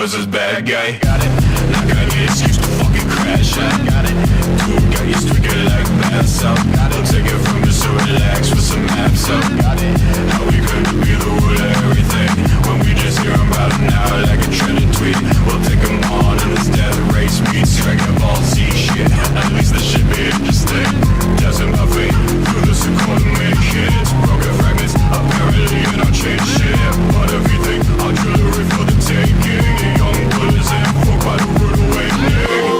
was this bad guy. Got it. Not got any excuse to fucking crash out. Got it. Dude, got you streaking like bass out. Got it. Take it from just so relax with some maps up. Got it. How we gonna be the rule of everything when we just hear about it now like a trending tweet? We'll take them on in this death race meets Dragon Ball Z shit. At least this should be interesting. Testing my fate through the sequel to make hits. Broken fragments apparently and I'll change shit. But if you think I'll jewelry for the taking, the young bullets in for quite a rude awakening.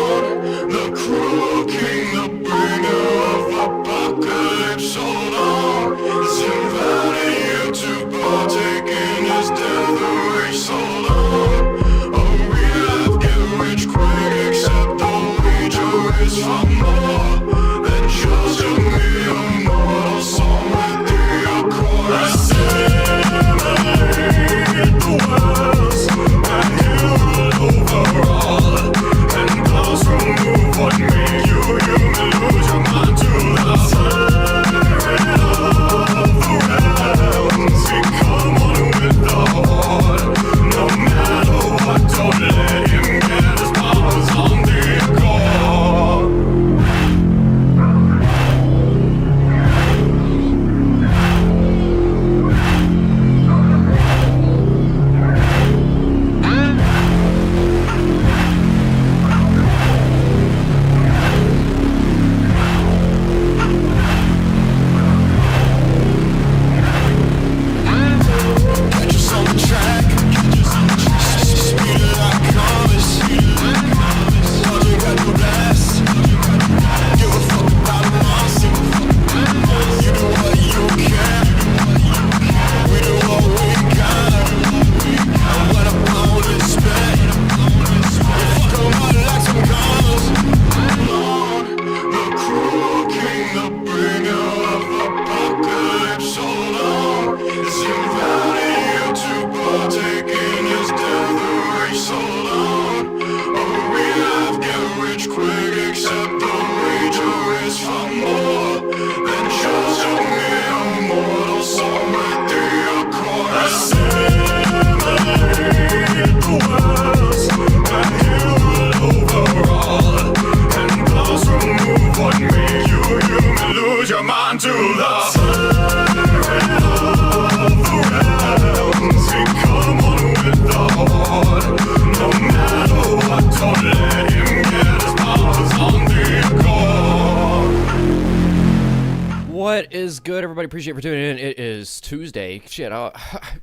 The cruel king, the bringer of apocalypse. Hold on, it's inviting you to partake in his death race. Hold on, oh real life get rich quick, except the wager is for more than just a mere mortal soul with the chorus. Assimilate the worlds and you overall, and those remove what made you human, lose your mind to the siren of the realms. We come on with the horde, no matter what, don't let him get his powers on the core. Catch us on the track, speed it like comets. Logic got the blast, give a fuck about the monster. You do what you can, we do what we got. And when I'm on this spin, we fuck 'em out like some guns. The cruel king, the bringer of apocalypse. Hold on, is inviting you to partake in his death race. Hold on, oh real life get rich quick, except the wager is for more than just a mere mortal soul with the chorus. Assimilate the worlds and heal overall, and those remove what made you human, lose your mind to the siren of the realms. We come on with the horde, no matter what, don't let him get his powers on the core. What is good, everybody? Appreciate you for tuning in. It is Tuesday. Shit, I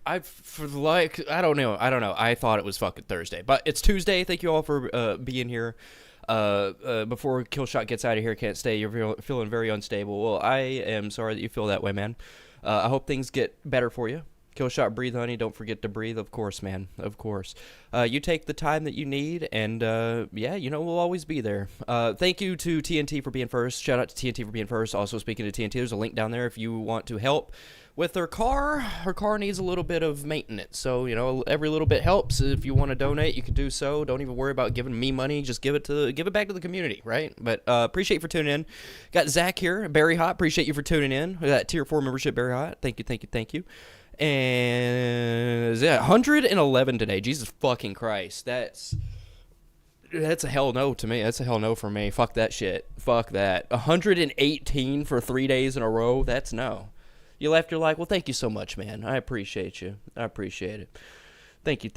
don't know. I thought it was fucking Thursday, but it's Tuesday. Thank you all for being here. Before Killshot gets out of here, can't stay. You're feeling very unstable. Well, I am sorry that you feel that way, man. I hope things get better for you. Killshot, breathe, honey. Don't forget to breathe. Of course, man. Of course. You take the time that you need, and yeah, you know, we'll always be there. Thank you to TNT for being first. Shout out to TNT for being first. Also, speaking to TNT, there's a link down there if you want to help with her car. Her car needs a little bit of maintenance, so, you know, every little bit helps. If you want to donate, you can do so. Don't even worry about giving me money. Just give it back to the community, right? But appreciate you for tuning in. Got Zach here, Barry Hot. Appreciate you for tuning in. That tier 4 membership, Barry Hot. Thank you. And yeah, 111 today. Jesus fucking Christ. That's a hell no to me. That's a hell no for me. Fuck that shit. Fuck that. 118 for 3 days in a row. That's no. You left, you're like, well, thank you so much, man. I appreciate you. I appreciate it. Thank you.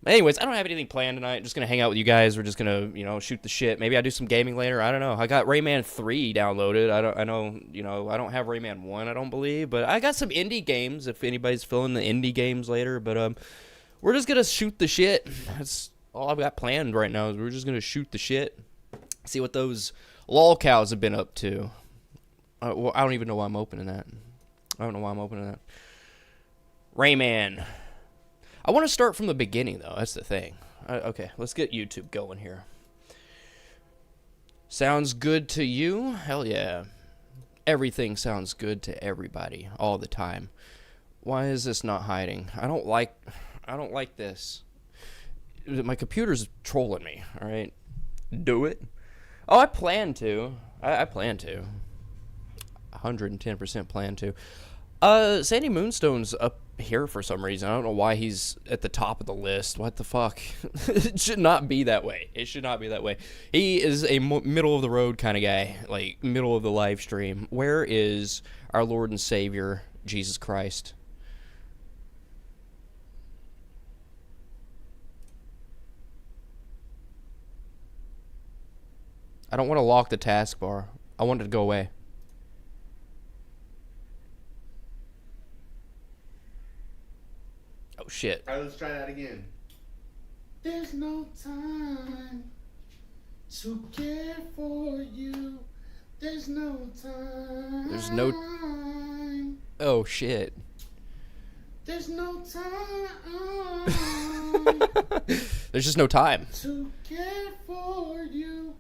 Anyways, I don't have anything planned tonight. Just going to hang out with you guys. We're just going to, you know, shoot the shit. Maybe I do some gaming later. I don't know. I got Rayman 3 downloaded. I don't have Rayman 1, I don't believe. But I got some indie games if anybody's feeling the indie games later. But we're just going to shoot the shit. That's all I've got planned right now is we're just going to shoot the shit. See what those lol cows have been up to. Well, I don't even know why I'm opening that. Rayman. I want to start from the beginning, though. That's the thing. Okay, let's get YouTube going here. Sounds good to you? Hell yeah. Everything sounds good to everybody all the time. Why is this not hiding? I don't like this. My computer's trolling me, all right? Do it. Oh, I plan to. I plan to. 110% plan to. Sandy Moonstone's up here for some reason. I don't know why he's at the top of the list. What the fuck? It should not be that way. It should not be that way. He is a middle of the road kind of guy, like middle of the live stream. Where is our Lord and Savior, Jesus Christ? I don't want to lock the taskbar. I want it to go away. Oh, shit. Alright, let's try that again. There's no time to care for you. There's no time. There's no... Oh, shit. There's no time. There's just no time. To care for you.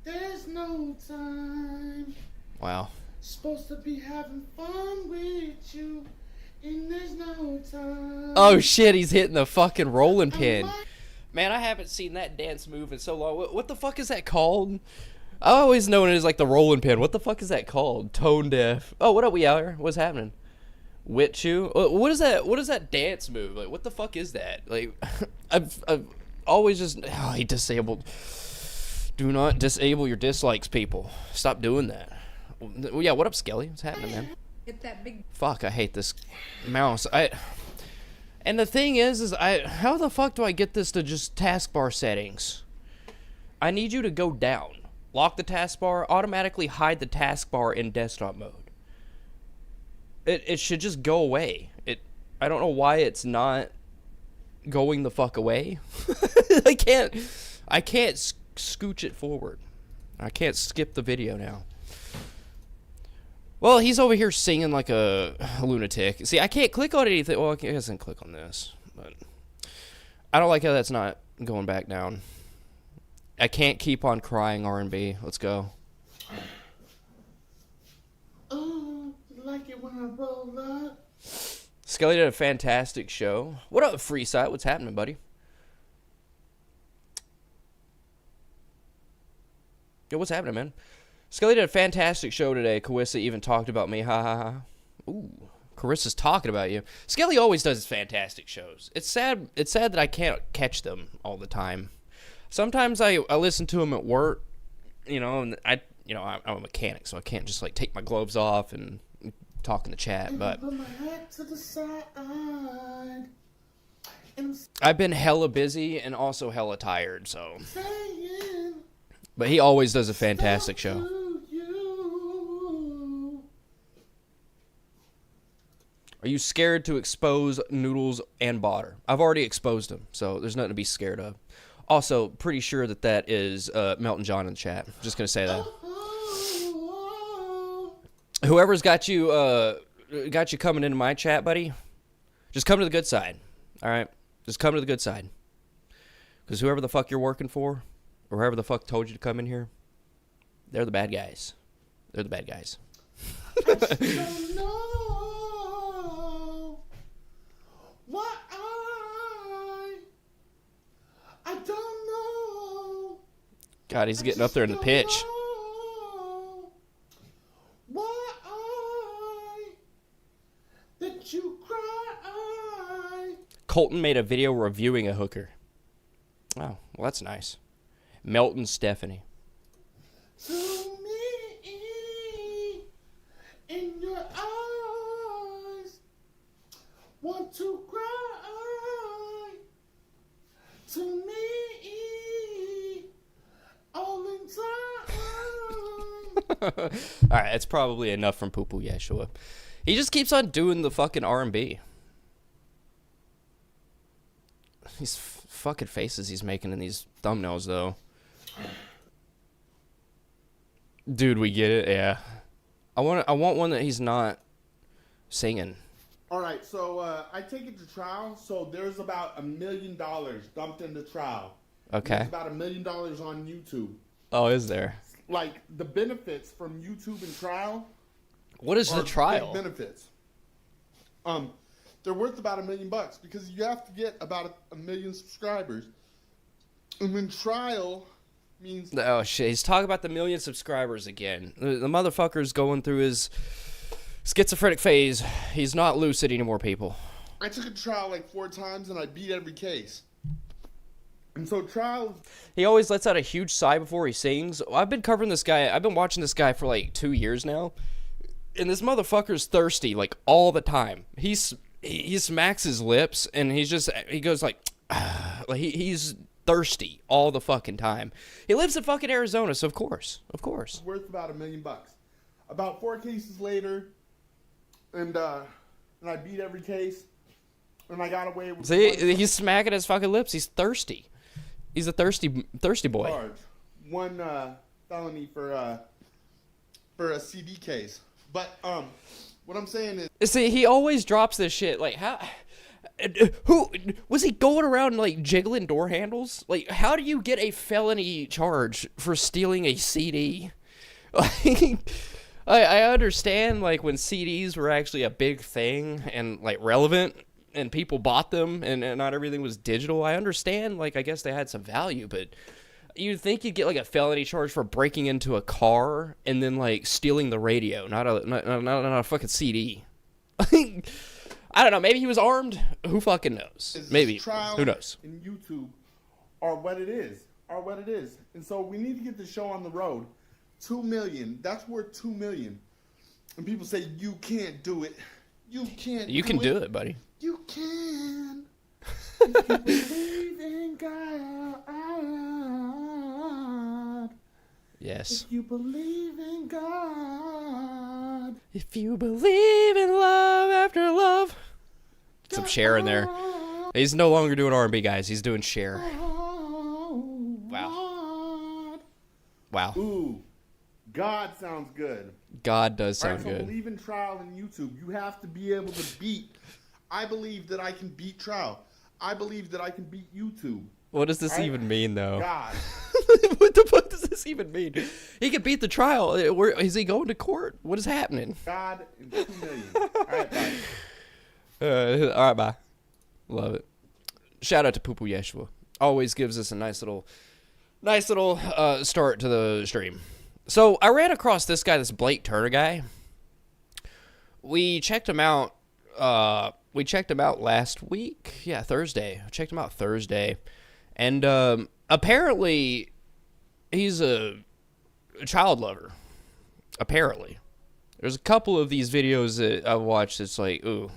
There's no time. Wow. Supposed to be having fun with you. And there's no time. Oh shit, he's hitting the fucking rolling pin. Man, I haven't seen that dance move in so long. What the fuck is that called? I always known it as like the rolling pin. What the fuck is that called? Tone deaf. Oh, what up, we out here? What's happening? Wit you? What is that? What is that dance move? Like, what the fuck is that? Like, I've always just he disabled. Do not disable your dislikes, people. Stop doing that. Yeah, what up, Skelly? What's happening, man? Get that big. Fuck, I hate this mouse. And the thing is how the fuck do I get this to just taskbar settings? I need you to go down. Lock the taskbar, automatically hide the taskbar in desktop mode. It should just go away. I don't know why it's not going the fuck away. I can't scooch it forward. I can't skip the video now. Well, he's over here singing like a lunatic. See, I can't click on anything. Well, I guess I can click on this. But I don't like how that's not going back down. I can't keep on crying R&B. Let's go. Oh, you like it when I roll up? Skelly did a fantastic show. What up, Freeside? What's happening, buddy? Yo, what's happening, man? Skelly did a fantastic show today. Carissa even talked about me. Ha ha ha. Ooh, Carissa's talking about you. Skelly always does fantastic shows. It's sad that I can't catch them all the time. Sometimes I listen to them at work, and I'm a mechanic, so I can't just like take my gloves off and talk in the chat. But put my head to the side. I've been hella busy and also hella tired, so. Saying, But he always does a fantastic show. you. Are you scared to expose Noodles and Botter? I've already exposed him, so there's nothing to be scared of. Also, pretty sure that is Melton John in the chat. Just gonna say that. Whoever's got you coming into my chat, buddy, just come to the good side. All right, just come to the good side. Because whoever the fuck you're working for, or whoever the fuck told you to come in here, they're the bad guys. They're the bad guys. I don't know what I don't know. God, he's getting up there in the pitch. That you cry. Colton made a video reviewing a hooker. Oh, well, that's nice. Melton Stephanie. To me, in your eyes, want to cry. To me, all in time. All right, that's probably enough from Poo Poo Yeshua. He just keeps on doing the fucking R&B. These fucking faces he's making in these thumbnails, though. Dude, we get it. Yeah, I want one that he's not singing. All right, so I take it to trial. So there's about $1 million dumped into trial. Okay. There's about $1 million on YouTube. Oh, is there? Like the benefits from YouTube and trial. What is the are trial? big benefits. They're worth about $1 million because you have to get about 1 million subscribers. And then trial means Oh shit! He's talking about the 1 million subscribers again. The motherfucker's going through his Schizophrenic phase. He's not lucid anymore, people. I took a trial like 4 times and I beat every case. And so trials... He always lets out a huge sigh before he sings. I've been covering this guy. I've been watching this guy for like 2 years now. And this motherfucker's thirsty like all the time. He smacks his lips and he goes like he's thirsty all the fucking time. He lives in fucking Arizona, so of course. Worth about $1 million. About 4 cases later, and I beat every case, and I got away with... See, he's smacking his fucking lips. He's thirsty. He's a thirsty boy. Charge. 1 felony for a CD case. But what I'm saying is... See, he always drops this shit. Like, how... Who... Was he going around, like, jiggling door handles? Like, how do you get a felony charge for stealing a CD? Like... I understand, like, when CDs were actually a big thing and, like, relevant and people bought them and not everything was digital. I understand, like, I guess they had some value, but you'd think you'd get, like, a felony charge for breaking into a car and then, like, stealing the radio, not a fucking CD. I don't know. Maybe he was armed. Who fucking knows? Maybe. Who knows? In YouTube are what it is. And so we need to get the show on the road. 2 million. That's worth 2 million. And people say you can't do it. You can't. You can do it, buddy. You can. If you believe in God. Yes. If you believe in God. If you believe in love after love. Some Cher in there. He's no longer doing R&B, guys. He's doing Cher. Wow. Ooh. God sounds good. God does sound right, so good. believe in trial and YouTube. You have to be able to beat. I believe that I can beat trial. I believe that I can beat YouTube. What does this even mean, though? God. What the fuck does this even mean? He can beat the trial. Where is he going to court? What is happening? God and 2 million. All right, bye. All right, bye. Love it. Shout out to Poo Poo Yeshua. Always gives us a nice little start to the stream. So I ran across this guy, this Blake Turner guy. We checked him out. Last week. Yeah, Thursday. I checked him out Thursday, and apparently he's a child lover. Apparently, there's a couple of these videos that I watched. It's like, ooh,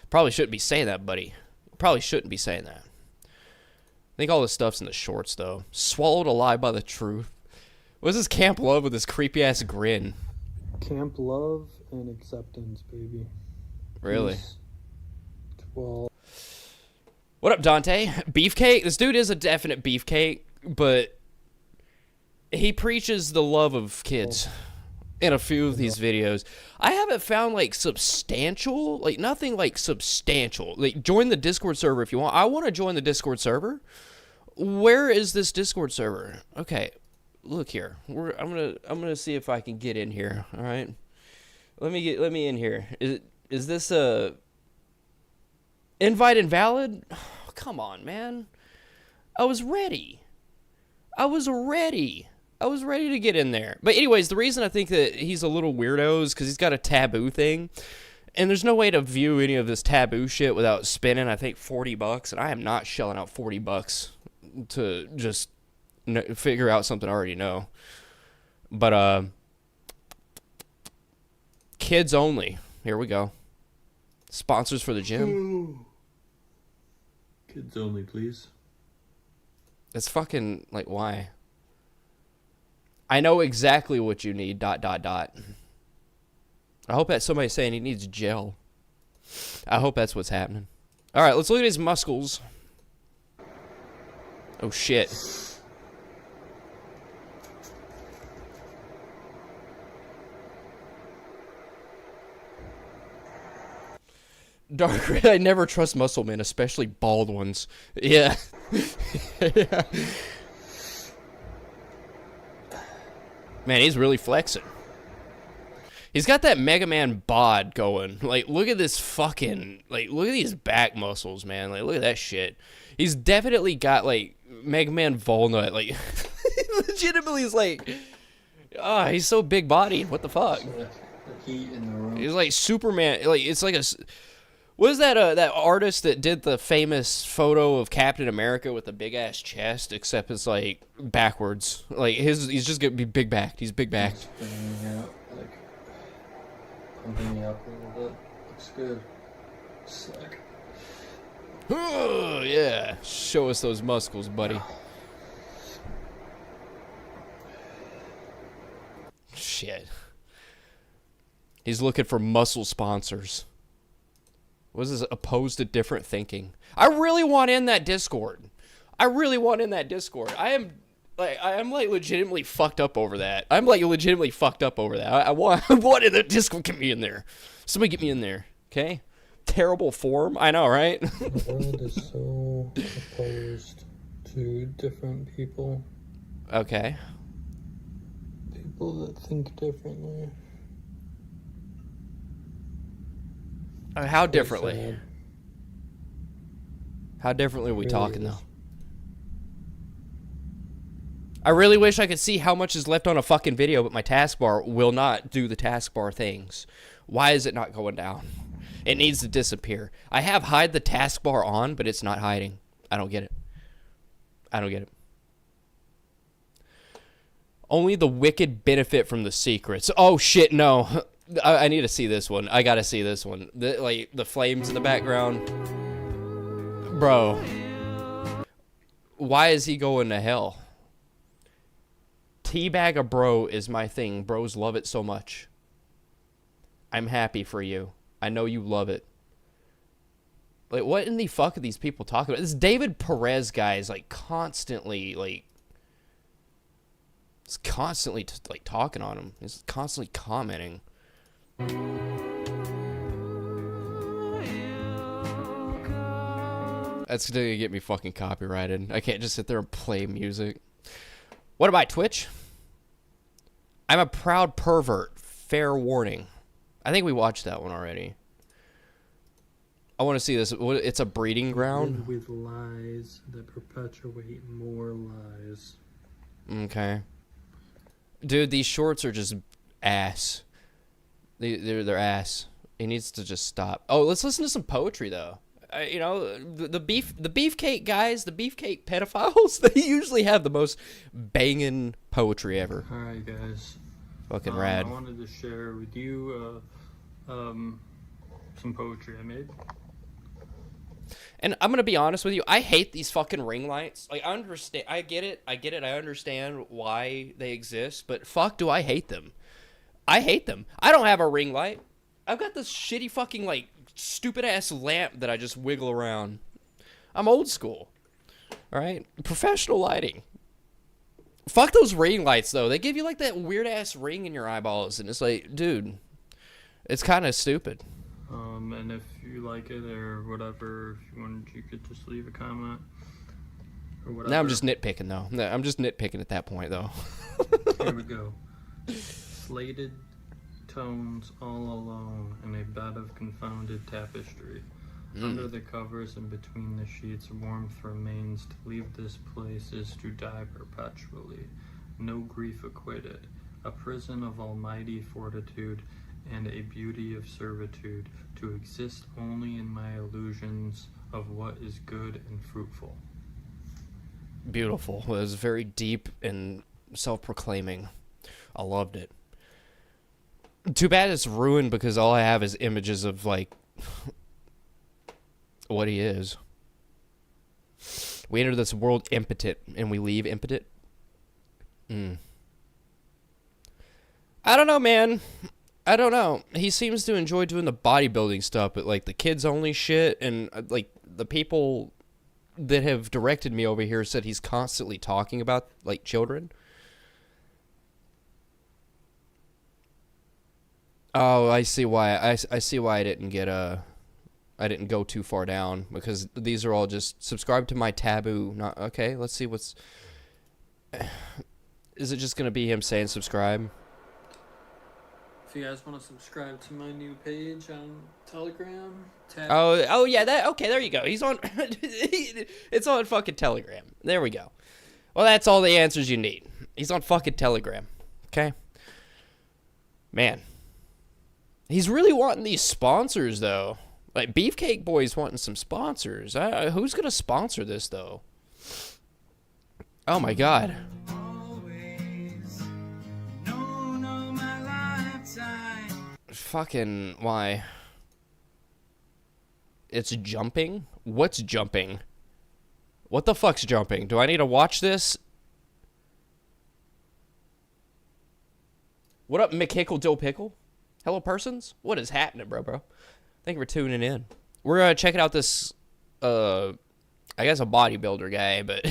probably shouldn't be saying that, buddy. Probably shouldn't be saying that. I think all this stuff's in the shorts, though. Swallowed alive by the truth. What's this Camp Love with this creepy-ass grin? Camp Love and Acceptance, baby. Really? Well, What up, Dante? Beefcake? This dude is a definite beefcake, but he preaches the love of kids in a few of these videos. I haven't found, like, substantial, like, nothing, like, substantial. Like, join the Discord server if you want. I want to join the Discord server. Where is this Discord server? Okay. Look here. I'm gonna see if I can get in here. All right. Let me in here. Is this a invite invalid? Oh, come on, man. I was ready to get in there. But anyways, the reason I think that he's a little weirdo is because he's got a taboo thing, and there's no way to view any of this taboo shit without spending, I think, $40, and I am not shelling out $40 to just figure out something I already know. But kids only. Here we go. Sponsors for the gym. kids only, please. It's fucking, like, why? I know exactly what you need, ... I hope that's somebody saying he needs gel. I hope that's what's happening. Alright, let's look at his muscles. Oh, shit. Dark red, I never trust muscle men, especially bald ones. Yeah. Yeah. Man, he's really flexing. He's got that Mega Man bod going. Like, look at this fucking... Like, look at these back muscles, man. Like, look at that shit. He's definitely got, like, Mega Man Volnut. Like, legitimately is like... Ah, he's so big-bodied. What the fuck? heat in the room. He's like Superman. Like it's like a. What is that? That artist that did the famous photo of Captain America with the big ass chest, except it's like backwards. Like he's just gonna be big backed. He's big backed. Spinning out, like pumping me up a little bit. Looks good. Sick. Oh yeah, show us those muscles, buddy. Shit. He's looking for muscle sponsors. What is this? Opposed to different thinking. I really want in that Discord. I am like legitimately fucked up over that. I wanted the Discord. Get me in there. Somebody get me in there. Okay? Terrible form. I know, right? The world is so opposed to different people. Okay. People that think differently. How differently? Sad. How differently are we Really talking, is. though? I really wish I could see how much is left on a fucking video, but my taskbar will not do the taskbar things. Why is it not going down? It needs to disappear. I have hide the taskbar on, but it's not hiding. I don't get it. Only the wicked benefit from the secrets. Oh, shit, no. I need to see this one. I gotta see this one. The flames in the background. Bro. Why is he going to hell? Teabag a bro is my thing. Bros love it so much. I'm happy for you. I know you love it. Like, what in the fuck are these people talking about? This David Perez guy is, like, constantly, like... He's constantly, like, talking on him. He's constantly commenting. That's gonna get me fucking copyrighted. I can't just sit there and play music. What about Twitch? I'm a proud pervert. Fair warning. I think we watched that one already. I want to see this. It's a breeding ground? With lies that perpetuate more lies. Okay. Dude, these shorts are just ass. They're ass. He needs to just stop. Oh, let's listen to some poetry, though. You know, the beefcake guys, the beefcake pedophiles, they usually have the most banging poetry ever. All right, guys. Fucking rad. I wanted to share with you some poetry I made. And I'm gonna be honest with you, I hate these fucking ring lights. Like, I get it, I understand why they exist, but fuck do I hate them. I hate them. I don't have a ring light. I've got this shitty fucking, like, stupid ass lamp that I just wiggle around. I'm old school. Alright? Professional lighting. Fuck those ring lights, though. They give you, like, that weird ass ring in your eyeballs, and it's like, dude, it's kind of stupid. And if you like it or whatever, if you wanted, you could just leave a comment or whatever. Now I'm just nitpicking, though. I'm just nitpicking at that point, though. Here we go. Slated tones all alone in a bed of confounded tapestry. Under the covers and between the sheets, warmth remains. To leave this place is to die perpetually. No grief acquitted. A prison of almighty fortitude and a beauty of servitude. To exist only in my illusions of what is good and fruitful. Beautiful. It was very deep and self-proclaiming. I loved it. Too bad it's ruined because all I have is images of, like, what he is. We enter this world impotent and we leave impotent. I don't know, man. I don't know. He seems to enjoy doing the bodybuilding stuff, but, like, the kids only shit, and, like, the people that have directed me over here said he's constantly talking about, like, children. Oh, I see why. I see why I didn't get I didn't go too far down, because these are all just subscribe to my taboo. Not okay. Let's see what's. Is it just gonna be him saying subscribe? If you guys want to subscribe to my new page on Telegram, Oh yeah, that okay. There you go. He's on. It's on fucking Telegram. There we go. Well, that's all the answers you need. He's on fucking Telegram. Okay. Man. He's really wanting these sponsors, though. Like, Beefcake Boy's wanting some sponsors. Who's going to sponsor this, though? Oh, my God. Fucking, why? It's jumping? What's jumping? What the fuck's jumping? Do I need to watch this? What up, McHickle Dill Pickle? Hello, persons? What is happening, bro? Thank you for tuning in. We're checking out this, I guess a bodybuilder guy, but,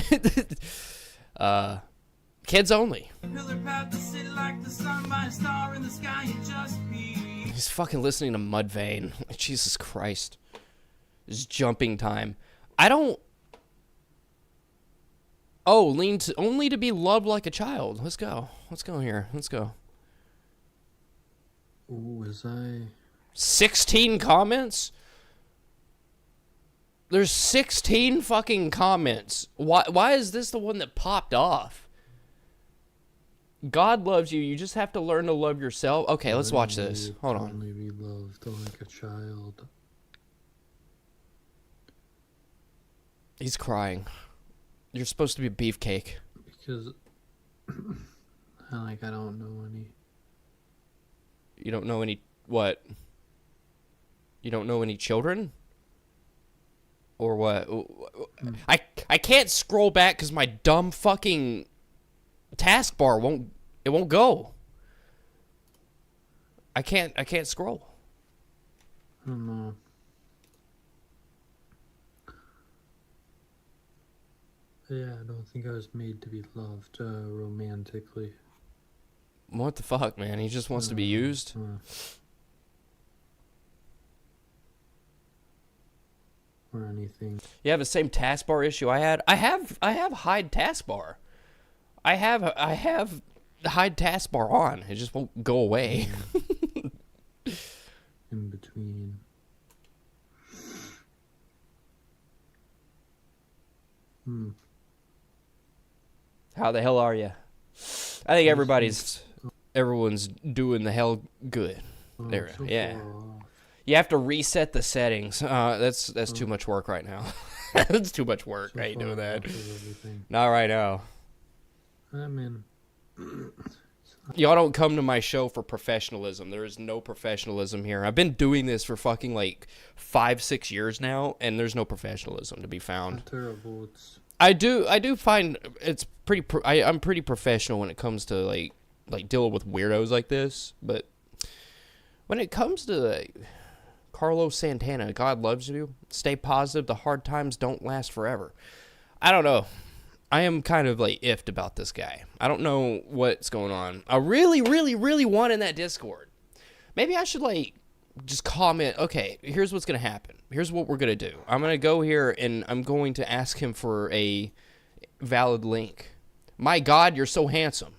kids only. He's fucking listening to Mudvayne. Jesus Christ. It's jumping time. I don't... Oh, only to be loved like a child. Let's go. Let's go here. Let's go. Ooh, was I... 16 comments? There's 16 fucking comments. Why is this the one that popped off? God loves you. You just have to learn to love yourself. Okay, let's watch this. Hold on. Only be loved like a child. He's crying. You're supposed to be Beefcake. Because, I don't know any. You don't know any... What? You don't know any children? Or what? I can't scroll back because my dumb fucking taskbar won't go. I can't scroll. I don't know. Yeah, I don't think I was made to be loved romantically. What the fuck, man? He just wants to be used? Or anything. You have the same taskbar issue I had? I have hide taskbar. I have the hide taskbar on. It just won't go away. In between. How the hell are you? I think everyone's doing the hell good. There, So yeah. far off. You have to reset the settings. That's too much work right now. That's too much work. So I ain't doing far that. off of everything. Not right now. I mean, Y'all don't come to my show for professionalism. There is no professionalism here. I've been doing this for fucking like 5-6 years now, and there's no professionalism to be found. not terrible. It's I do find it's pretty. I'm pretty professional when it comes to like dealing with weirdos like this. But when it comes to like, Carlos Santana, God loves you. Stay positive. The hard times don't last forever. I don't know. I am kind of like iffed about this guy. I don't know what's going on. I really, really, really want in that Discord. Maybe I should like just comment, okay, here's what's going to happen. Here's what we're going to do. I'm going to go here and I'm going to ask him for a valid link. My God, you're so handsome.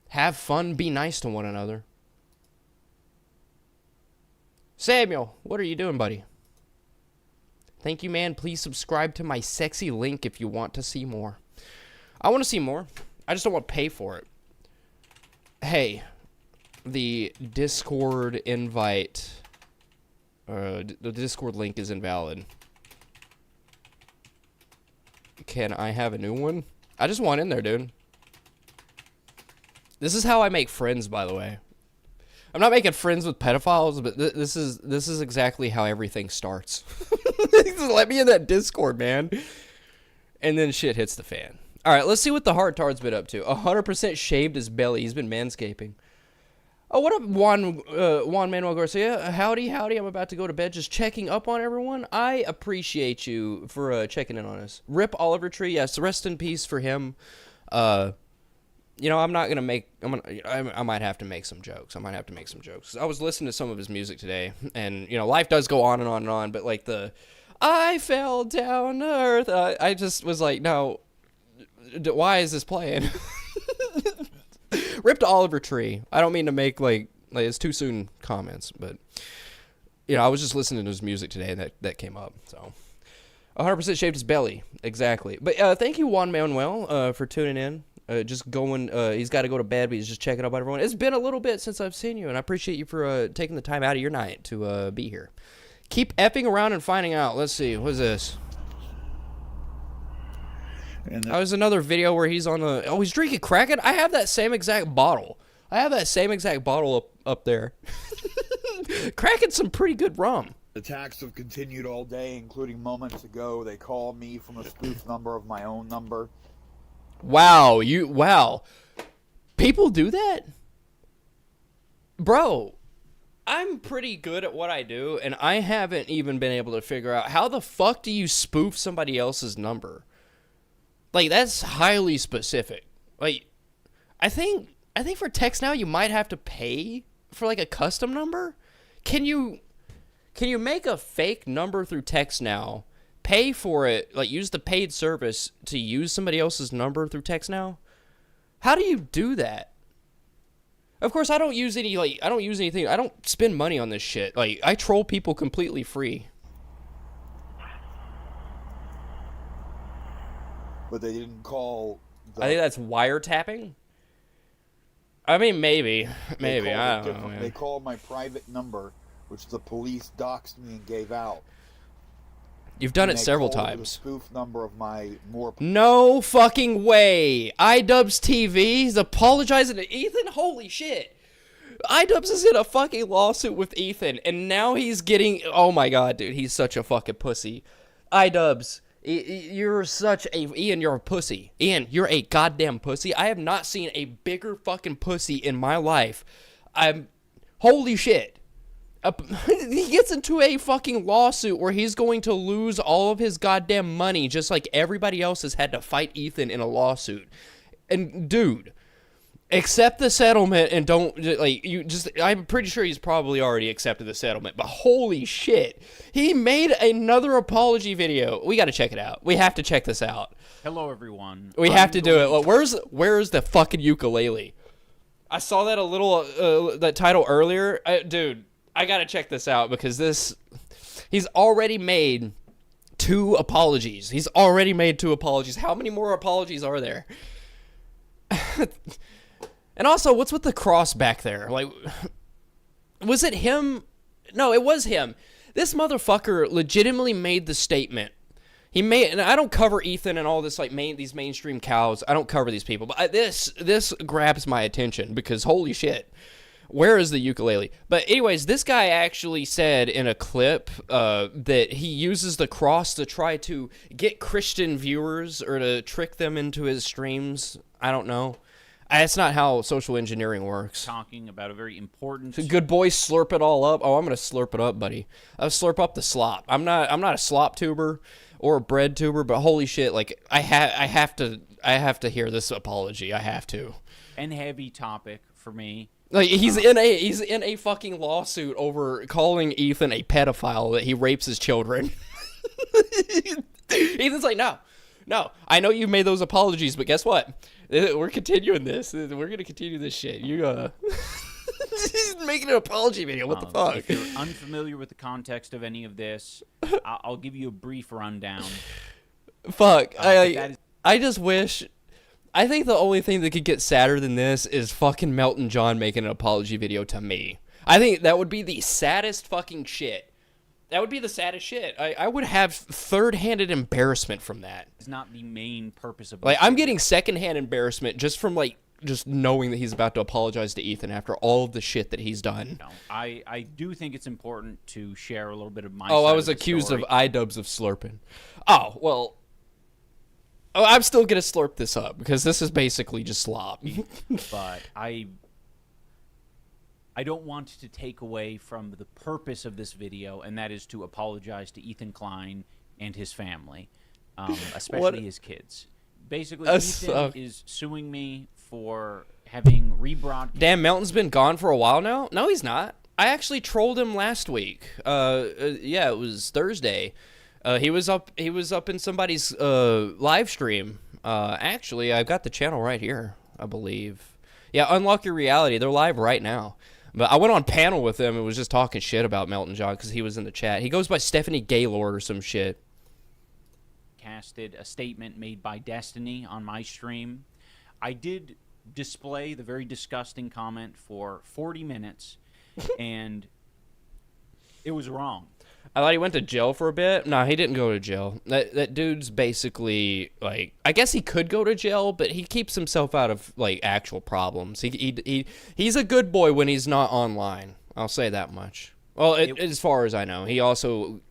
Have fun, be nice to one another. Samuel, what are you doing, buddy? Thank you, man. Please subscribe to my sexy link if you want to see more. I want to see more. I just don't want to pay for it. Hey, the Discord invite, the Discord link is invalid. Can I have a new one? I just want in there, dude. This is how I make friends, by the way. I'm not making friends with pedophiles, but this is exactly how everything starts. Let me in that Discord, man. And then shit hits the fan. All right, let's see what the Heart-Tard's been up to. 100% shaved his belly. He's been manscaping. Oh, what up, Juan Manuel Garcia? Howdy. I'm about to go to bed. Just checking up on everyone. I appreciate you for checking in on us. Rip Oliver Tree. Yes, rest in peace for him. You know, I might have to make some jokes. I was listening to some of his music today, and, you know, life does go on and on and on, but, like, I fell down to earth, I just was like, no, why is this playing? Ripped Oliver Tree. I don't mean to make, like it's too soon comments, but, you know, I was just listening to his music today, and that came up, so. 100% shaved his belly. Exactly. But thank you, Juan Manuel, for tuning in. just going. He's got to go to bed, but he's just checking up on everyone. It's been a little bit since I've seen you, and I appreciate you for taking the time out of your night to be here. Keep effing around and finding out. Let's see. What's this? That was another video where he's on a... Oh, he's drinking Kraken? I have that same exact bottle. Up there. Kraken's some pretty good rum. Attacks have continued all day, including moments ago. They called me from a spoof number of my own number. Wow. Wow. People do that? Bro, I'm pretty good at what I do, and I haven't even been able to figure out how the fuck do you spoof somebody else's number? Like, that's highly specific. Like, I think for text now you might have to pay for like a custom number. Can you make a fake number through text now, pay for it, like use the paid service to use somebody else's number through text now? How do you do that? Of course, I don't use anything. I don't spend money on this shit. Like, I troll people completely free. But they didn't call. I think that's wiretapping. I mean, maybe. I don't know. Man. They called my private number, which the police doxed me and gave out. You've done it several times. The spoof number of my more. No fucking way. iDubbbz TV. He's apologizing to Ethan. Holy shit. iDubbbz is in a fucking lawsuit with Ethan, and now he's getting. Oh my god, dude. He's such a fucking pussy. iDubbbz. You're such a... Ian, you're a pussy. Ian, you're a goddamn pussy. I have not seen a bigger fucking pussy in my life. Holy shit. He gets into a fucking lawsuit where he's going to lose all of his goddamn money, just like everybody else has had to fight Ethan in a lawsuit. And, dude... accept the settlement and don't, like, I'm pretty sure he's probably already accepted the settlement, but holy shit. He made another apology video. We gotta check it out. We have to check this out. Hello, everyone. We have to do it. Well, where's the fucking ukulele? I saw that that title earlier. Dude, I gotta check this out because he's already made 2 apologies. How many more apologies are there? And also, what's with the cross back there? Like, was it him? No, it was him. This motherfucker legitimately made the statement. And I don't cover Ethan and all this, like, these mainstream cows. I don't cover these people. But this grabs my attention because, holy shit, where is the ukulele? But anyways, this guy actually said in a clip that he uses the cross to try to get Christian viewers or to trick them into his streams. I don't know. That's not how social engineering works. Talking about a very important... Good boy, slurp it all up. Oh, I'm going to slurp it up, buddy. I'll slurp up the slop. I'm not a slop tuber or a bread tuber, but holy shit, like, I have to hear this apology. I have to. And heavy topic for me. Like, he's in a fucking lawsuit over calling Ethan a pedophile, that he rapes his children. Ethan's like, no, I know you made those apologies, but guess what? We're continuing this. We're going to continue this shit. He's making an apology video. What the fuck? If you're unfamiliar with the context of any of this, I'll give you a brief rundown. Fuck. I just wish... I think the only thing that could get sadder than this is fucking Melton John making an apology video to me. I think that would be the saddest fucking shit. That would be the saddest shit. I would have third-handed embarrassment from that. It's not the main purpose of... Like, I'm getting second-hand embarrassment just from, like, just knowing that he's about to apologize to Ethan after all of the shit that he's done. No, I do think it's important to share a little bit of my Oh, side I was of the accused story. of iDubbbz of slurping. Oh, well... Oh, I'm still going to slurp this up because this is basically just slop. But I don't want to take away from the purpose of this video, and that is to apologize to Ethan Klein and his family, especially his kids. Basically, Ethan is suing me for having rebroadcast... Damn, Melton's been gone for a while now? No, he's not. I actually trolled him last week. Yeah, it was Thursday. He was up in somebody's live stream. Actually, I've got the channel right here, I believe. Yeah, Unlock Your Reality. They're live right now. But I went on panel with him and was just talking shit about Melton John because he was in the chat. He goes by Stephanie Gaylord or some shit. Casted a statement made by Destiny on my stream. I did display the very disgusting comment for 40 minutes, and it was wrong. I thought he went to jail for a bit. No, he didn't go to jail. That dude's basically, like, I guess he could go to jail, but he keeps himself out of, like, actual problems. He's a good boy when he's not online. I'll say that much. Well, as far as I know, he also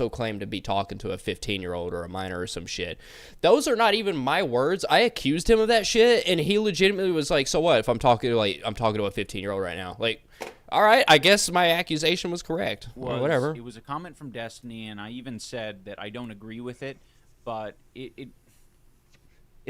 claimed to be talking to a 15-year-old or a minor or some shit. Those are not even my words. I accused him of that shit, and he legitimately was like, "So what? If I'm talking to a 15-year-old right now, like, all right, I guess my accusation was correct. Or whatever." It was a comment from Destiny, and I even said that I don't agree with it, but it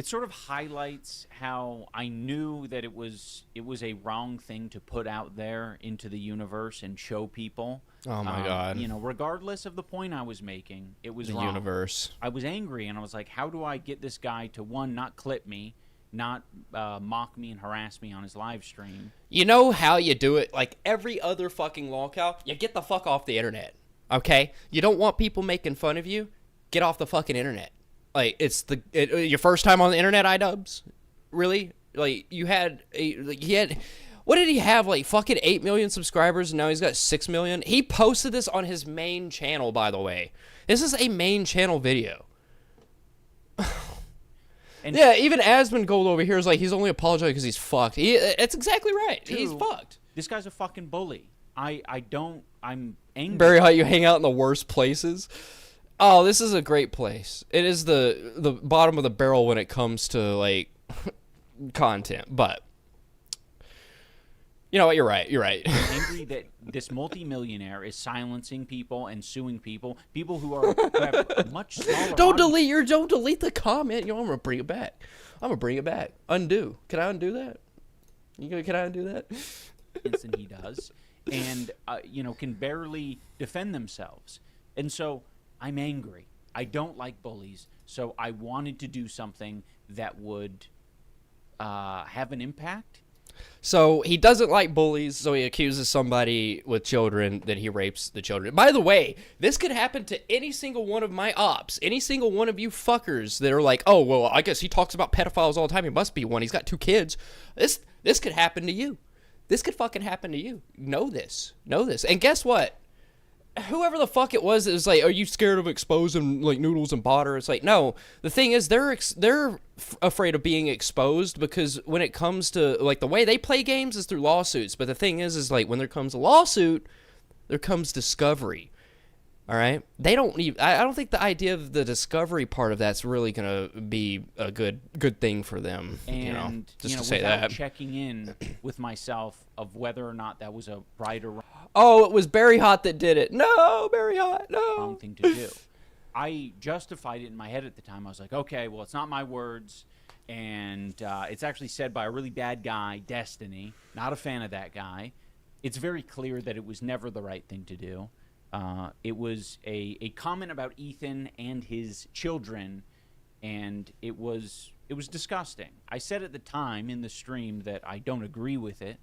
sort of highlights how I knew that it was a wrong thing to put out there into the universe and show people. Oh my God. You know, regardless of the point I was making, it was The wrong. universe. I was angry, and I was like, how do I get this guy to, one, not clip me, not mock me and harass me on his live stream? You know how you do it? Like every other fucking lolcow, you get the fuck off the internet, okay? You don't want people making fun of you? Get off the fucking internet. Like, it's your first time on the internet, iDubbbz? Really? Like, what did he have, like, fucking 8 million subscribers, and now he's got 6 million? He posted this on his main channel, by the way. This is a main channel video. And yeah, even Asmongold over here is like, he's only apologizing because he's fucked. That's exactly right. Two, he's fucked. This guy's a fucking bully. I'm angry. Barry, how you hang out in the worst places? Oh, this is a great place. It is the bottom of the barrel when it comes to, like, content. But, you know what? You're right. You're right. I'm angry that this multimillionaire is silencing people and suing people who have much smaller Don't audience. delete the comment. You know, I'm gonna bring it back. Undo. Can I undo that? Can I undo that? And he does, and can barely defend themselves. And so I'm angry. I don't like bullies, so I wanted to do something that would have an impact. So he doesn't like bullies, so he accuses somebody with children that he rapes the children. By the way, this could happen to any single one of my ops, any single one of you fuckers that are like, oh, well, I guess he talks about pedophiles all the time. He must be one. He's got 2 kids. This could happen to you. This could fucking happen to you. Know this. And guess what? Whoever the fuck it was like, are you scared of exposing, like, noodles and butter? It's like, no. The thing is, they're afraid of being exposed because when it comes to, like, the way they play games is through lawsuits. But the thing is like, when there comes a lawsuit, there comes discovery. All right? They don't even, I don't think the idea of the discovery part of that's really going to be a good thing for them. And, just to say without that. checking in with myself of whether or not that was a right or Oh, it was Barry Hot that did it. No, Barry Hot, no. wrong thing to do. I justified it in my head at the time. I was like, okay, well, it's not my words, and it's actually said by a really bad guy, Destiny. Not a fan of that guy. It's very clear that it was never the right thing to do. It was a comment about Ethan and his children, and it was disgusting. I said at the time in the stream that I don't agree with it,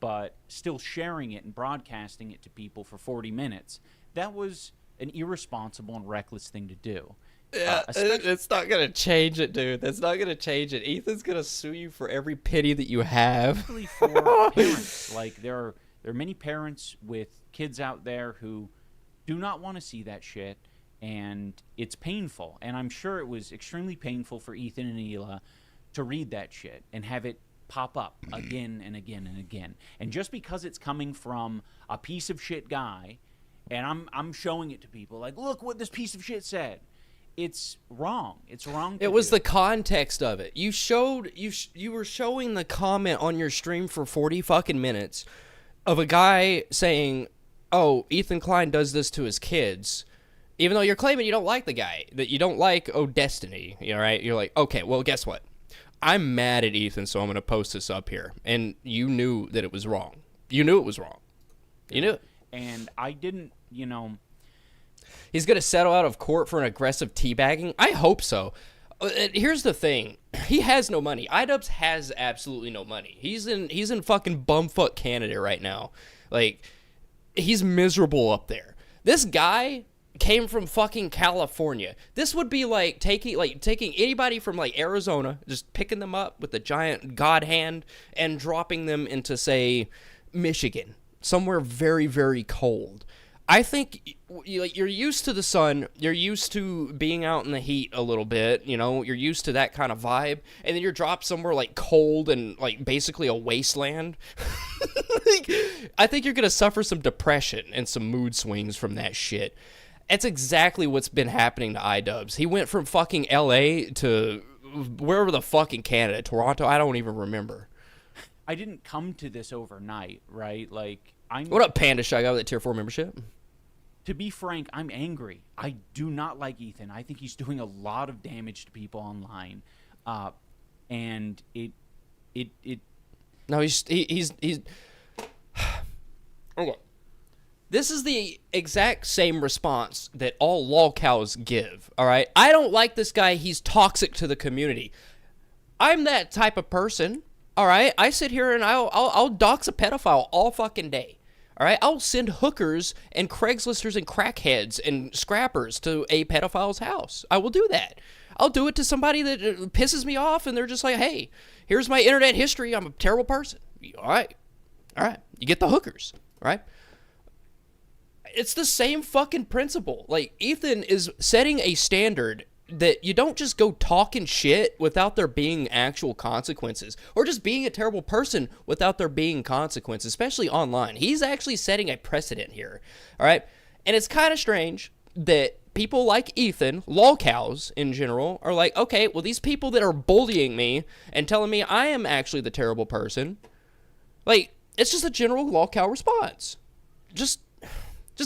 but still sharing it and broadcasting it to people for 40 minutes, that was an irresponsible and reckless thing to do. Yeah, it's not going to change it, dude. That's not going to change it. Ethan's going to sue you for every penny that you have. Especially for parents. Like, there are many parents with kids out there who do not want to see that shit, and it's painful. And I'm sure it was extremely painful for Ethan and Hila to read that shit and have it pop up again and again and again. And just because it's coming from a piece of shit guy, and I'm showing it to people, like, look what this piece of shit said. It's wrong. It's wrong. It was the context of it. You were showing the comment on your stream for 40 fucking minutes of a guy saying, oh, Ethan Klein does this to his kids, even though you're claiming you don't like the guy, that you don't like, Destiny, right? You're like, okay, well, guess what? I'm mad at Ethan, so I'm going to post this up here. And you knew that it was wrong. You knew it was wrong. You knew it. And I didn't, He's going to settle out of court for an aggressive teabagging? I hope so. Here's the thing. He has no money. iDubbbz has absolutely no money. He's in fucking bumfuck Canada right now. Like, he's miserable up there. This guy came from fucking California. This would be like taking anybody from like Arizona, just picking them up with a giant god hand and dropping them into, say, Michigan, somewhere very, very cold. I think you're used to the sun, you're used to being out in the heat a little bit, you know, you're used to that kind of vibe, and then you're dropped somewhere like cold and like basically a wasteland. I think you're gonna suffer some depression and some mood swings from that shit. That's exactly what's been happening to iDubbbz. He went from fucking LA to wherever the fuck in Canada, Toronto, I don't even remember. I didn't come to this overnight, right? Like, What up, Panda Shy Guy with that tier 4 membership? To be frank, I'm angry. I do not like Ethan. I think he's doing a lot of damage to people online, and it. No, he's. Okay. This is the exact same response that all lolcows give. All right, I don't like this guy. He's toxic to the community. I'm that type of person. All right, I sit here and I'll dox a pedophile all fucking day. All right, I'll send hookers and Craigslisters and crackheads and scrappers to a pedophile's house. I will do that. I'll do it to somebody that pisses me off, and they're just like, hey, here's my internet history. I'm a terrible person. All right. You get the hookers, right? It's the same fucking principle. Like, Ethan is setting a standard that you don't just go talking shit without there being actual consequences, or just being a terrible person without there being consequences, especially online. He's actually setting a precedent here, all right? And it's kind of strange that people like Ethan, lolcows in general, are like, okay, well, these people that are bullying me and telling me I am actually the terrible person, like, it's just a general lolcow response. Just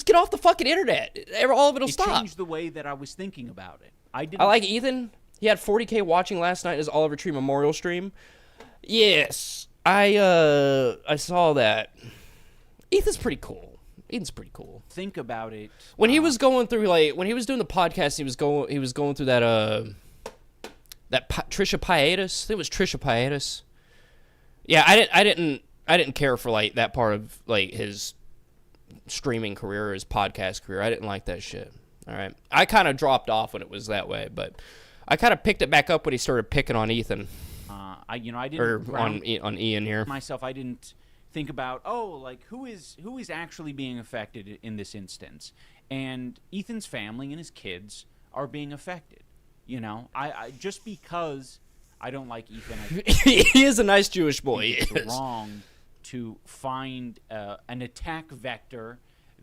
get off the fucking internet. All of it'll stop. It changed the way that I was thinking about it. I like Ethan. He had 40K watching last night in his Oliver Tree Memorial stream. Yes, I saw that. Ethan's pretty cool. Think about it. When he was going through, like, when he was doing the podcast, he was going through that Trisha Paytas. I think it was Trisha Paytas. Yeah, I didn't care for like that part of like his streaming career or his podcast career. I didn't like that shit. All right, I kind of dropped off when it was that way, but I kind of picked it back up when he started picking on Ethan. I didn't or on Ian here. Myself, I didn't think about who is actually being affected in this instance, and Ethan's family and his kids are being affected. You know, I just because I don't like Ethan, he is a nice Jewish boy. It's wrong to find an attack vector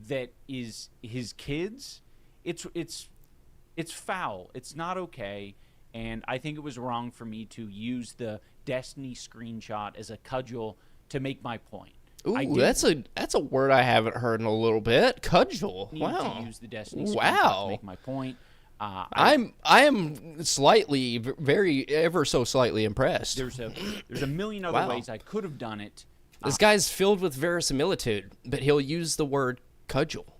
that is his kids. It's foul. It's not okay, and I think it was wrong for me to use the Destiny screenshot as a cudgel to make my point. Ooh, that's a word I haven't heard in a little bit. Cudgel. Wow. To use the Destiny screenshot to make my point. I am slightly, very, ever so slightly impressed. There's a million other ways I could have done it. This guy's filled with verisimilitude, but he'll use the word cudgel.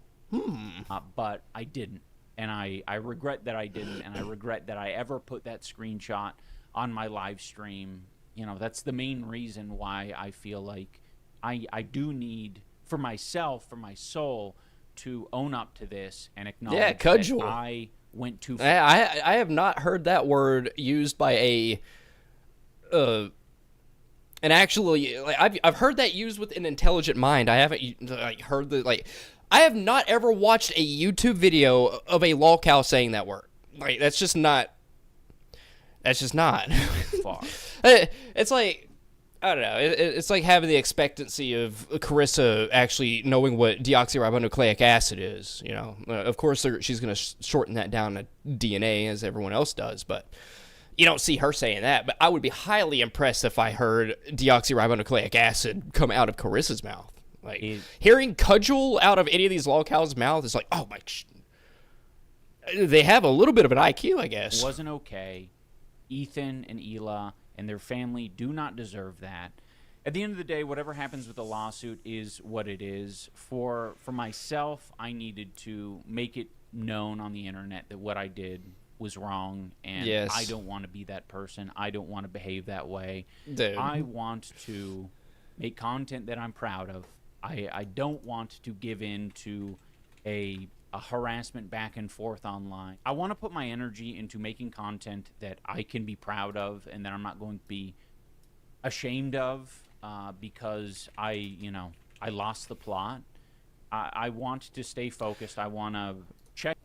But I didn't, and I regret that I didn't, and I regret that I ever put that screenshot on my live stream. You know, that's the main reason why I feel like I do need, for myself, for my soul, to own up to this and acknowledge cudgel. that I went too far. I have not heard that word used by and actually, like, I've heard that used with an intelligent mind. I haven't heard I have not ever watched a YouTube video of a lolcow saying that word. Like, that's just not. Far. It's like, I don't know. It's like having the expectancy of Carissa actually knowing what deoxyribonucleic acid is. You know, of course she's going to shorten that down to DNA as everyone else does, but you don't see her saying that. But I would be highly impressed if I heard deoxyribonucleic acid come out of Carissa's mouth. Like, hearing cudgel out of any of these lolcows' mouth is like, oh my. They have a little bit of an IQ, I guess. It wasn't okay. Ethan and Hila and their family do not deserve that. At the end of the day, whatever happens with the lawsuit is what it is. For myself, I needed to make it known on the internet that what I did was wrong, and I don't want to be that person. I don't want to behave that way. Dude. I want to make content that I'm proud of. I don't want to give in to a a harassment back and forth online. I want to put my energy into making content that I can be proud of and that I'm not going to be ashamed of because I lost the plot. I want to stay focused. I want to check.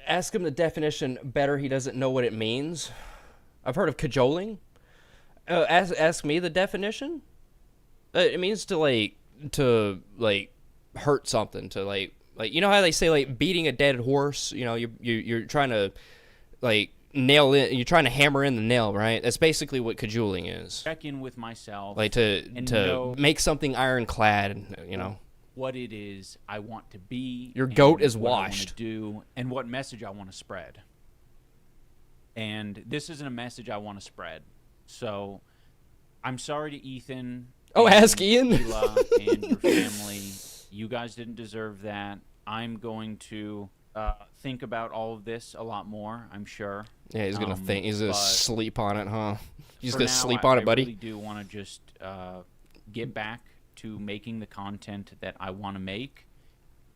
Ask him the definition better. He doesn't know what it means. I've heard of cajoling. Ask me the definition. It means to hurt something, to like you know how they say like beating a dead horse. You know, you're trying to like nail in. You're trying to hammer in the nail, right? That's basically what cajoling is. Check in with myself, like to make something ironclad. You know what it is I want to be. Your goat is what washed. I want to do and what message I want to spread. And this isn't a message I want to spread. So I'm sorry to Ethan. Ask Ian. Sheila and your family. You guys didn't deserve that. I'm going to think about all of this a lot more, I'm sure. Yeah, he's gonna think. He's gonna sleep on it, huh? He's gonna now, sleep on it, buddy. I really do want to just get back to making the content that I want to make.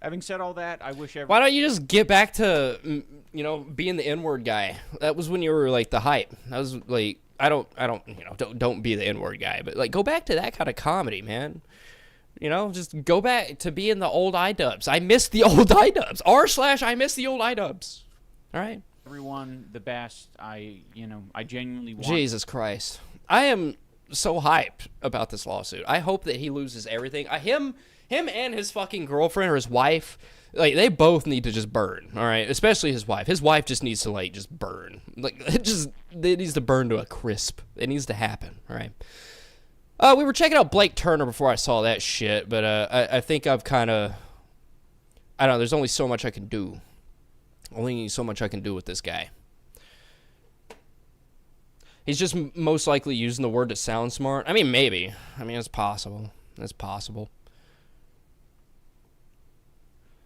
Having said all that, I wish Why don't you just get back to, being the N-word guy? That was when you were like the hype. That was like don't be the N-word guy, but like go back to that kind of comedy, man. Just go back to being the old iDubbbz. I miss the old iDubbbz. /I miss the old iDubbbz. All right. Everyone the best. I genuinely want. Jesus Christ. I am so hyped about this lawsuit. I hope that he loses everything. Him and his fucking girlfriend or his wife, like they both need to just burn. All right, especially his wife. His wife just needs to like just burn. Like it needs to burn to a crisp. It needs to happen. All right. We were checking out Blake Turner before I saw that shit, but I think I've kind of, I don't know. There's only so much I can do. Only so much I can do with this guy. He's just most likely using the word to sound smart. I mean, maybe. I mean, it's possible. It's possible.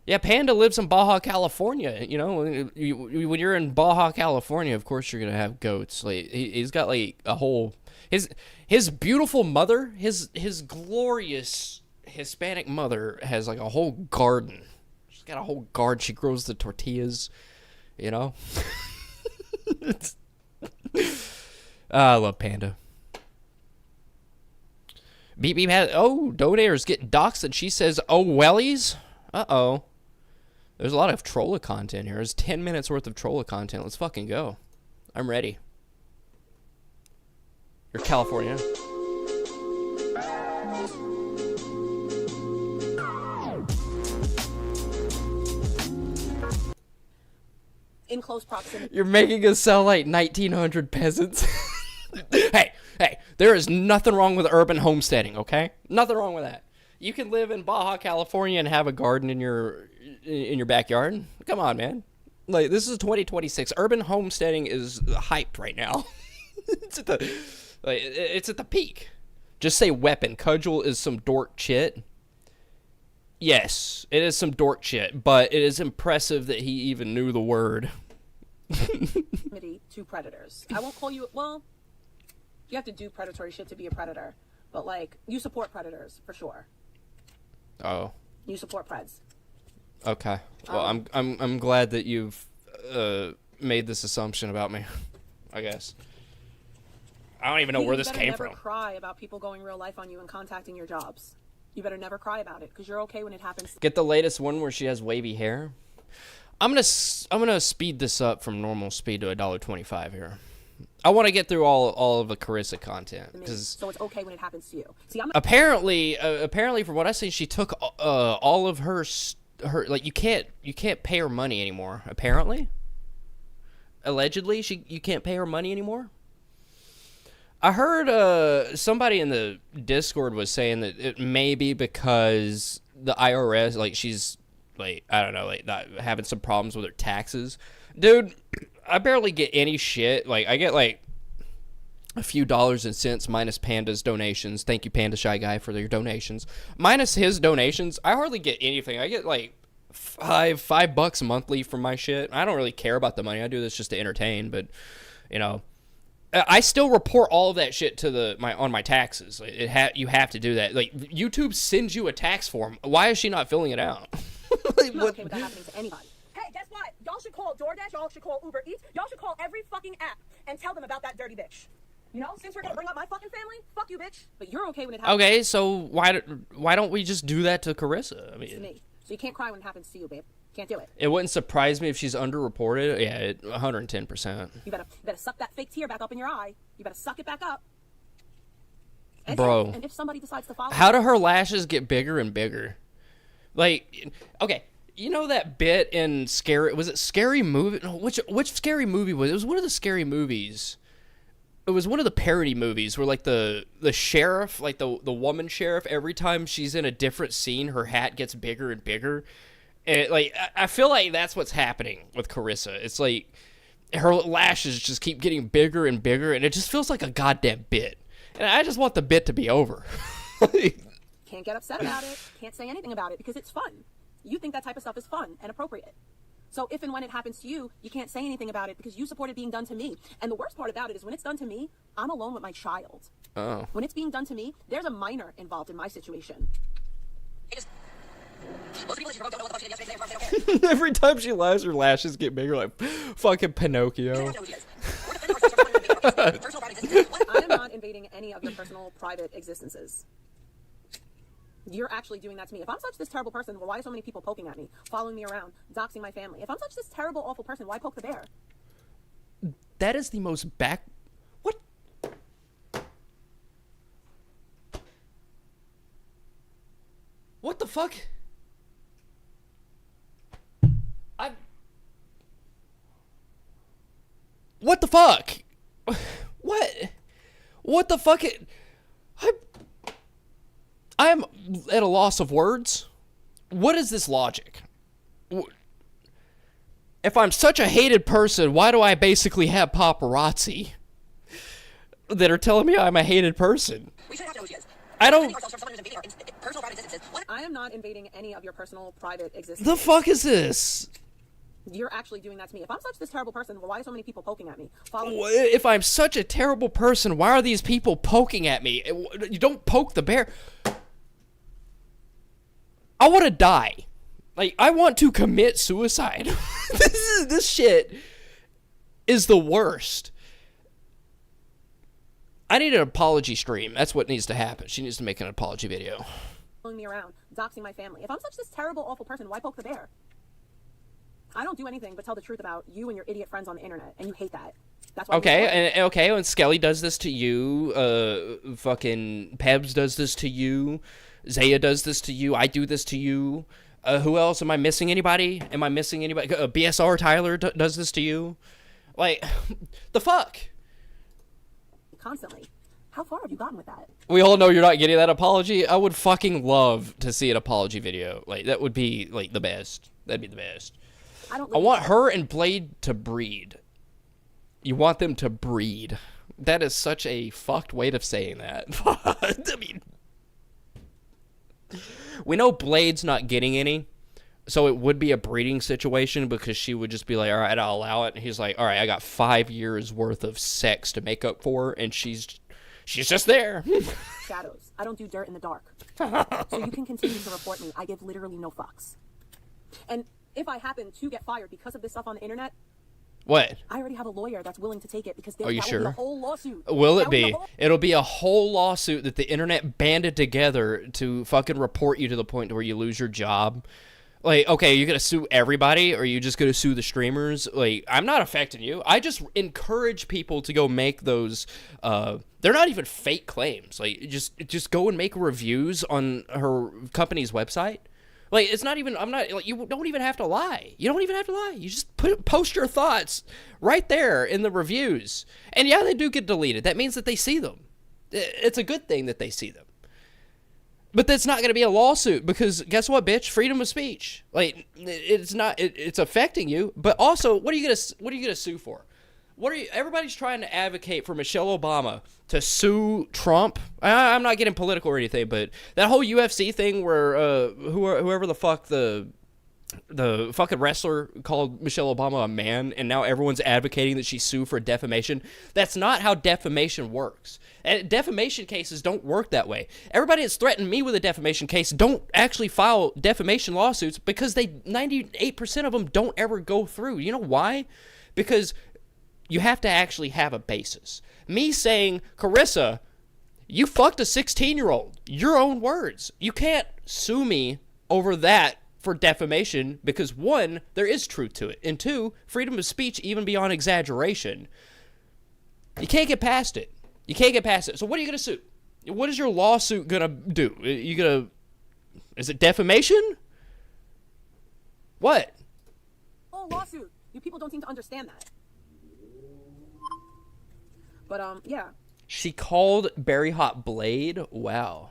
Yeah, Panda lives in Baja California. When you're in Baja California, of course you're gonna have goats. Like he's got like a whole his beautiful mother, his glorious Hispanic mother has like a whole garden. She's got a whole garden. She grows the tortillas. I love Panda. Beep Beep has donators get doxxed and she says, "Oh wellies." Uh-oh. There's a lot of Trolla content here. There's 10 minutes worth of Trolla content. Let's fucking go. I'm ready. You're California. In close proximity. You're making us sound like 1900 peasants. Hey, there is nothing wrong with urban homesteading, okay? Nothing wrong with that. You can live in Baja California and have a garden in your backyard. Come on, man. Like this is 2026. Urban homesteading is hyped right now. It's at the peak. Just say weapon. Cudgel is some dork shit. Yes, it is some dork shit, but it is impressive that he even knew the word. To predators. I won't call you. Well, you have to do predatory shit to be a predator, but like you support predators for sure. Oh. You support preds. Okay. Well, I'm glad that you've made this assumption about me. I guess. I don't even know where this came from. You better never cry about people going real life on you and contacting your jobs. You better never cry about it because you're okay when it happens. Get the latest one where she has wavy hair. I'm gonna speed this up from normal speed to $1.25 here. I want to get through all of the Carissa content because so it's okay when it happens to you. See, apparently from what I see, she took all of her like you can't pay her money anymore. Apparently, allegedly, you can't pay her money anymore. I heard somebody in the Discord was saying that it may be because the IRS, like she's like I don't know, like not having some problems with her taxes, dude. I barely get any shit. Like, I get, like, a few dollars and cents minus Panda's donations. Thank you, Panda Shy Guy, for your donations. Minus his donations, I hardly get anything. I get, like, $5 monthly for my shit. I don't really care about the money. I do this just to entertain, but, I still report all of that shit to on my taxes. Like, you have to do that. Like, YouTube sends you a tax form. Why is she not filling it out? Like, I'm not okay with that happening to anybody. Hey, guess what? Y'all should call DoorDash. Y'all should call Uber Eats. Y'all should call every fucking app and tell them about that dirty bitch. You know, since we're gonna bring up my fucking family, fuck you, bitch. But you're okay when it happens. Okay, so why don't we just do that to Carissa? I mean, to me. So you can't cry when it happens to you, babe. Can't do it. It wouldn't surprise me if she's underreported. Yeah, 110%. You better suck that fake tear back up in your eye. You better suck it back up. And Bro. And if somebody decides to follow, How do her lashes get bigger and bigger? Like, okay, you know that bit in Scary Movie? No, which Scary Movie was it? It was one of the Scary Movies. It was one of the parody movies where, like, the sheriff, like the woman sheriff, every time she's in a different scene, her hat gets bigger and bigger. And, like, I feel like that's what's happening with Carissa. It's like her lashes just keep getting bigger and bigger, and it just feels like a goddamn bit. And I just want the bit to be over. can't get upset about it. Can't say anything about it because it's fun. You think that type of stuff is fun and appropriate. So if and when it happens to you, you can't say anything about it because you support it being done to me. And the worst part about it is when it's done to me, I'm alone with my child. Oh. When it's being done to me, there's a minor involved in my situation. Every time she laughs, her lashes get bigger, like fucking Pinocchio. I am not invading any of your personal, private existences. You're actually doing that to me. If I'm such this terrible person, well, why are so many people poking at me, following me around, doxing my family? If I'm such this terrible, awful person, why poke the bear? That is the most What? What the fuck? What the fuck? What? What the fuck? I'm at a loss of words. What is this logic? If I'm such a hated person, why do I basically have paparazzi that are telling me I'm a hated person? I don't... I am not invading any of your personal, private existences. The fuck is this? You're actually doing that to me. If I'm such this terrible person, well, why are so many people poking at me? Following me? If I'm such a terrible person, why are these people poking at me? You don't poke the bear. I want to die. Like, I want to commit suicide. This shit is the worst. I need an apology stream. That's what needs to happen. She needs to make an apology video. Following me around, doxing my family. If I'm such this terrible, awful person, why poke the bear? I don't do anything but tell the truth about you and your idiot friends on the internet, and you hate that. That's why. Okay, when Skelly does this to you, fucking Pebs does this to you, Zaya does this to you, I do this to you. Who else? Am I missing anybody? BSR Tyler does this to you? Like, the fuck? Constantly. How far have you gotten with that? We all know you're not getting that apology. I would fucking love to see an apology video. Like, that would be, like, the best. That'd be the best. I want her and Blade to breed. You want them to breed. That is such a fucked way of saying that. I mean, we know Blade's not getting any, so it would be a breeding situation because she would just be like, all right, I'll allow it. And he's like, all right, I got 5 years worth of sex to make up for, and she's just there. Shadows. I don't do dirt in the dark. So you can continue to report me. I give literally no fucks. And if I happen to get fired because of this stuff on the internet, what? I already have a lawyer that's willing to take it because Are you will sure? be a whole lawsuit. Will it be? It'll be a whole lawsuit that the internet banded together to fucking report you to the point where you lose your job. Like, okay, you're going to sue everybody, or are you just going to sue the streamers? Like, I'm not affecting you. I just encourage people to go make those, they're not even fake claims. Like, just go and make reviews on her company's website. Like, it's not even, you don't even have to lie. You don't even have to lie. You just post your thoughts right there in the reviews. And yeah, they do get deleted. That means that they see them. It's a good thing that they see them. But that's not going to be a lawsuit because guess what, bitch? Freedom of speech. Like, it's not, it's affecting you. But also, what are you going to sue for? Everybody's trying to advocate for Michelle Obama to sue Trump. I'm not getting political or anything, but that whole UFC thing where whoever the fuck the the fucking wrestler called Michelle Obama a man, and now everyone's advocating that she sue for defamation. That's not how defamation works. And defamation cases don't work that way. Everybody that's threatened me with a defamation case don't actually file defamation lawsuits because 98% of them don't ever go through. You know why? Because you have to actually have a basis. Me saying, Carissa, you fucked a 16-year-old. Your own words. You can't sue me over that for defamation because, one, there is truth to it, and two, freedom of speech, even beyond exaggeration. You can't get past it. You can't get past it. So what are you going to sue? What is your lawsuit going to do? Is it defamation? What? Oh, lawsuit. You people don't seem to understand that. But, yeah. She called Berry Hot Blade? Wow.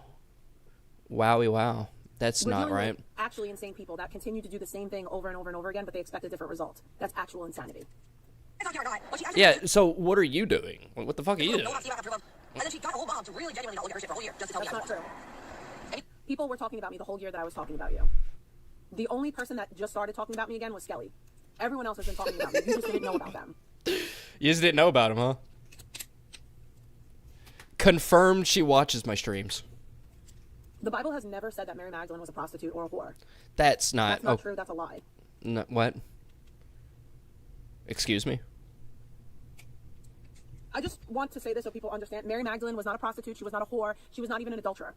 Wowie wow. That's not right. Actually insane people that continue to do the same thing over and over and over again, but they expect a different result. That's actual insanity. Yeah, so what are you doing? What the fuck are you doing? And then she got a whole mom to really genuinely hold her shit for a whole year just to tell me that's not true. People were talking about me the whole year that I was talking about you. The only person that just started talking about me again was Skelly. Everyone else has been talking about me. You just didn't know about them. You just didn't know about him, huh? Confirmed she watches my streams. The Bible has never said that Mary Magdalene was a prostitute or a whore. That's not true. That's a lie. No, what? Excuse me? I just want to say this so people understand. Mary Magdalene was not a prostitute. She was not a whore. She was not even an adulterer.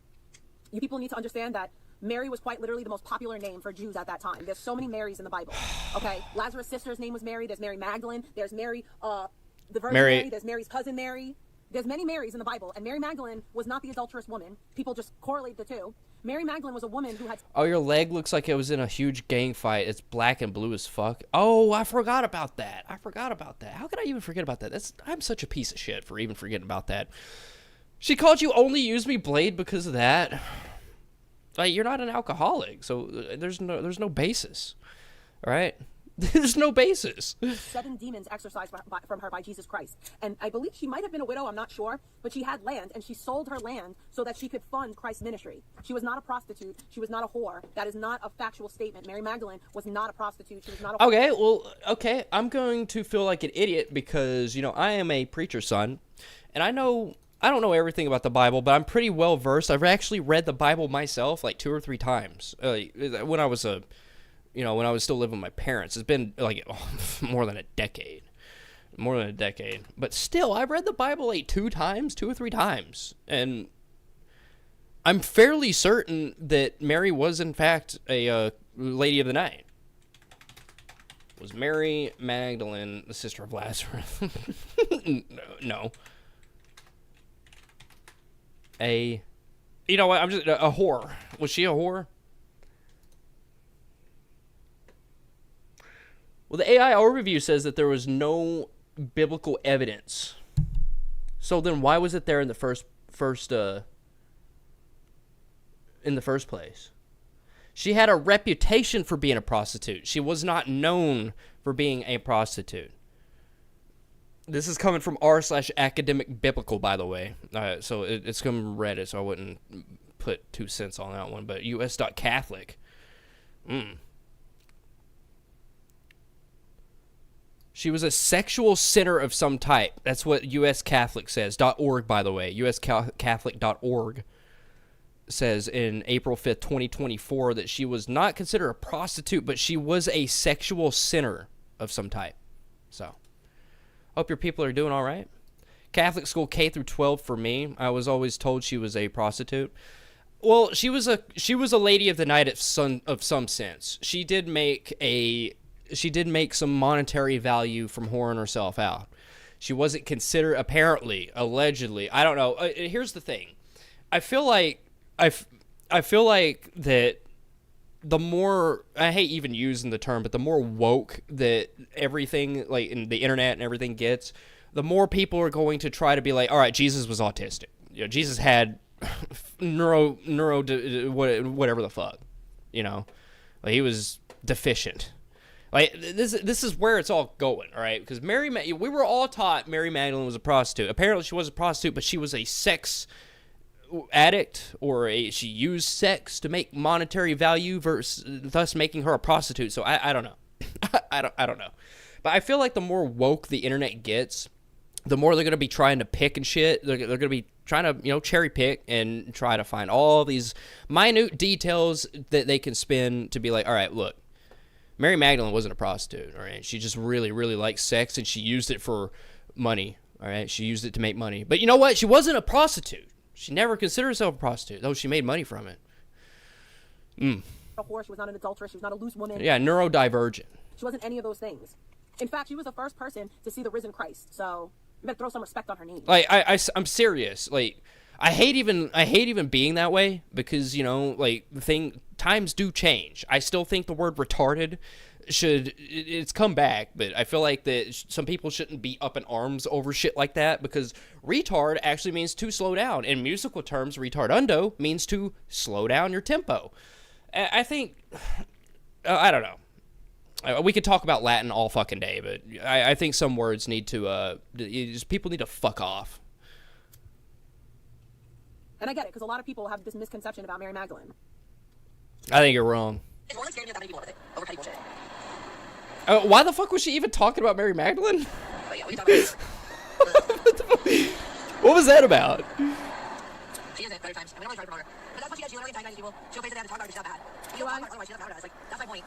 You people need to understand that Mary was quite literally the most popular name for Jews at that time. There's so many Marys in the Bible. Okay? Lazarus' sister's name was Mary. There's Mary Magdalene. There's Mary, the Virgin Mary. There's Mary's cousin Mary. There's many Marys in the Bible, and Mary Magdalene was not the adulterous woman. People just correlate the two. Mary Magdalene was a woman who had... Oh, your leg looks like it was in a huge gang fight. It's black and blue as fuck. Oh, I forgot about that. How could I even forget about that? I'm such a piece of shit for even forgetting about that. She called you only use me blade because of that. Like, you're not an alcoholic, so there's no basis. All right? There's no basis. 7 demons exorcised from her by Jesus Christ. And I believe she might have been a widow, I'm not sure, but she had land, and she sold her land so that she could fund Christ's ministry. She was not a prostitute. She was not a whore. That is not a factual statement. Mary Magdalene was not a prostitute. She was not a whore. I'm going to feel like an idiot because, I am a preacher's son, and I don't know everything about the Bible, but I'm pretty well versed. I've actually read the Bible myself like 2 or 3 times when I was when I was still living with my parents. It's been like more than a decade. But still, I've read the Bible like 2 or 3 times. And I'm fairly certain that Mary was, in fact, a lady of the night. Was Mary Magdalene the sister of Lazarus? No. You know what? I'm just a whore. Was she a whore? Well, the AI overview says that there was no biblical evidence. So then, why was it there in the first place? She had a reputation for being a prostitute. She was not known for being a prostitute. This is coming from r/academic biblical, by the way. So it's coming from Reddit, so I wouldn't put 2 cents on that one. But us.catholic. She was a sexual sinner of some type. That's what US Catholic says. .org, by the way. uscatholic.org says in April 5th, 2024, that she was not considered a prostitute, but she was a sexual sinner of some type. So, hope your people are doing all right. Catholic school K through 12 for me. I was always told she was a prostitute. Well, she was a lady of the night of some sense. She did make some monetary value from whoring herself out. She wasn't considered, apparently, allegedly. I don't know. Here's the thing. I feel like that the more, I hate even using the term, but the more woke that everything, like in the internet and everything gets, the more people are going to try to be like, all right, Jesus was autistic. Jesus had whatever the fuck. Like he was deficient. Like this is where it's all going, all right? Because we were all taught Mary Magdalene was a prostitute. Apparently, she was a prostitute, but she was a sex addict, or she used sex to make monetary value, versus thus making her a prostitute. So I don't know. I don't know. But I feel like the more woke the internet gets, the more they're going to be trying to pick and shit. They're going to be trying to, cherry pick and try to find all these minute details that they can spin to be like, all right, look, Mary Magdalene wasn't a prostitute, all right? She just really, really liked sex, and she used it for money, all right? She used it to make money. But you know what? She wasn't a prostitute. She never considered herself a prostitute, though she made money from it. A whore. She was not an adulteress. She was not a loose woman. Yeah, neurodivergent. She wasn't any of those things. In fact, she was the first person to see the risen Christ. So you better throw some respect on her name. Like, I'm serious. Like, I hate even being that way, because, times do change. I still think the word retarded it's come back, but I feel like that some people shouldn't be up in arms over shit like that, because retard actually means to slow down. In musical terms, retardundo means to slow down your tempo. I think, I don't know. We could talk about Latin all fucking day, but I think some words need to, people need to fuck off. And I get it, because a lot of people have this misconception about Mary Magdalene. I think you're wrong. It's more like scaring me that many people with it over petty bullshit. Why the fuck was she even talking about Mary Magdalene? But yeah, we can talk about it. What was that about? She is it, better times. And we don't really try to promote her. But that's what she does. She literally antagonizes people. She'll face it down and talk about her, she's not bad. If you don't talk about her, otherwise she doesn't matter to us. Like, that's my point.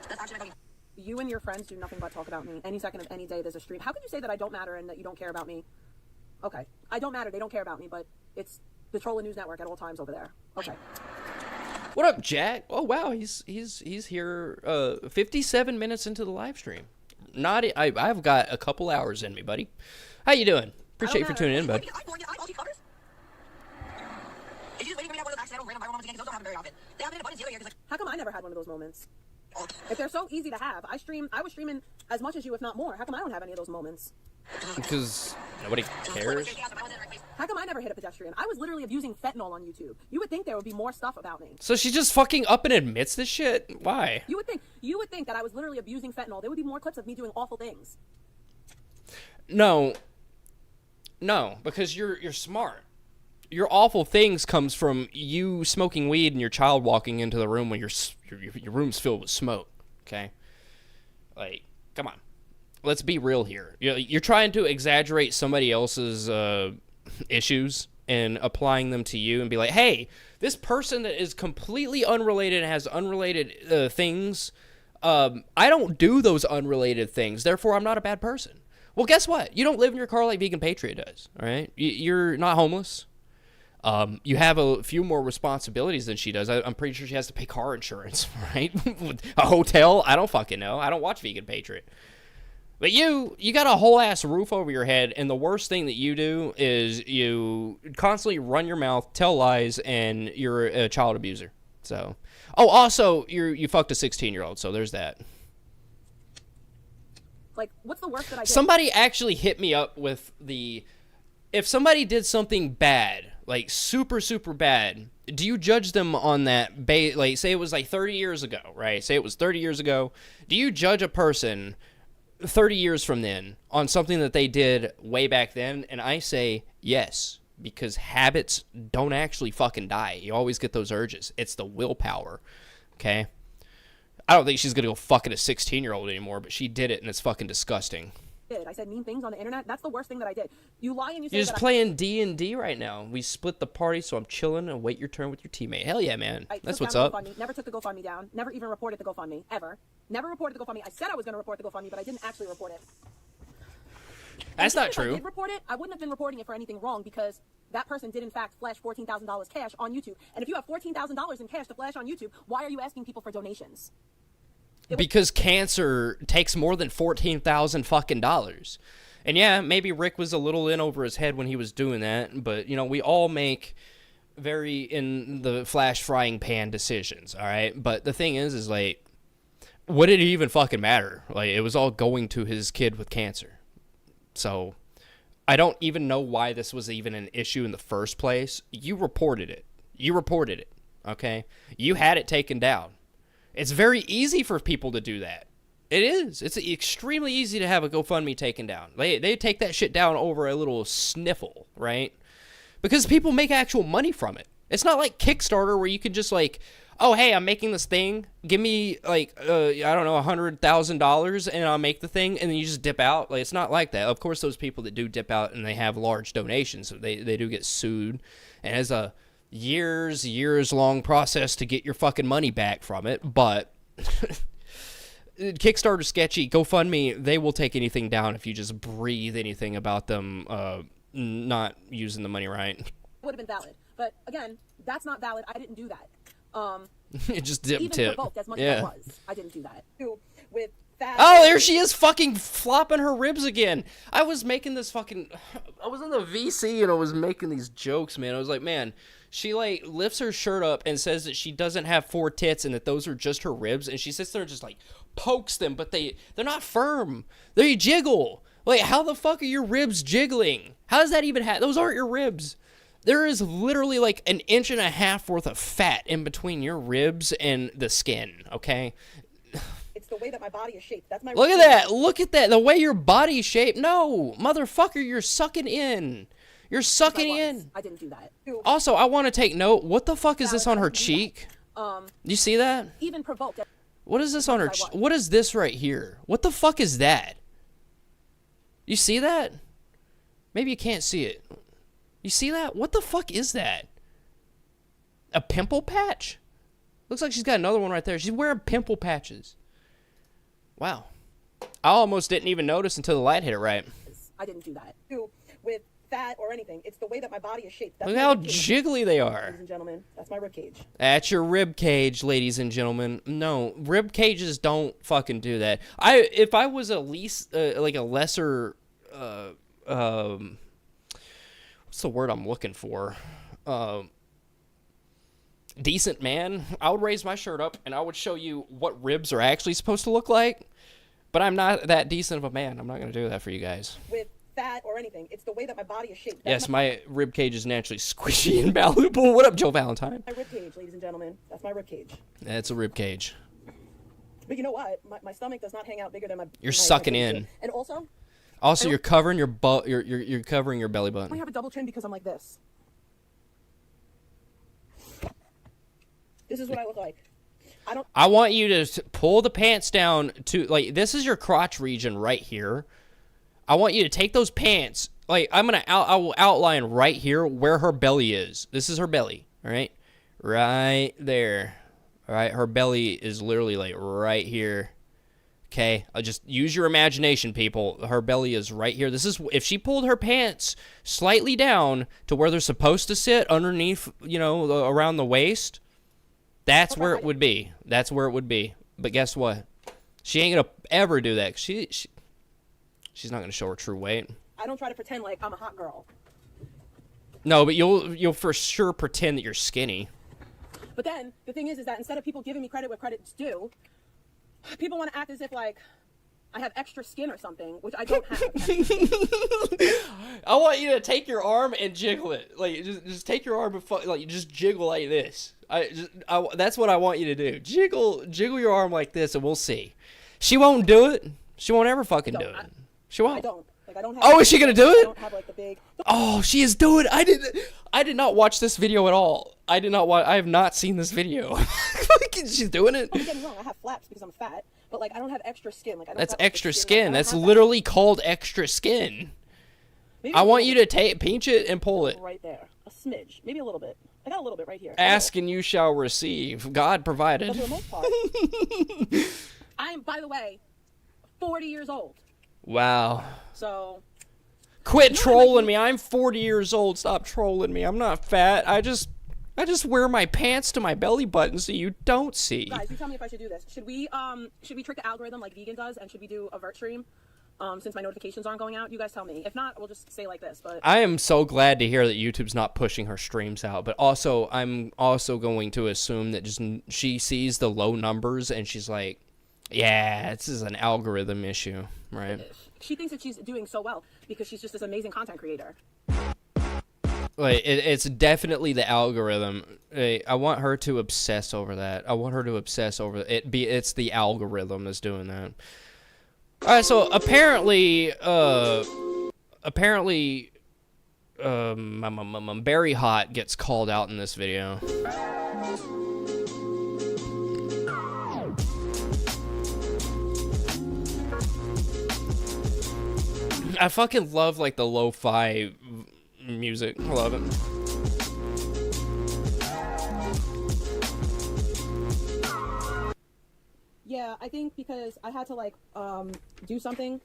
That's actually my point. You and your friends do nothing but talk about me. Any second of any day there's a stream. How can you say that I don't matter and that you don't care about me? Okay. I don't matter. They don't care about me, but it's the Troll and News Network at all times over there. Okay. What up, Jack? Oh wow, he's here 57 minutes into the live stream. I've got a couple hours in me, buddy. How you doing? Appreciate you for tuning in, bud. How come I never had one of those moments? If they're so easy to have, I was streaming as much as you, if not more. How come I don't have any of those moments? Because nobody cares. How come I never hit a pedestrian? I was literally abusing fentanyl on YouTube. You would think there would be more stuff about me. So she just fucking up and admits this shit? Why? You would think that I was literally abusing fentanyl. There would be more clips of me doing awful things. No, because you're smart. Your awful things comes from you smoking weed and your child walking into the room when your room's filled with smoke. Okay, like, come on. Let's be real here. You're trying to exaggerate somebody else's issues and applying them to you and be like, hey, this person that is completely unrelated and has unrelated things, I don't do those unrelated things, therefore I'm not a bad person. Well, guess what? You don't live in your car like Vegan Patriot does, all right? You're not homeless. You have a few more responsibilities than she does. I'm pretty sure she has to pay car insurance, right? A hotel? I don't fucking know. I don't watch Vegan Patriot. But you got a whole ass roof over your head, and the worst thing that you do is you constantly run your mouth, tell lies, and you're a child abuser. So, also you fucked a 16-year-old, so there's that. Like, what's the worst that I did? Somebody actually hit me up with if somebody did something bad, like super, super bad, do you judge them on that, like, say it was like 30 years ago, right? Say it was 30 years ago. Do you judge a person 30 years from then on something that they did way back then? And I say yes, because habits don't actually fucking die. You always get those urges. It's the willpower, okay? I don't think she's gonna go fucking a 16-year-old anymore, but she did it, and it's fucking disgusting. I said mean things on the internet. That's the worst thing that I did. You lie and you say You're just playing D&D right now. We split the party, so I'm chilling and wait your turn with your teammate. Hell yeah, man. That's what's up. Never took the GoFundMe down. Never even reported the GoFundMe, ever. Never reported the GoFundMe. I said I was going to report the GoFundMe, but I didn't actually report it. That's not true. If I did report it, I wouldn't have been reporting it for anything wrong, because that person did in fact flash $14,000 cash on YouTube. And if you have $14,000 in cash to flash on YouTube, why are you asking people for donations? Because cancer takes more than $14,000 fucking dollars. And yeah, maybe Rick was a little in over his head when he was doing that, but we all make very in the flash frying pan decisions, all right? But the thing is like, what did it even fucking matter? Like, it was all going to his kid with cancer. So I don't even know why this was even an issue in the first place. You reported it, okay? You had it taken down. It's very easy for people to do that. It is. It's extremely easy to have a GoFundMe taken down. They take that shit down over a little sniffle, right? because people make actual money from it. It's not like Kickstarter where you could just like, oh, hey, I'm making this thing. Give me like, I don't know, $100,000 and I'll make the thing, and then you just dip out. Like, it's not like that. Of course, those people that do dip out and they have large donations, they do get sued, and it's a years long process to get your fucking money back from it. But Kickstarter sketchy. GoFundMe, they will take anything down if you just breathe anything about them not using the money right. Would have been valid, but again, that's not valid. I didn't do that. It just dip Even tip. provoked as much Yeah. as I was, I didn't do that. With that. Oh, there she is, fucking flopping her ribs again. I was making this fucking... I was in the VC and I was making these jokes, man. I was like, man, she, like, lifts her shirt up and says that she doesn't have 4 tits and that those are just her ribs. And she sits there and just, like, pokes them, but they're not firm. They jiggle. Like, how the fuck are your ribs jiggling? How does that even happen? Those aren't your ribs. There is literally like 1.5 inches worth of fat in between your ribs and the skin, okay? It's the way that my body is shaped. That's my. Look at that. Look at that. The way your body's shaped. No, motherfucker, you're sucking in. You're sucking in. I didn't do that. Also, I want to take note. What the fuck is this on her cheek? You see that? Even provoked. What is this on her cheek? What is this right here? What the fuck is that? You see that? Maybe you can't see it. You see that? What the fuck is that? A pimple patch? Looks like she's got another one right there. She's wearing pimple patches. Wow. I almost didn't even notice until the light hit it right. I didn't do that. With fat or anything. It's the way that my body is shaped. That's Look how jiggly they are. Ladies and gentlemen, that's my rib cage. That's your rib cage, ladies and gentlemen. No, rib cages don't fucking do that. If I was at least like a lesser what's the word I'm looking for? Decent man, I would raise my shirt up and I would show you what ribs are actually supposed to look like. But I'm not that decent of a man. I'm not going to do that for you guys. With fat or anything, it's the way that my body is shaped. Yes, my rib cage is naturally squishy and malleable. What up, Joe Valentine? My rib cage, ladies and gentlemen. That's my rib cage. That's a rib cage. But you know what? My stomach does not hang out bigger than my. You're sucking in. And also. Also, you're covering your butt. You're covering your belly button. I have a double chin because I'm like this. This is what I look like. I want you to pull the pants down to, like, this is your crotch region right here. I want you to take those pants, like, I will outline right here where her belly is. This is her belly, all right? Right there. All right, her belly is literally, like, right here. Okay, I'll just use your imagination, people. Her belly is right here. This is, if she pulled her pants slightly down to where they're supposed to sit underneath, you know, around the waist, that's where it would be. That's where it would be. But guess what? She ain't gonna ever do that. She's not gonna show her true weight. I don't try to pretend like I'm a hot girl. No, but you'll for sure pretend that you're skinny. But then the thing is that instead of people giving me credit where credit's due, people want to act as if like I have extra skin or something, which I don't have. I want you to take your arm and jiggle it. Like, just take your arm and like, just jiggle like this. That's what I want you to do. Jiggle your arm like this, and we'll see. She won't do it. She won't ever fucking do it. She won't. I don't. Like, I don't have. Oh, is she gonna do I it? don't have like the big. Oh, she is doing. I did not watch this video at all. I have not seen this video. She's doing it. Don't get me wrong. I have flaps because I'm fat, but like I don't have extra skin. Like I don't That's have, like, extra the skin. Like, That's literally called extra skin. Maybe I want you to pinch it and pull it. right there, a smidge, maybe a little bit. I got a little bit right here. Ask and you shall receive. God provided. But for the most part, I am, by the way, 40 years old. Wow. So. Quit trolling me. I'm 40 years old. Stop trolling me. I'm not fat. I just wear my pants to my belly button so you don't see. Guys, you tell me if I should do this. Should we trick the algorithm like Vegan does, and should we do a vert stream? Since my notifications aren't going out, you guys tell me. If not, we'll just say like this. But I am so glad to hear that YouTube's not pushing her streams out. But also, I'm also going to assume that just she sees the low numbers and she's like, yeah, this is an algorithm issue, right? She thinks that she's doing so well because she's just this amazing content creator. Like, it's definitely the algorithm. I want her to obsess over that. I want her to obsess over it. It's the algorithm that's doing that. All right, so apparently, Barry Hot gets called out in this video. I fucking love like the lo-fi music. I love it. Yeah, I think because I had to like do something,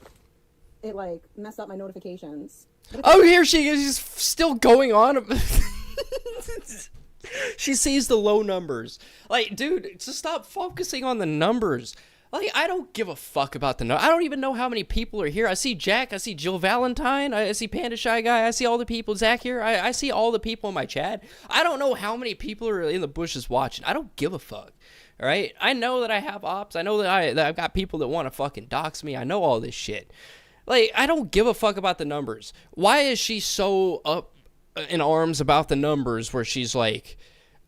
it like messed up my notifications. Oh, here she is. She's still going on. She sees the low numbers. Like, dude, just stop focusing on the numbers. Like, I don't give a fuck about the I don't even know how many people are here. I see Jack. I see Jill Valentine. I see Panda Shy Guy. I see all the people. Zach here. I see all the people in my chat. I don't know how many people are in the bushes watching. I don't give a fuck. All right? I know that I have ops. I know that I've got people that want to fucking dox me. I know all this shit. Like, I don't give a fuck about the numbers. Why is she so up in arms about the numbers where she's like,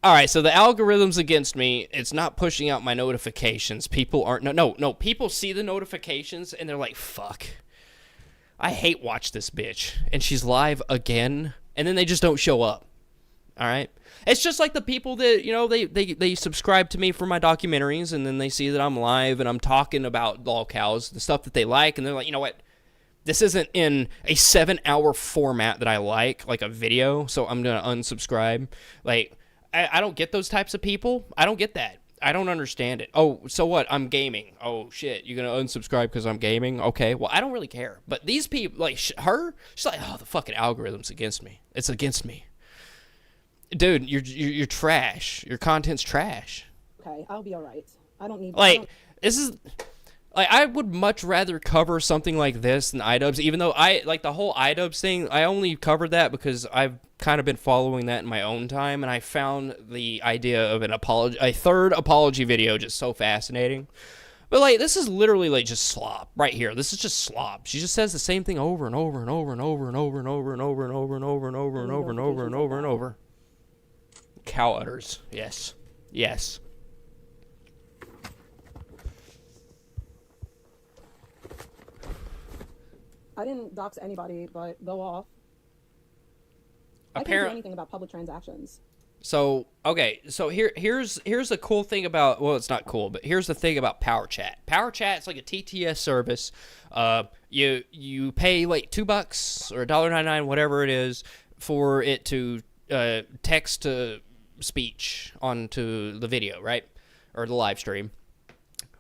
all right, so the algorithm's against me. It's not pushing out my notifications. People aren't... No. People see the notifications, and they're like, fuck. I hate watch this bitch. And she's live again, and then they just don't show up. All right? It's just like the people that, you know, they subscribe to me for my documentaries, and then they see that I'm live, and I'm talking about lol cows, the stuff that they like, and they're like, you know what? This isn't in a 7-hour format that I like a video, so I'm going to unsubscribe. Like, I don't get those types of people. I don't get that. I don't understand it. Oh, so what? I'm gaming. Oh, shit. You're going to unsubscribe because I'm gaming? Okay. Well, I don't really care. But these people, like, she's like, oh, the fucking algorithm's against me. It's against me. Dude, you're trash. Your content's trash. Okay, I'll be all right. I don't need... This is... Like, I would much rather cover something like this than iDubbbz, even though the whole iDubbbz thing, I only covered that because I've kind of been following that in my own time, and I found the idea of a third apology video just so fascinating. But, like, this is literally, like, just slop right here. This is just slop. She just says the same thing over and over and over and over and over and over and over and over and over and over and over and over and over and over. Cow udders. Yes. Yes. I didn't dox anybody, but go off. I can't do anything about public transactions. So, okay, so here's the cool thing about, well, it's not cool, but here's the thing about Power Chat. Power Chat's like a TTS service. You pay like $2 or $1.99, whatever it is, for it to text to speech onto the video, right? Or the live stream.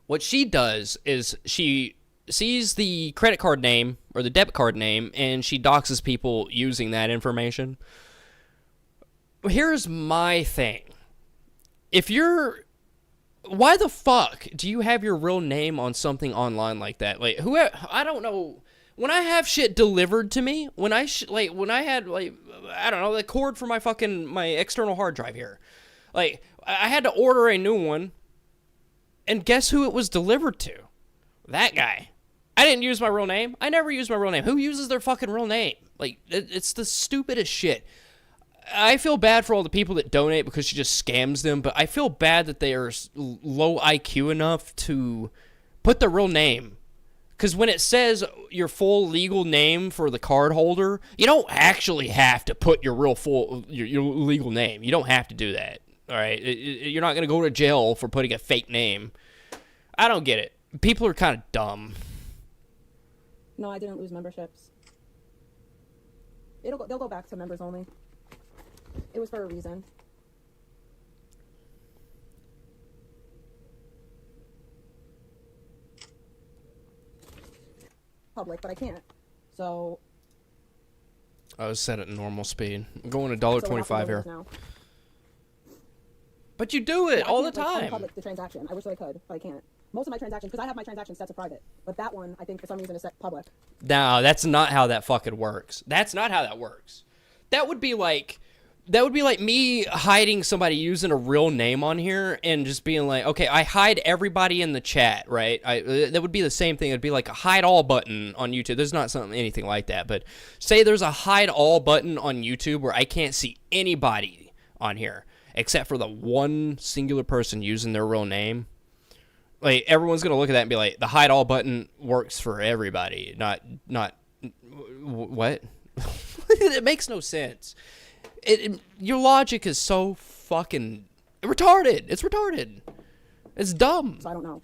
What she does is she sees the credit card name or the debit card name, and she doxes people using that information. Here's my thing. Why the fuck do you have your real name on something online like that? Like, I don't know. When I have shit delivered to me, when I had, like, I don't know, the cord for my external hard drive here. Like, I had to order a new one, and guess who it was delivered to? That guy. I didn't use my real name. I never use my real name. Who uses their fucking real name? Like, it's the stupidest shit. I feel bad for all the people that donate because she just scams them, but I feel bad that they are low IQ enough to put the real name. Because when it says your full legal name for the card holder, you don't actually have to put your your legal name. You don't have to do that. All right? You're not going to go to jail for putting a fake name. I don't get it. People are kind of dumb. No, I didn't lose memberships. They'll go back to members only. It was for a reason. Public, but I can't. So I was set at normal speed. I'm going $1.25 here. Now. But you do it all the time. Public the transaction. I wish I could, but I can't. Most of my transactions, because I have my transactions set to private, but that one, I think for some reason is set public. No, that's not how that fucking works. That's not how that works. That would be like me hiding somebody using a real name on here and just being like, okay, I hide everybody in the chat, right? That would be the same thing. It'd be like a hide all button on YouTube. There's not anything like that, but say there's a hide all button on YouTube where I can't see anybody on here except for the one singular person using their real name. Like, everyone's gonna look at that and be like, the hide all button works for everybody, not what? It makes no sense. Your logic is so fucking retarded. It's retarded. It's dumb. So I don't know.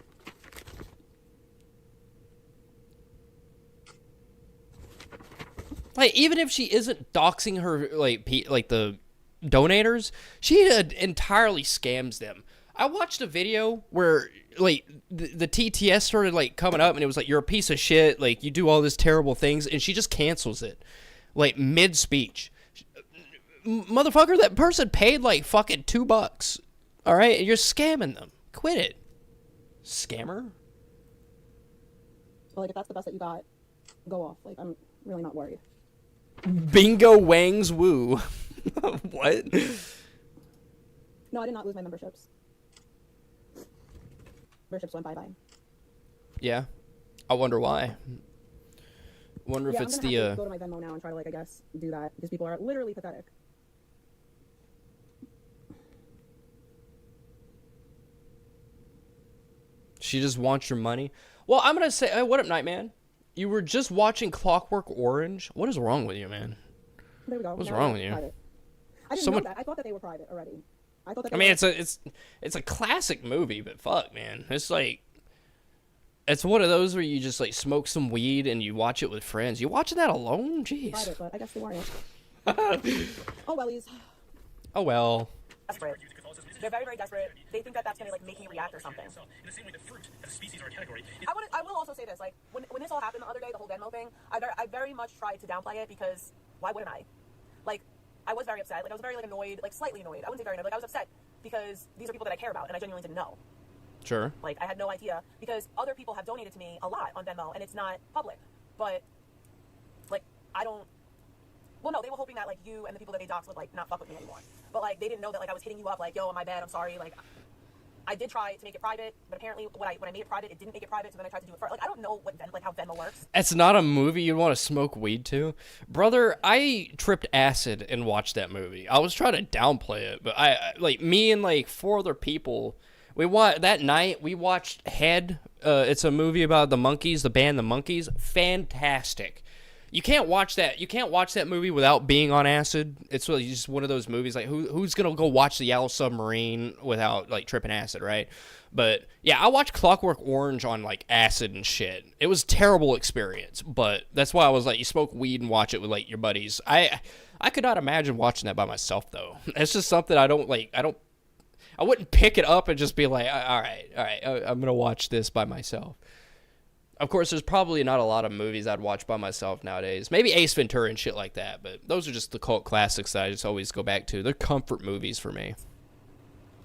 Like, even if she isn't doxing her, like the donators, she entirely scams them. I watched a video where, like, the TTS started, like, coming up, and it was like, you're a piece of shit, like, you do all these terrible things, and she just cancels it, like, mid-speech. Motherfucker, that person paid, like, fucking $2, all right? And you're scamming them. Quit it. Scammer? Well, like, if that's the best that you got, go off. Like, I'm really not worried. Bingo Wangs Woo. What? No, I did not lose my memberships. Memberships went bye-bye. Yeah. I wonder why. Wonder if it's I'm gonna have to go to my Venmo now and try to, like, I guess, do that. Because people are literally pathetic. She just wants your money. Well, I'm gonna say, what up, Nightman? You were just watching Clockwork Orange? What is wrong with you, man? There we go. What's Now wrong they're with you? private. I didn't know that. I thought that they were private already. I thought that. I mean, it's a classic movie, but fuck, man, it's like, it's one of those where you just like smoke some weed and you watch it with friends. You watching that alone? Jeez. Private, but I guess they weren't. Oh wellies. Oh well. Desperate. They're very, very desperate. They think that that's gonna like make me react or something. In the same way that fruit as a species or a category. I will also say this, like when this all happened the other day, the whole Venmo thing, I very much tried to downplay it because why wouldn't I? Like, I was very upset. Like, I was very like annoyed, like slightly annoyed. I wouldn't say very annoyed. Like, I was upset because these are people that I care about, and I genuinely didn't know. Sure. Like, I had no idea because other people have donated to me a lot on Venmo, and it's not public. But like, I don't. Well, no, they were hoping that like you and the people that they doxed would like not fuck with me anymore. But like, they didn't know that like I was hitting you up like, yo, my bad, I'm sorry. Like, I did try to make it private, but apparently when I made it private, it didn't make it private. So then I tried to do it first. Like, I don't know how Venmo works. It's not a movie you'd want to smoke weed to. Brother, I tripped acid and watched that movie. I was trying to downplay it, but I like, me and like 4 other people, that night we watched Head. It's a movie about the Monkees, the band The Monkees. Fantastic. You can't watch that. You can't watch that movie without being on acid. It's really just one of those movies. Like, who's gonna go watch The Yellow Submarine without like tripping acid, right? But yeah, I watched Clockwork Orange on like acid and shit. It was a terrible experience, but that's why I was like, you smoke weed and watch it with like your buddies. I could not imagine watching that by myself though. It's just something I wouldn't pick it up and just be like, all right, I'm gonna watch this by myself. Of course, there's probably not a lot of movies I'd watch by myself nowadays. Maybe Ace Ventura and shit like that, but those are just the cult classics that I just always go back to. They're comfort movies for me.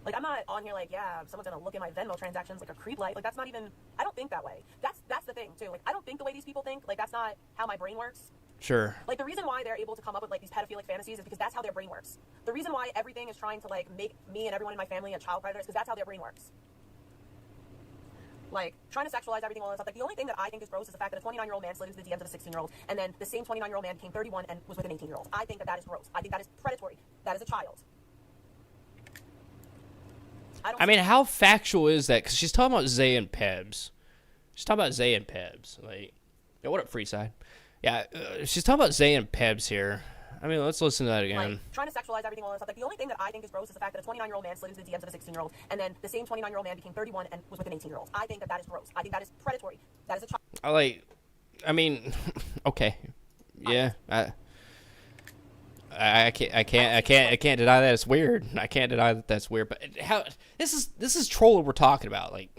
Like, I'm not on here like, yeah, someone's gonna look at my Venmo transactions like a creep light. Like, that's not even. I don't think that way. That's the thing too. Like, I don't think the way these people think. Like, that's not how my brain works. Sure. Like, the reason why they're able to come up with like these pedophilic fantasies is because that's how their brain works. The reason why everything is trying to like make me and everyone in my family a child predator is because that's how their brain works. Like, trying to sexualize everything, all that stuff. Like, the only thing that I think is gross is the fact that a 29-year-old man slid into the DMs of a 16-year-old, and then the same 29-year-old man became 31 and was with an 18-year-old. I think that is gross. I think that is predatory. That is a child. I mean, how factual is that? Because she's talking about Zay and Pebs. She's talking about Zay and Pebs. Like, yo, what up, Freeside? Yeah, she's talking about Zay and Pebs here. I mean, let's listen to that again. Like, trying to sexualize everything, all that stuff. Like, the only thing that I think is gross is the fact that a 29-year-old man slid into the DMs of a 16-year-old, and then the same 29-year-old man became 31 and was with an 18-year-old. I think that is gross. I think that is predatory. That is a child. I mean, okay, yeah, I can't deny that it's weird. I can't deny that that's weird. But how this is trolling we're talking about. Like,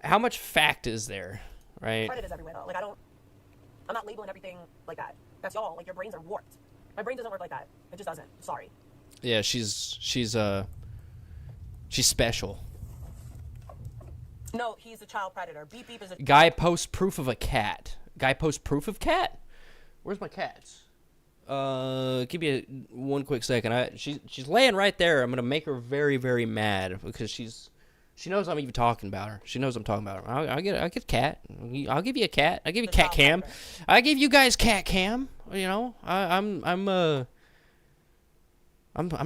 how much fact is there, right? Credit is everywhere though. Like, I'm not labeling everything like that. That's y'all. Like, your brains are warped. My brain doesn't work like that. It just doesn't. Sorry. Yeah, she's special. No, he's a child predator. Beep beep is a Guy posts proof of a cat. Guy posts proof of cat? Where's my cats? Give me one quick second. She's laying right there. I'm gonna make her very, very mad because she knows I'm even talking about her. She knows I'm talking about her. I'll get cat. I'll give you a cat. I'll give you cat cam. I give you guys cat cam. You know, I'm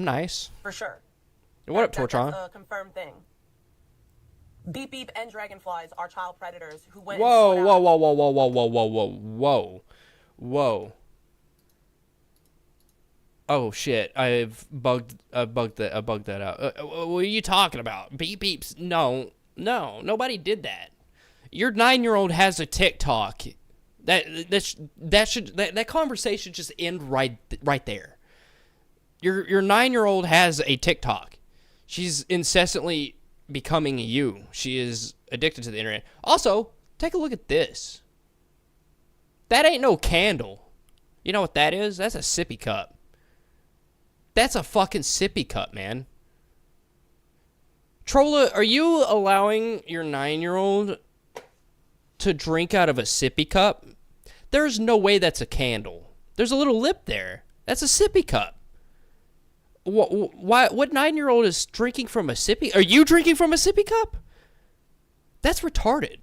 nice. for sure. What up, Tortron? That's a confirmed thing. Beep beep and dragonflies are child predators who went. Whoa, and whoa, whoa, whoa, whoa, whoa, whoa, whoa, whoa, whoa. Oh shit! I bugged that out. What are you talking about? Beep beeps? No, nobody did that. Your 9-year-old has a TikTok. That conversation should just end right there. Your 9-year-old has a TikTok. She's incessantly becoming you. She is addicted to the internet. Also, take a look at this. That ain't no candle. You know what that is? That's a sippy cup. That's a fucking sippy cup, man. Trolla, are you allowing your 9-year-old to drink out of a sippy cup? There's no way that's a candle. There's a little lip there. That's a sippy cup. What 9-year-old is drinking from a sippy? Are you drinking from a sippy cup? That's retarded.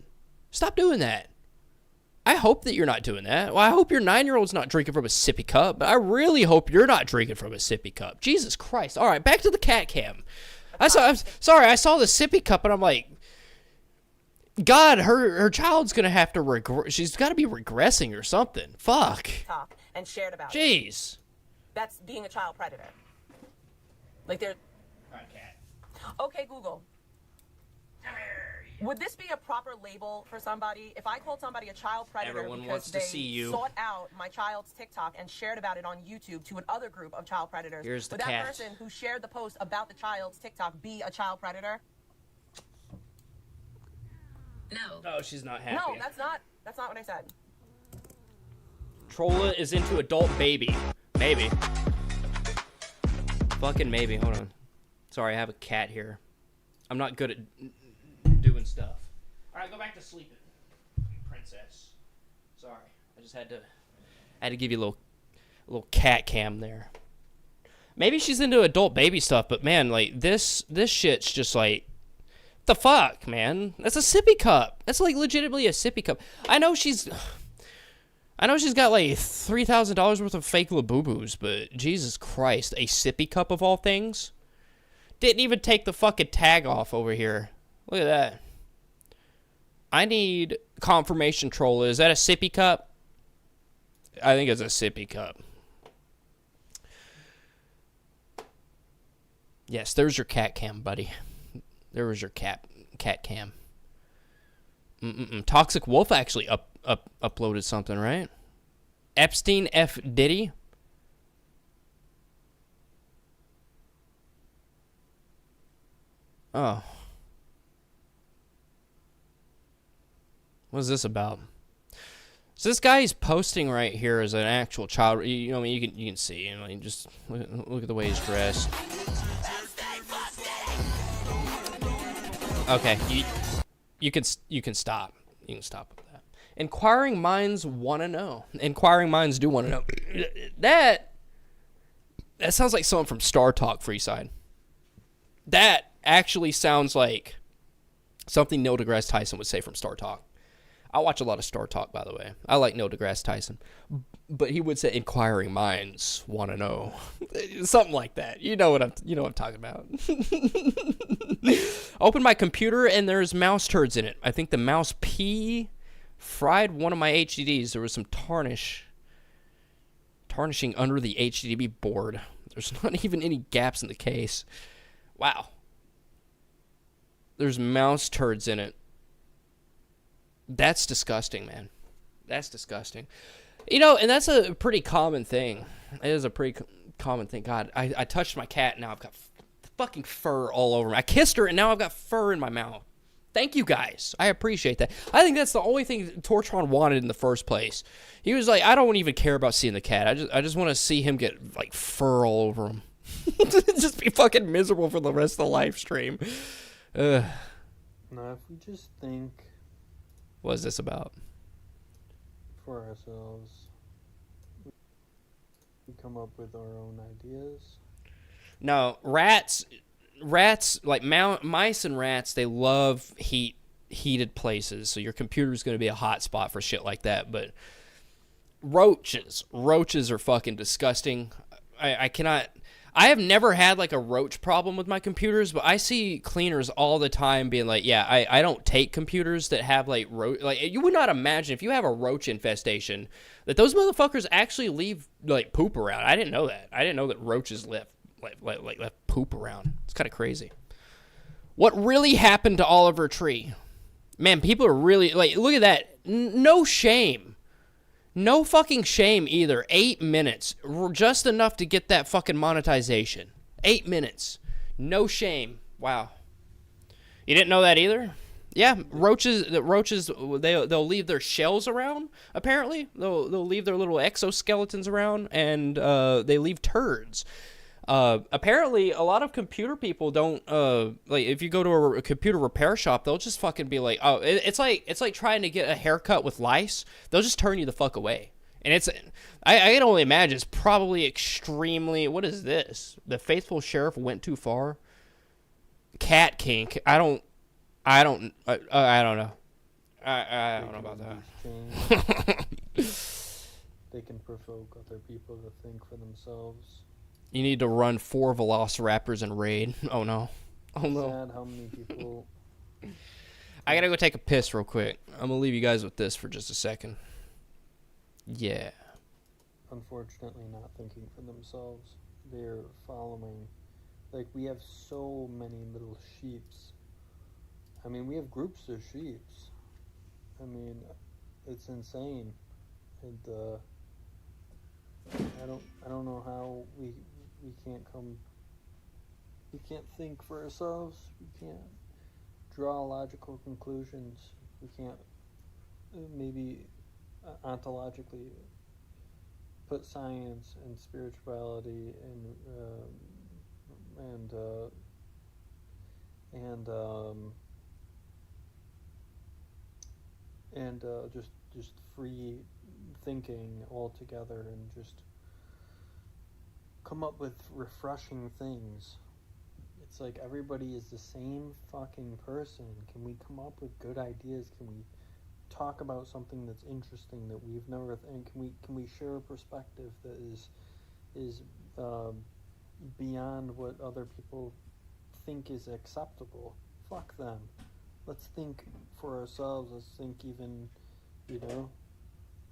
Stop doing that. I hope that you're not doing that. Well, I hope your 9-year-old's not drinking from a sippy cup, but I really hope you're not drinking from a sippy cup. Jesus Christ. All right, back to the cat cam. I saw the sippy cup, and I'm like, God, her child's going to have to she's got to be regressing or something. Fuck. Talk and shared about it. Jeez. That's being a child predator. Like they're... Okay, Google. Would this be a proper label for somebody? If I called somebody a child predator Everyone because wants to they see you. sought out my child's TikTok and shared about it on YouTube to another group of child predators, Here's the would that cat. person who shared the post about the child's TikTok be a child predator? No. Oh, she's not happy. No, that's not what I said. Trolla is into adult baby. Maybe. Fucking maybe. Hold on. Sorry, I have a cat here. I'm not good at doing stuff. Alright, go back to sleeping, princess. Sorry. I just had to give you a little cat cam there. Maybe she's into adult baby stuff, but man, like this shit's just like, the fuck, man? That's a sippy cup. That's like legitimately a sippy cup. I know she's got like $3,000 worth of fake Labubu's, but Jesus Christ, a sippy cup of all things? Didn't even take the fucking tag off over here. Look at that. I need confirmation, Trolla. Is that a sippy cup? I think it's a sippy cup. Yes, there's your cat cam, buddy. There was your cat cam. Toxic Wolf actually uploaded something, right? Epstein F. Diddy. Oh. What is this about? So this guy he's posting right here is an actual child. You know, you can see. You know, you just look at the way he's dressed. Okay, you can stop. You can stop with that. Inquiring minds want to know. Inquiring minds do want to know. That sounds like someone from Star Talk Freeside. That actually sounds like something Neil deGrasse Tyson would say from Star Talk. I watch a lot of Star Talk, by the way. I like Neil deGrasse Tyson. But he would say inquiring minds want to know. Something like that. You know what I'm talking about. Open my computer and there's mouse turds in it. I think the mouse pee fried one of my HDDs. There was some tarnishing under the HDD board. There's not even any gaps in the case. Wow. There's mouse turds in it. That's disgusting, man. That's disgusting. You know, and that's a pretty common thing. It is a pretty common thing. God, I touched my cat, and now I've got fucking fur all over me. I kissed her, and now I've got fur in my mouth. Thank you, guys. I appreciate that. I think that's the only thing Tortron wanted in the first place. He was like, I don't even care about seeing the cat. I just want to see him get, like, fur all over him. Just be fucking miserable for the rest of the live stream. Now, if we just think... What is this about? For ourselves, we come up with our own ideas. No, rats, like mice and rats, they love heated places. So your computer's going to be a hot spot for shit like that. But roaches are fucking disgusting. I cannot. I have never had like a roach problem with my computers, but I see cleaners all the time being like, yeah, I don't take computers that have like roach. Like, you would not imagine if you have a roach infestation that those motherfuckers actually leave like poop around. I didn't know that. I didn't know that roaches left poop around. It's kind of crazy. What really happened to Oliver Tree? Man, people are really like, look at that. No shame. No fucking shame either. 8 minutes. Just enough to get that fucking monetization. 8 minutes. No shame. Wow. You didn't know that either? Yeah, roaches, they'll leave their shells around, apparently. They'll leave their little exoskeletons around, and they leave turds. Apparently, a lot of computer people don't, like, if you go to a computer repair shop, they'll just fucking be like, oh, it's like trying to get a haircut with lice. They'll just turn you the fuck away. And I can only imagine, it's probably extremely, what is this? The faithful sheriff went too far? Cat kink. I don't know. I don't know about that. They can provoke other people to think for themselves. You need to run 4 velociraptors and raid. Oh no. Oh no. Sad how many people. I gotta go take a piss real quick. I'm gonna leave you guys with this for just a second. Yeah. Unfortunately, not thinking for themselves. They're following. Like, we have so many little sheeps. I mean, we have groups of sheeps. I mean, it's insane. And I don't know how we can't think for ourselves. We can't draw logical conclusions. We can't maybe ontologically put science and spirituality and just free thinking all together and just come up with refreshing things. It's like everybody is the same fucking person. Can we come up with good ideas? Can we talk about something that's interesting that we've never can we share a perspective that is beyond what other people think is acceptable? Fuck them. Let's think for ourselves. Let's think even,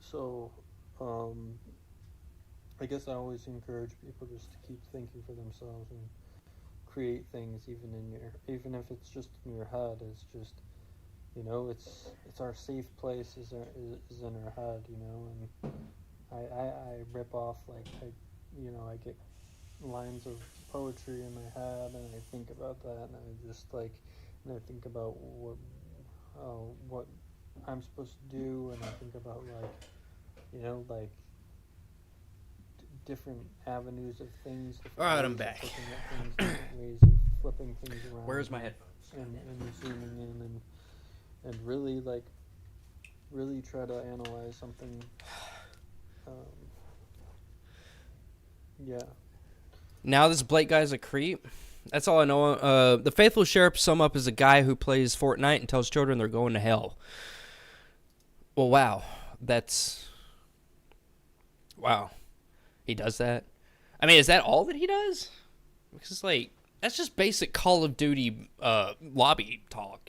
So, I guess I always encourage people just to keep thinking for themselves and create things, even if it's just in your head. It's just, it's our safe place is in our head, and I rip off, like, I get lines of poetry in my head, and I think about that, and I think about what I'm supposed to do, and I think about, like, different avenues of things. All right, I'm back. Different ways of flipping things around. Where's my headphones? And zooming in and really, really try to analyze something. Yeah. Now this Blake guy's a creep. That's all I know. The faithful sheriff sum up as a guy who plays Fortnite and tells children they're going to hell. Well, wow. Wow. He does that? I mean, is that all that he does? Because, like, that's just basic Call of Duty lobby talk,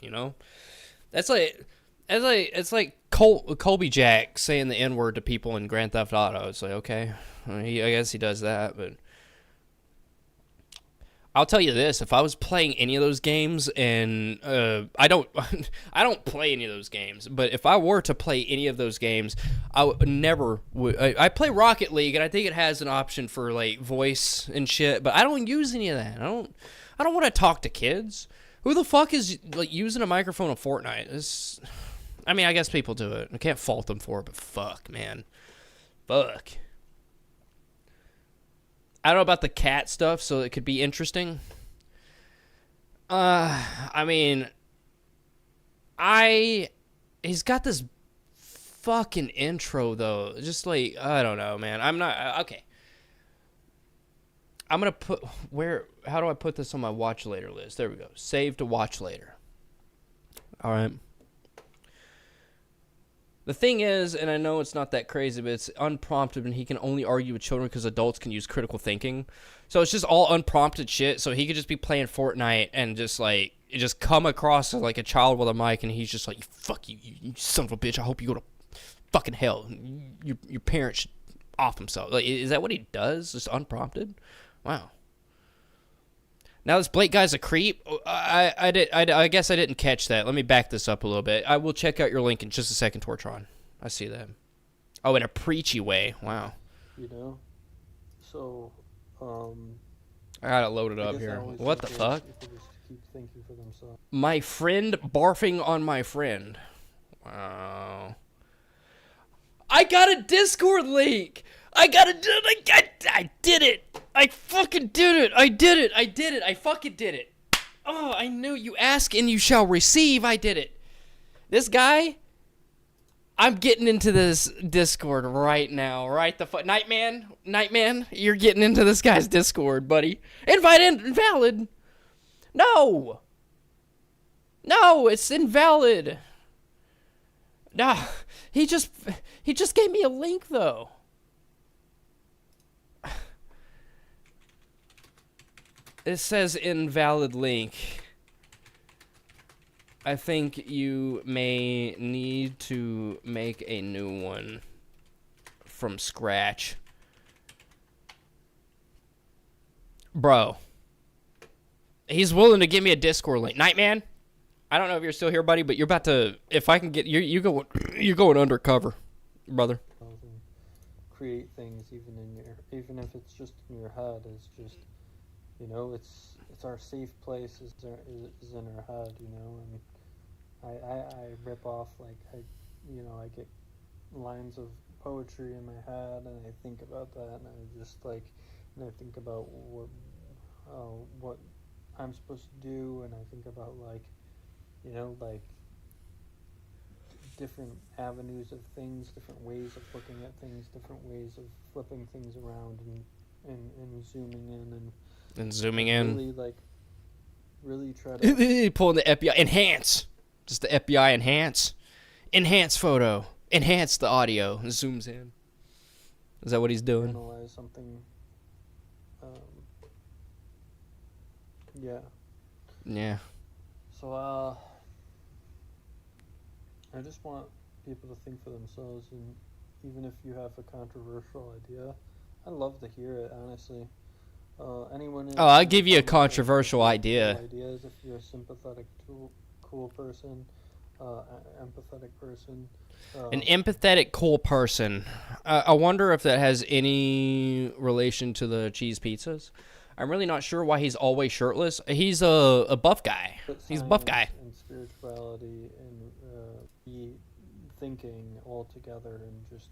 It's like Colby Jack saying the N-word to people in Grand Theft Auto. It's like, okay, I guess he does that, but I'll tell you this: if I was playing any of those games, and I don't play any of those games, but if I were to play any of those games, I I play Rocket League, and I think it has an option for like voice and shit, but I don't use any of that. I don't want to talk to kids. Who the fuck is like using a microphone in Fortnite? I mean, I guess people do it. I can't fault them for it, but fuck, man, fuck. I don't know about the cat stuff, so it could be interesting. I mean, he's got this fucking intro, though. Just like, I don't know, man. I'm not, okay. I'm going to how do I put this on my watch later list? There we go. Save to watch later. All right. The thing is, and I know it's not that crazy, but it's unprompted, and he can only argue with children because adults can use critical thinking. So it's just all unprompted shit. So he could just be playing Fortnite and just like just come across as like a child with a mic, and he's just like, "Fuck you, you son of a bitch! I hope you go to fucking hell. Your parents should off themselves." Like, is that what he does? Just unprompted? Wow. Now this Blake guy's a creep. I guess I didn't catch that. Let me back this up a little bit. I will check out your link in just a second, Tortron. I see that. Oh, in a preachy way. Wow. You know? So, I got it loaded up I here. always What the think fuck? people just keep thinking for themselves. My friend barfing on my friend. Wow. I got a Discord link. I did it. I fucking did it. I did it. I fucking did it. Oh, I knew. You ask and you shall receive. I did it. This guy, I'm getting into this Discord right now. Right the fuck. Nightman, you're getting into this guy's Discord, buddy. Invite invalid. No, it's invalid. Nah, he just gave me a link though. It says invalid link. I think you may need to make a new one from scratch. Bro. He's willing to give me a Discord link. Nightman, I don't know if you're still here, buddy, but you're about to, if I can get, you're going undercover, brother. Create things even if it's just in your head. It's just, you know, it's our safe place is in our head, you know. And I rip off, like, I get lines of poetry in my head, and I think about that, and I think about what I'm supposed to do, and I think about, like, you know, like, different avenues of things, different ways of looking at things, different ways of flipping things around, and zooming in and zooming in. Really try to pulling the FBI enhance, just the FBI enhance photo, enhance the audio, and zooms in. Is that what he's doing? Analyze something. Yeah. So I just want people to think for themselves, and even if you have a controversial idea, I'd love to hear it, honestly. Anyone? I'll give you a controversial idea. Ideas if you're a sympathetic, cool person, empathetic person. An empathetic, cool person. I wonder if that has any relation to the cheese pizzas. I'm really not sure why he's always shirtless. He's a buff guy. He's a buff guy. And spirituality and thinking all together, and just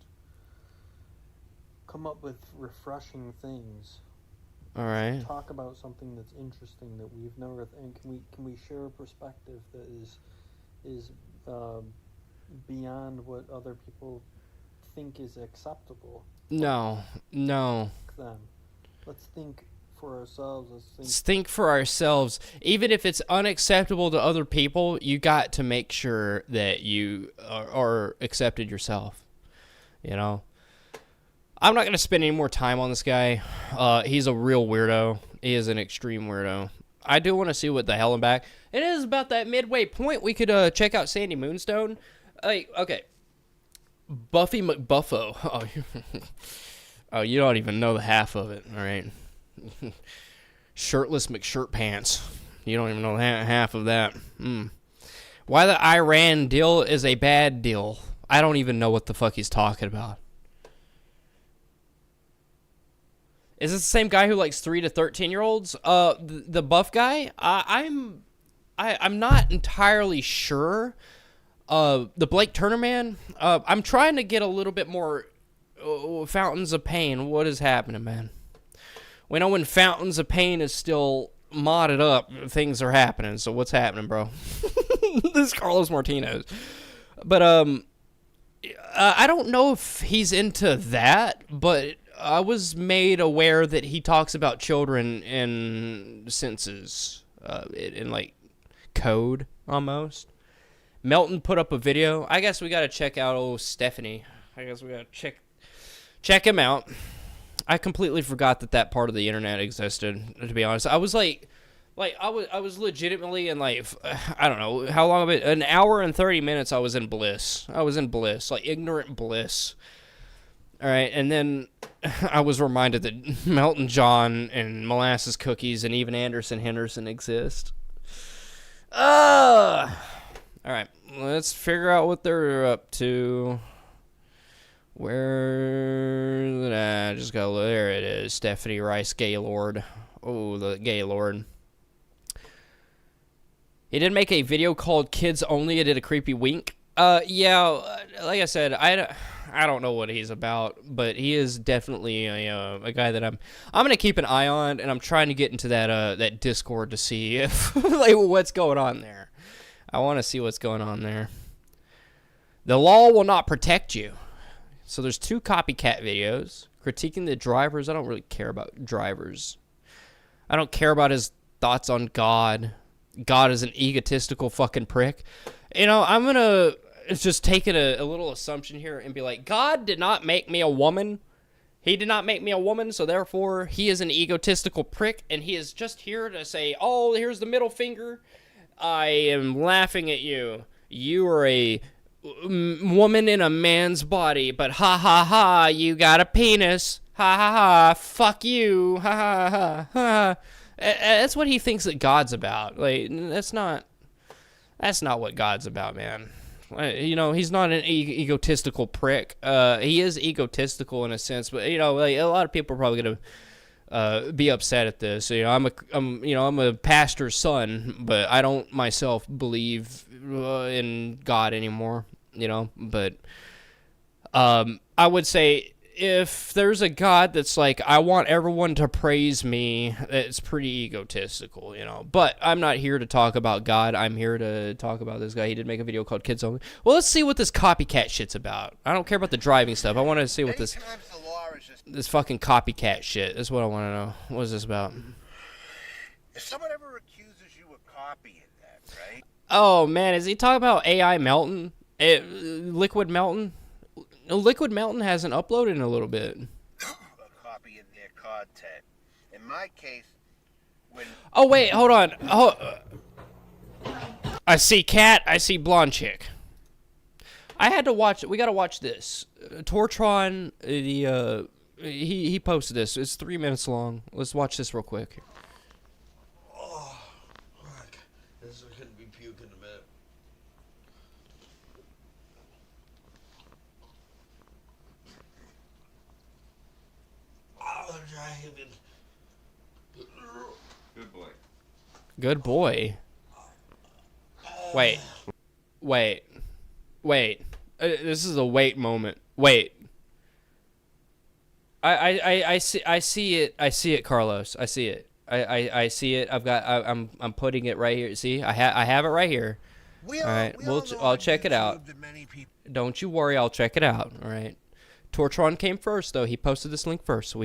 come up with refreshing things. All right. Talk about something that's interesting that we've never. And can we share a perspective that is beyond what other people think is acceptable? No. Them. Let's think for ourselves. Let's think for ourselves. Even if it's unacceptable to other people, you got to make sure that you are accepted yourself. You know? I'm not going to spend any more time on this guy. He's a real weirdo. He is an extreme weirdo. I do want to see what the hell I'm back. It is about that midway point. We could check out Sandy Moonstone. Okay. Buffy McBuffo. Oh, you don't even know the half of it, all right? Shirtless McShirtpants. You don't even know half of that. Why the Iran deal is a bad deal. I don't even know what the fuck he's talking about. Is this the same guy who likes 3 to 13-year-olds? The buff guy? I'm not entirely sure. The Blake Turner man? I'm trying to get a little bit more Fountains of Pain. What is happening, man? We know when Fountains of Pain is still modded up, things are happening. So what's happening, bro? This is Carlos Martinez. But I don't know if he's into that, but I was made aware that he talks about children in senses, in like code almost. Melton put up a video. I guess we gotta check out old Stephanie. I guess we gotta check him out. I completely forgot that part of the internet existed, to be honest. I was like I was legitimately in like, I don't know how long of it, an hour and 30 minutes. I was in bliss, like ignorant bliss. All right, and then I was reminded that Melton John and Molasses Cookies and even Anderson Henderson exist. All right, let's figure out what they're up to. Where? Just go. There it is. Stephanie Rice Gaylord. Oh, the Gaylord. He did make a video called "Kids Only." It did a creepy wink. Yeah, like I said, I don't know what he's about, but he is definitely a guy that I'm gonna keep an eye on, and I'm trying to get into that Discord to see if like what's going on there. I want to see what's going on there. The law will not protect you. So there's 2 copycat videos critiquing the drivers. I don't really care about drivers. I don't care about his thoughts on God. God is an egotistical fucking prick. You know, I'm going to just take it a little assumption here and be like, God did not make me a woman. He did not make me a woman, so therefore he is an egotistical prick, and he is just here to say, oh, here's the middle finger. I am laughing at you. You are a woman in a man's body, but ha ha ha, you got a penis. Ha ha ha, fuck you. Ha ha ha ha. That's what he thinks that God's about. Like, that's not what God's about, man. You know, he's not an egotistical prick. He is egotistical in a sense, but you know, like, a lot of people are probably gonna be upset at this. You know, I'm a pastor's son, but I don't myself believe in God anymore. You know, but I would say if there's a God that's like, I want everyone to praise me, it's pretty egotistical, you know. But I'm not here to talk about God. I'm here to talk about this guy. He did make a video called Kids Only. Well, let's see what this copycat shit's about. I don't care about the driving stuff. I want to see what this fucking copycat shit is. What I want to know. What is this about? If someone ever accuses you of copying that, right? Oh, man. Is he talking about AI Melton? Liquid Melton? Liquid Melton hasn't uploaded in a little bit. Copying their content. In my case, when... Oh, wait. Hold on. Oh, I see cat. I see blonde chick. I had to watch... We got to watch this. Tortron, he posted this. It's 3 minutes long. Let's watch this real quick. Oh, fuck. This is going to be puking a bit. Oh, driving. Good boy. Good boy. Wait. This is a wait moment. Wait. I see it, Carlos. I see it. I see it. I'm putting it right here. See, I have it right here. All right, I'll check it out. Don't you worry, I'll check it out. All right. Tortron came first, though. He posted this link first.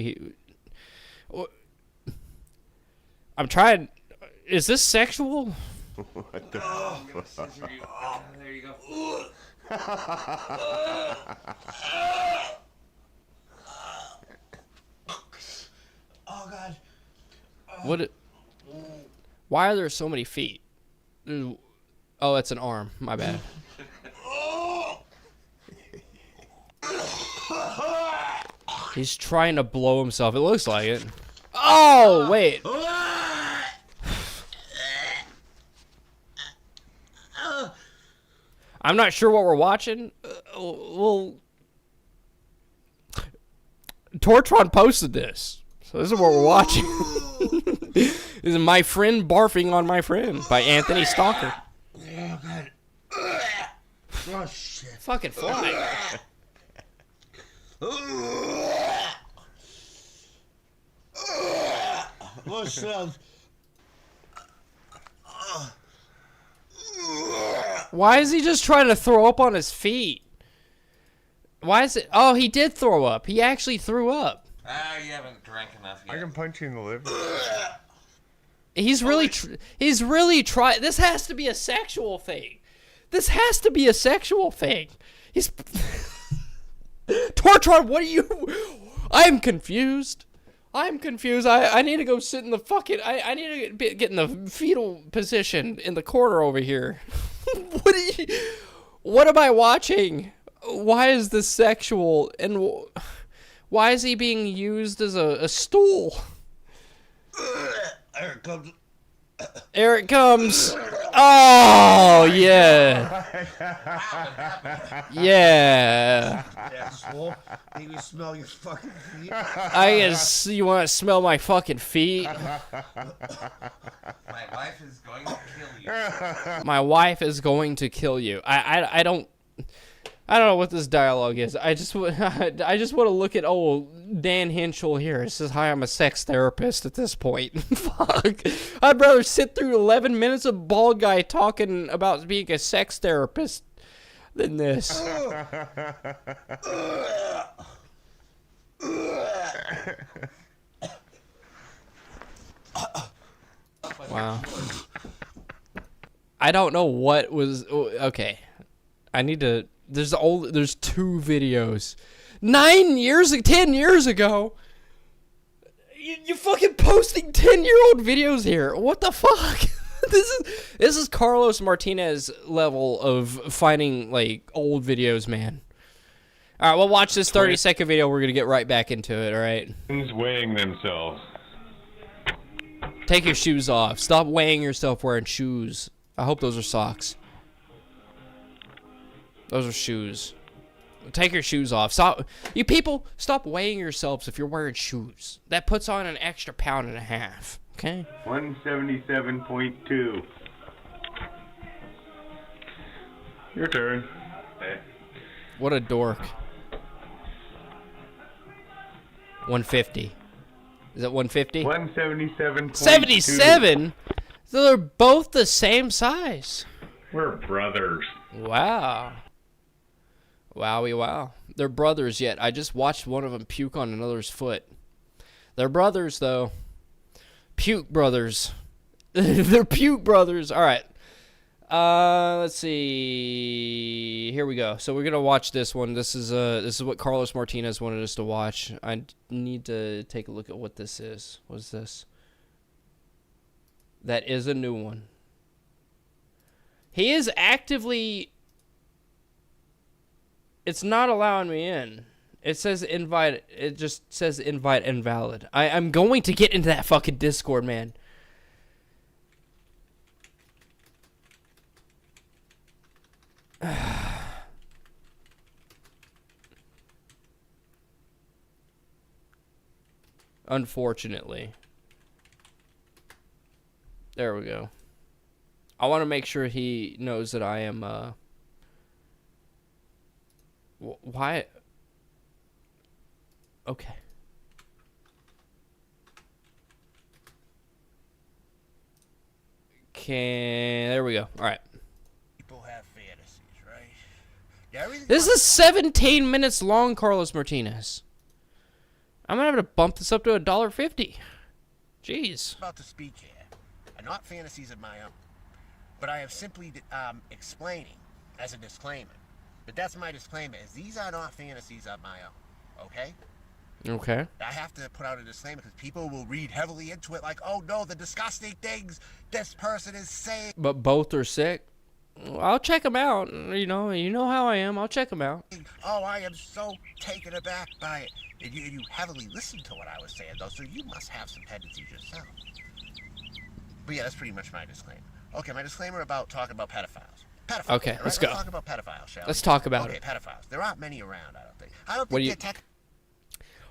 I'm trying. Is this sexual? What the fuck? There you go. Oh, God. Why are there so many feet? Oh, it's an arm. My bad. He's trying to blow himself. It looks like it. Oh, wait. I'm not sure what we're watching. Well, Tortron posted this. So this is what we're watching. This is My Friend Barfing on My Friend by Anthony Stalker. Oh, God. Oh, shit. Fucking fly. What sounds? Why is he just trying to throw up on his feet? Why is it? Oh, he did throw up. He actually threw up. You haven't drank enough yet. I can punch you in the liver. He's really trying. This has to be a sexual thing. This has to be a sexual thing. He's Tortron. What are you? I'm confused. I'm confused. I need to go sit in the fucking. I need to get in the fetal position in the corner over here. What am I watching? Why is this sexual? And why is he being used as a stool? Here it comes. Here it comes. Oh, yeah. Yeah. Asshole. Make me smell your fucking feet. I guess you want to smell my fucking feet? My wife is going to kill you. My wife is going to kill you. I don't know what this dialogue is. I just want to look at Dan Hinchell here. It says, "Hi, I'm a sex therapist." At this point, fuck, I'd rather sit through 11 minutes of bald guy talking about being a sex therapist than this. Wow. I don't know what was okay. I need to. There's 2 videos. 10 years ago. You fucking posting 10-year-old videos here. What the fuck? This is Carlos Martinez level of finding like old videos, man. All right, we'll watch this 30-second video. We're gonna get right back into it. All right. Weighing themselves. Take your shoes off. Stop weighing yourself wearing shoes. I hope those are socks. Those are shoes. Take your shoes off. Stop. You people, stop weighing yourselves if you're wearing shoes. That puts on an extra pound and a half. Okay? 177.2. Your turn. Okay. What a dork. 150. Is it 150? 177.2. 77? So they're both the same size. We're brothers. Wow. Wowie wow. They're brothers yet. I just watched one of them puke on another's foot. They're brothers, though. Puke brothers. They're puke brothers. All right. Let's see. Here we go. So we're gonna watch this one. This is what Carlos Martinez wanted us to watch. I need to take a look at what this is. What's this? That is a new one. He is actively. It's not allowing me in. It says invite. It just says invite invalid. I'm going to get into that fucking Discord, man. Unfortunately. There we go. I want to make sure he knows that I am, why? Okay. There we go. All right. People have fantasies, right? Yeah, This is 17 minutes long, Carlos Martinez. I'm gonna have to bump this up to $1.50. Jeez. About to speak here are not fantasies of my own, but I am simply explaining as a disclaimer. But that's my disclaimer: is these are not fantasies of my own. Okay. Okay. I have to put out a disclaimer because people will read heavily into it, like, "Oh no, the disgusting things this person is saying." But both are sick. I'll check them out. You know how I am. I'll check them out. Oh, I am so taken aback by it. And you heavily listened to what I was saying, though, so you must have some tendencies yourself. But yeah, that's pretty much my disclaimer. Okay, my disclaimer about talking about pedophiles. Pedophiles. Okay, right? let's go. Talk about pedophiles, shall we? Let's talk about it. Okay, pedophiles. There aren't many around, I don't think. I don't What think do they're you- tech.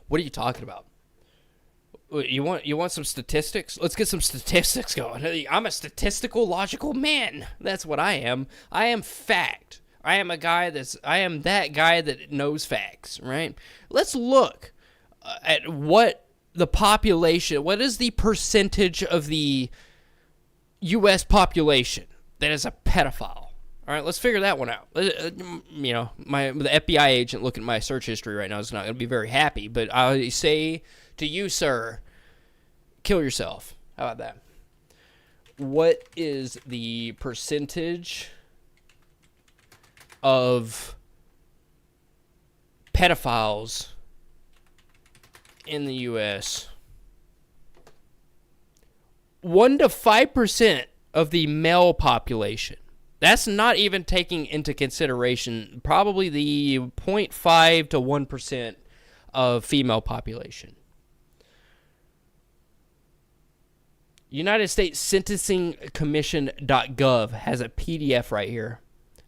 What are you talking about? You want some statistics? Let's get some statistics going. I'm a statistical, logical man. That's what I am. I am fact. I am that guy that knows facts, right? Let's look at what the population, what is the percentage of the U.S. population that is a pedophile? All right, let's figure that one out. You know, the FBI agent looking at my search history right now is not going to be very happy, but I say to you, sir, kill yourself. How about that? What is the percentage of pedophiles in the U.S., 1 to 5% of the male population. That's not even taking into consideration probably the 0.5 to 1% of female population. United States Sentencing Commission.gov has a PDF right here.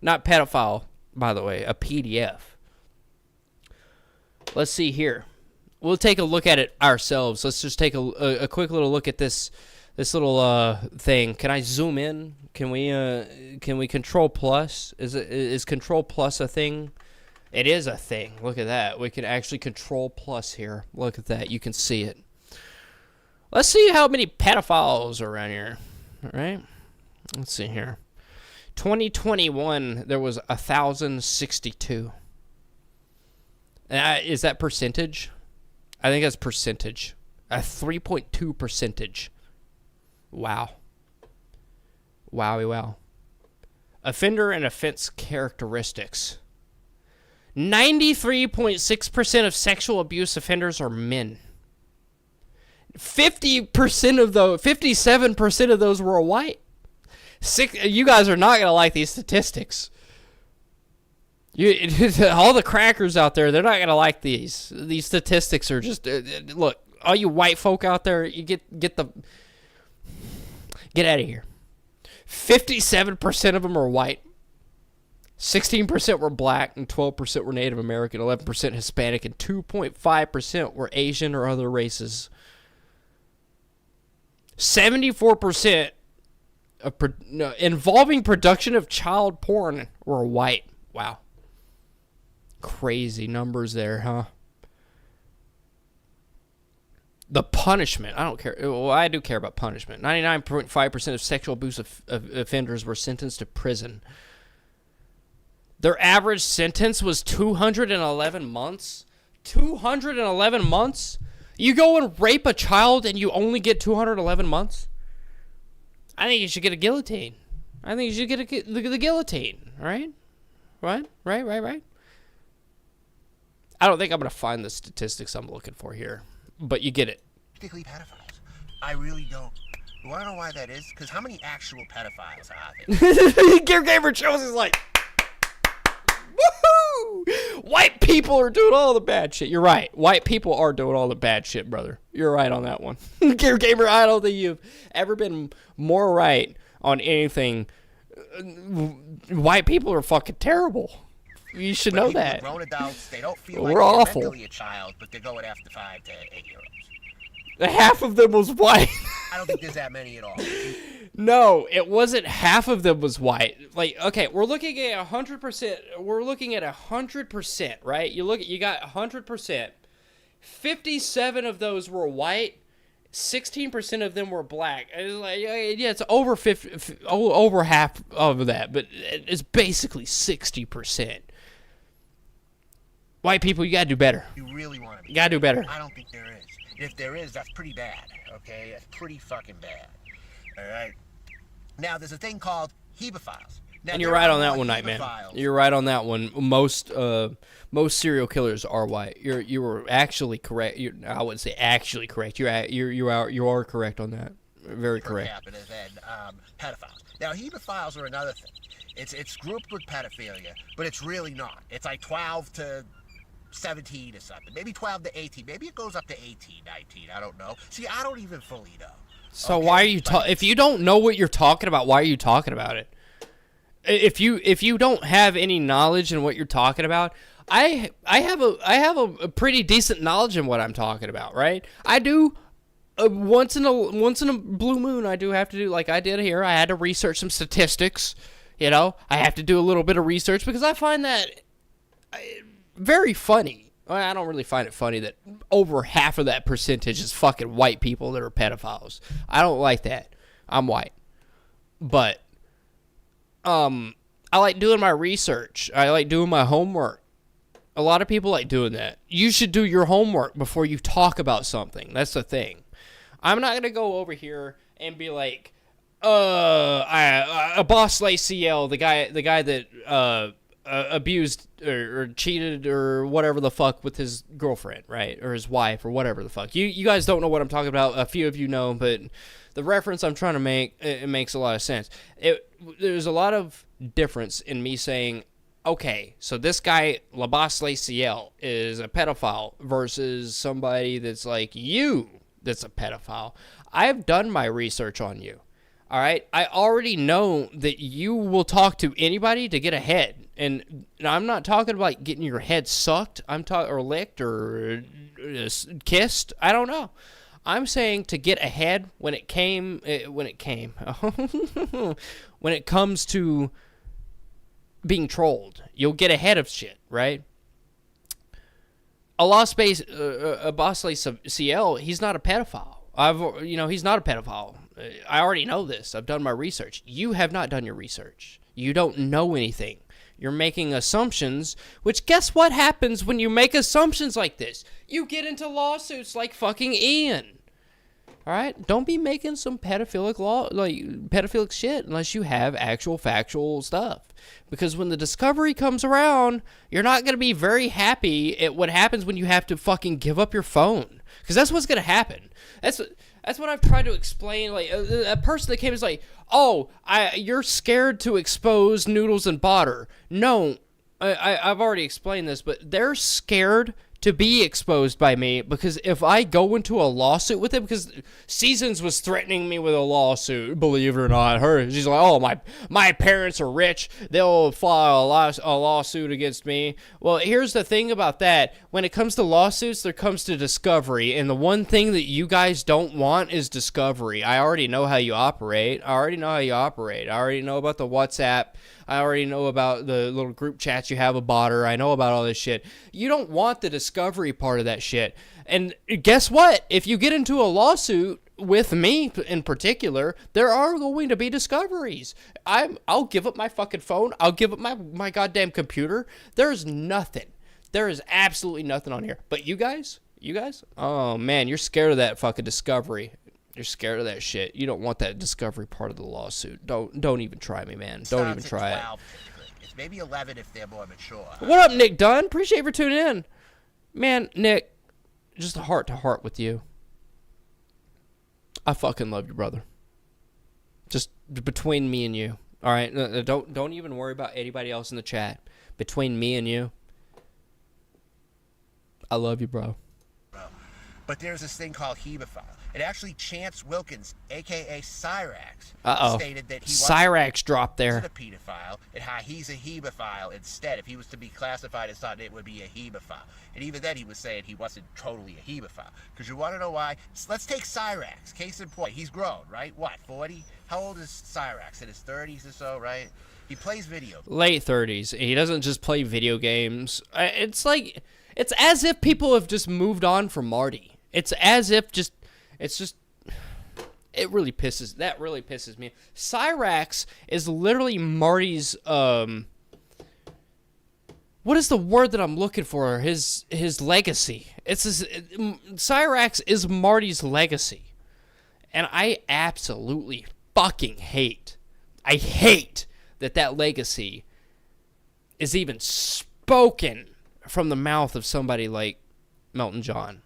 Not pedophile, by the way, a PDF. Let's see here. We'll take a look at it ourselves. Let's just take a quick little look at this little thing. Can I zoom in? Can we control plus? Is control plus a thing? It is a thing. Look at that. We can actually control plus here. Look at that. You can see it. Let's see how many pedophiles are around here. All right. Let's see here. 2021, there was 1,062. Is that percentage? I think that's percentage. A 3.2 percentage. Wow. Wowie wow. Offender and offense characteristics. 93.6% of sexual abuse offenders are men. 57% of those were white. You guys are not going to like these statistics. All the crackers out there, they're not going to like these. These statistics are just... look, all you white folk out there, you get out of here. 57% of them are white. 16% were black, and 12% were Native American, 11% Hispanic, and 2.5% were Asian or other races. 74% of involving production of child porn were white. Wow. Crazy numbers there, huh? The punishment. I don't care. Well, I do care about punishment. 99.5% of sexual abuse offenders were sentenced to prison. Their average sentence was 211 months. 211 months? You go and rape a child and you only get 211 months? I think you should get a guillotine. I think you should get the guillotine. All right? Right? Right. I don't think I'm going to find the statistics I'm looking for here. But you get it. Particularly pedophiles. I really don't. You want to know why that is? Because how many actual pedophiles are there? Gear Gamer Jones is like... Woohoo! White people are doing all the bad shit. You're right. White people are doing all the bad shit, brother. You're right on that one. Gear Gamer, I don't think you've ever been more right on anything. White people are fucking terrible. You should know that. Grown adults, they don't feel We're like awful. they're mentally a child, but they're going after 5 to 8-year-olds. Half of them was white. I don't think there's that many at all. No, it wasn't half of them was white. Like, okay, we're looking at 100%. We're looking at 100%, right? You got 100%. 57 of those were white. 16% of them were black. It's like, yeah, it's over over half of that, but it's basically 60%. White people, you gotta do better. You really want to be. You gotta do better. I don't think there is. If there is, that's pretty bad. Okay, that's pretty fucking bad. All right. Now, there's a thing called hebephiles. Now, And you're right on that one, Nightman. You're right on that one. Most serial killers are white. You were actually correct. I wouldn't say actually correct. You are correct on that. Very correct. Than pedophiles. Now, hebephiles are another thing. It's grouped with pedophilia, but it's really not. It's like 12 to 17 or something. Maybe 12 to 18. Maybe it goes up to 18, 19. I don't know. See, I don't even fully know. So why are you if you don't know what you're talking about, why are you talking about it? If you don't have any knowledge in what you're talking about, I have a pretty decent knowledge in what I'm talking about, right? I do once in a blue moon. I do have to do like I did here. I had to research some statistics. You know, I have to do a little bit of research because I find that very funny. I don't really find it funny that over half of that percentage is fucking white people that are pedophiles. I don't like that. I'm white, but I like doing my research. I like doing my homework. A lot of people like doing that. You should do your homework before you talk about something. That's the thing. I'm not gonna go over here and be like, a boss like CL, the guy that abused or cheated or whatever the fuck with his girlfriend, right? Or his wife or whatever the fuck. You guys don't know what I'm talking about. A few of you know, but the reference I'm trying to make, it makes a lot of sense. There's a lot of difference in me saying, okay, so this guy, Labasle Ciel, is a pedophile versus somebody that's like you that's a pedophile. I've done my research on you. All right? I already know that you will talk to anybody to get ahead. And I'm not talking about getting your head sucked. I'm talking or licked or kissed. I don't know. I'm saying to get ahead when it comes to being trolled. You'll get ahead of shit, right? Abasle Ciel, he's not a pedophile. He's not a pedophile. I already know this. I've done my research. You have not done your research. You don't know anything. You're making assumptions, which guess what happens when you make assumptions like this? You get into lawsuits like fucking Ian. All right? Don't be making some pedophilic shit unless you have actual factual stuff. Because when the discovery comes around, you're not going to be very happy at what happens when you have to fucking give up your phone. Because that's what's going to happen. That's what I've tried to explain. Like a person that came is like, "Oh, you're scared to expose Noodles and Botter." No, I've already explained this, but they're scared to be exposed by me because if I go into a lawsuit with him, because Seasons was threatening me with a lawsuit, believe it or not. She's like, "Oh, my parents are rich. They'll file a lawsuit against me." Well, here's the thing about that. When it comes to lawsuits, there comes to discovery, and the one thing that you guys don't want is discovery. I already know how you operate. I already know about the WhatsApp. I already know about the little group chats you have with Botter. I know about all this shit. You don't want the discovery part of that shit. And guess what? If you get into a lawsuit with me in particular, there are going to be discoveries. I'll give up my fucking phone. I'll give up my goddamn computer. There's nothing. There is absolutely nothing on here. But you guys, oh man, you're scared of that fucking discovery. You're scared of that shit. You don't want that discovery part of the lawsuit. Don't even try me, man. Don't even try it. It's maybe 11 if they're more mature. What up, Nick Dunn? Appreciate you for tuning in. Man, Nick, just a heart-to-heart with you. I fucking love you, brother. Just between me and you. All right? Don't even worry about anybody else in the chat. Between me and you, I love you, bro. But there's this thing called hebephile. It actually, Chance Wilkins, a.k.a. Cyrax, stated that he Cyrax dropped there. Wasn't a pedophile, and how he's a hebephile instead. If he was to be classified as something, it would be a hebephile. And even then, he was saying he wasn't totally a hebephile. Because you want to know why? Let's take Cyrax. Case in point, he's grown, right? What, 40? How old is Cyrax? In his 30s or so, right? He plays video games. Late 30s. He doesn't just play video games. It's as if people have just moved on from Marty. It's as if it really pisses me. Cyrax is literally Marty's, what is the word that I'm looking for? His legacy. Cyrax is Marty's legacy. And I absolutely fucking hate that legacy is even spoken from the mouth of somebody like Melton John.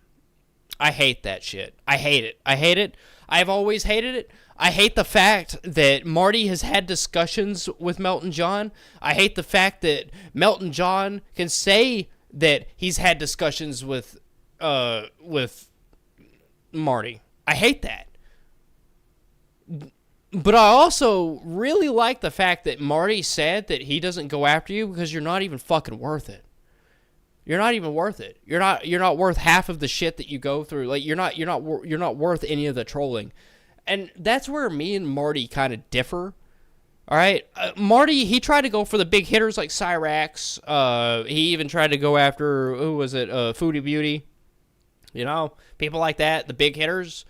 I hate that shit. I hate it. I've always hated it. I hate the fact that Marty has had discussions with Melton John. I hate the fact that Melton John can say that he's had discussions with Marty. I hate that. But I also really like the fact that Marty said that he doesn't go after you because you're not even fucking worth it. You're not even worth it. You're not worth half of the shit that you go through. Like you're not worth any of the trolling. And that's where me and Marty kind of differ. All right, Marty, he tried to go for the big hitters like Cyrax. He even tried to go after Foodie Beauty. You know, people like that, the big hitters.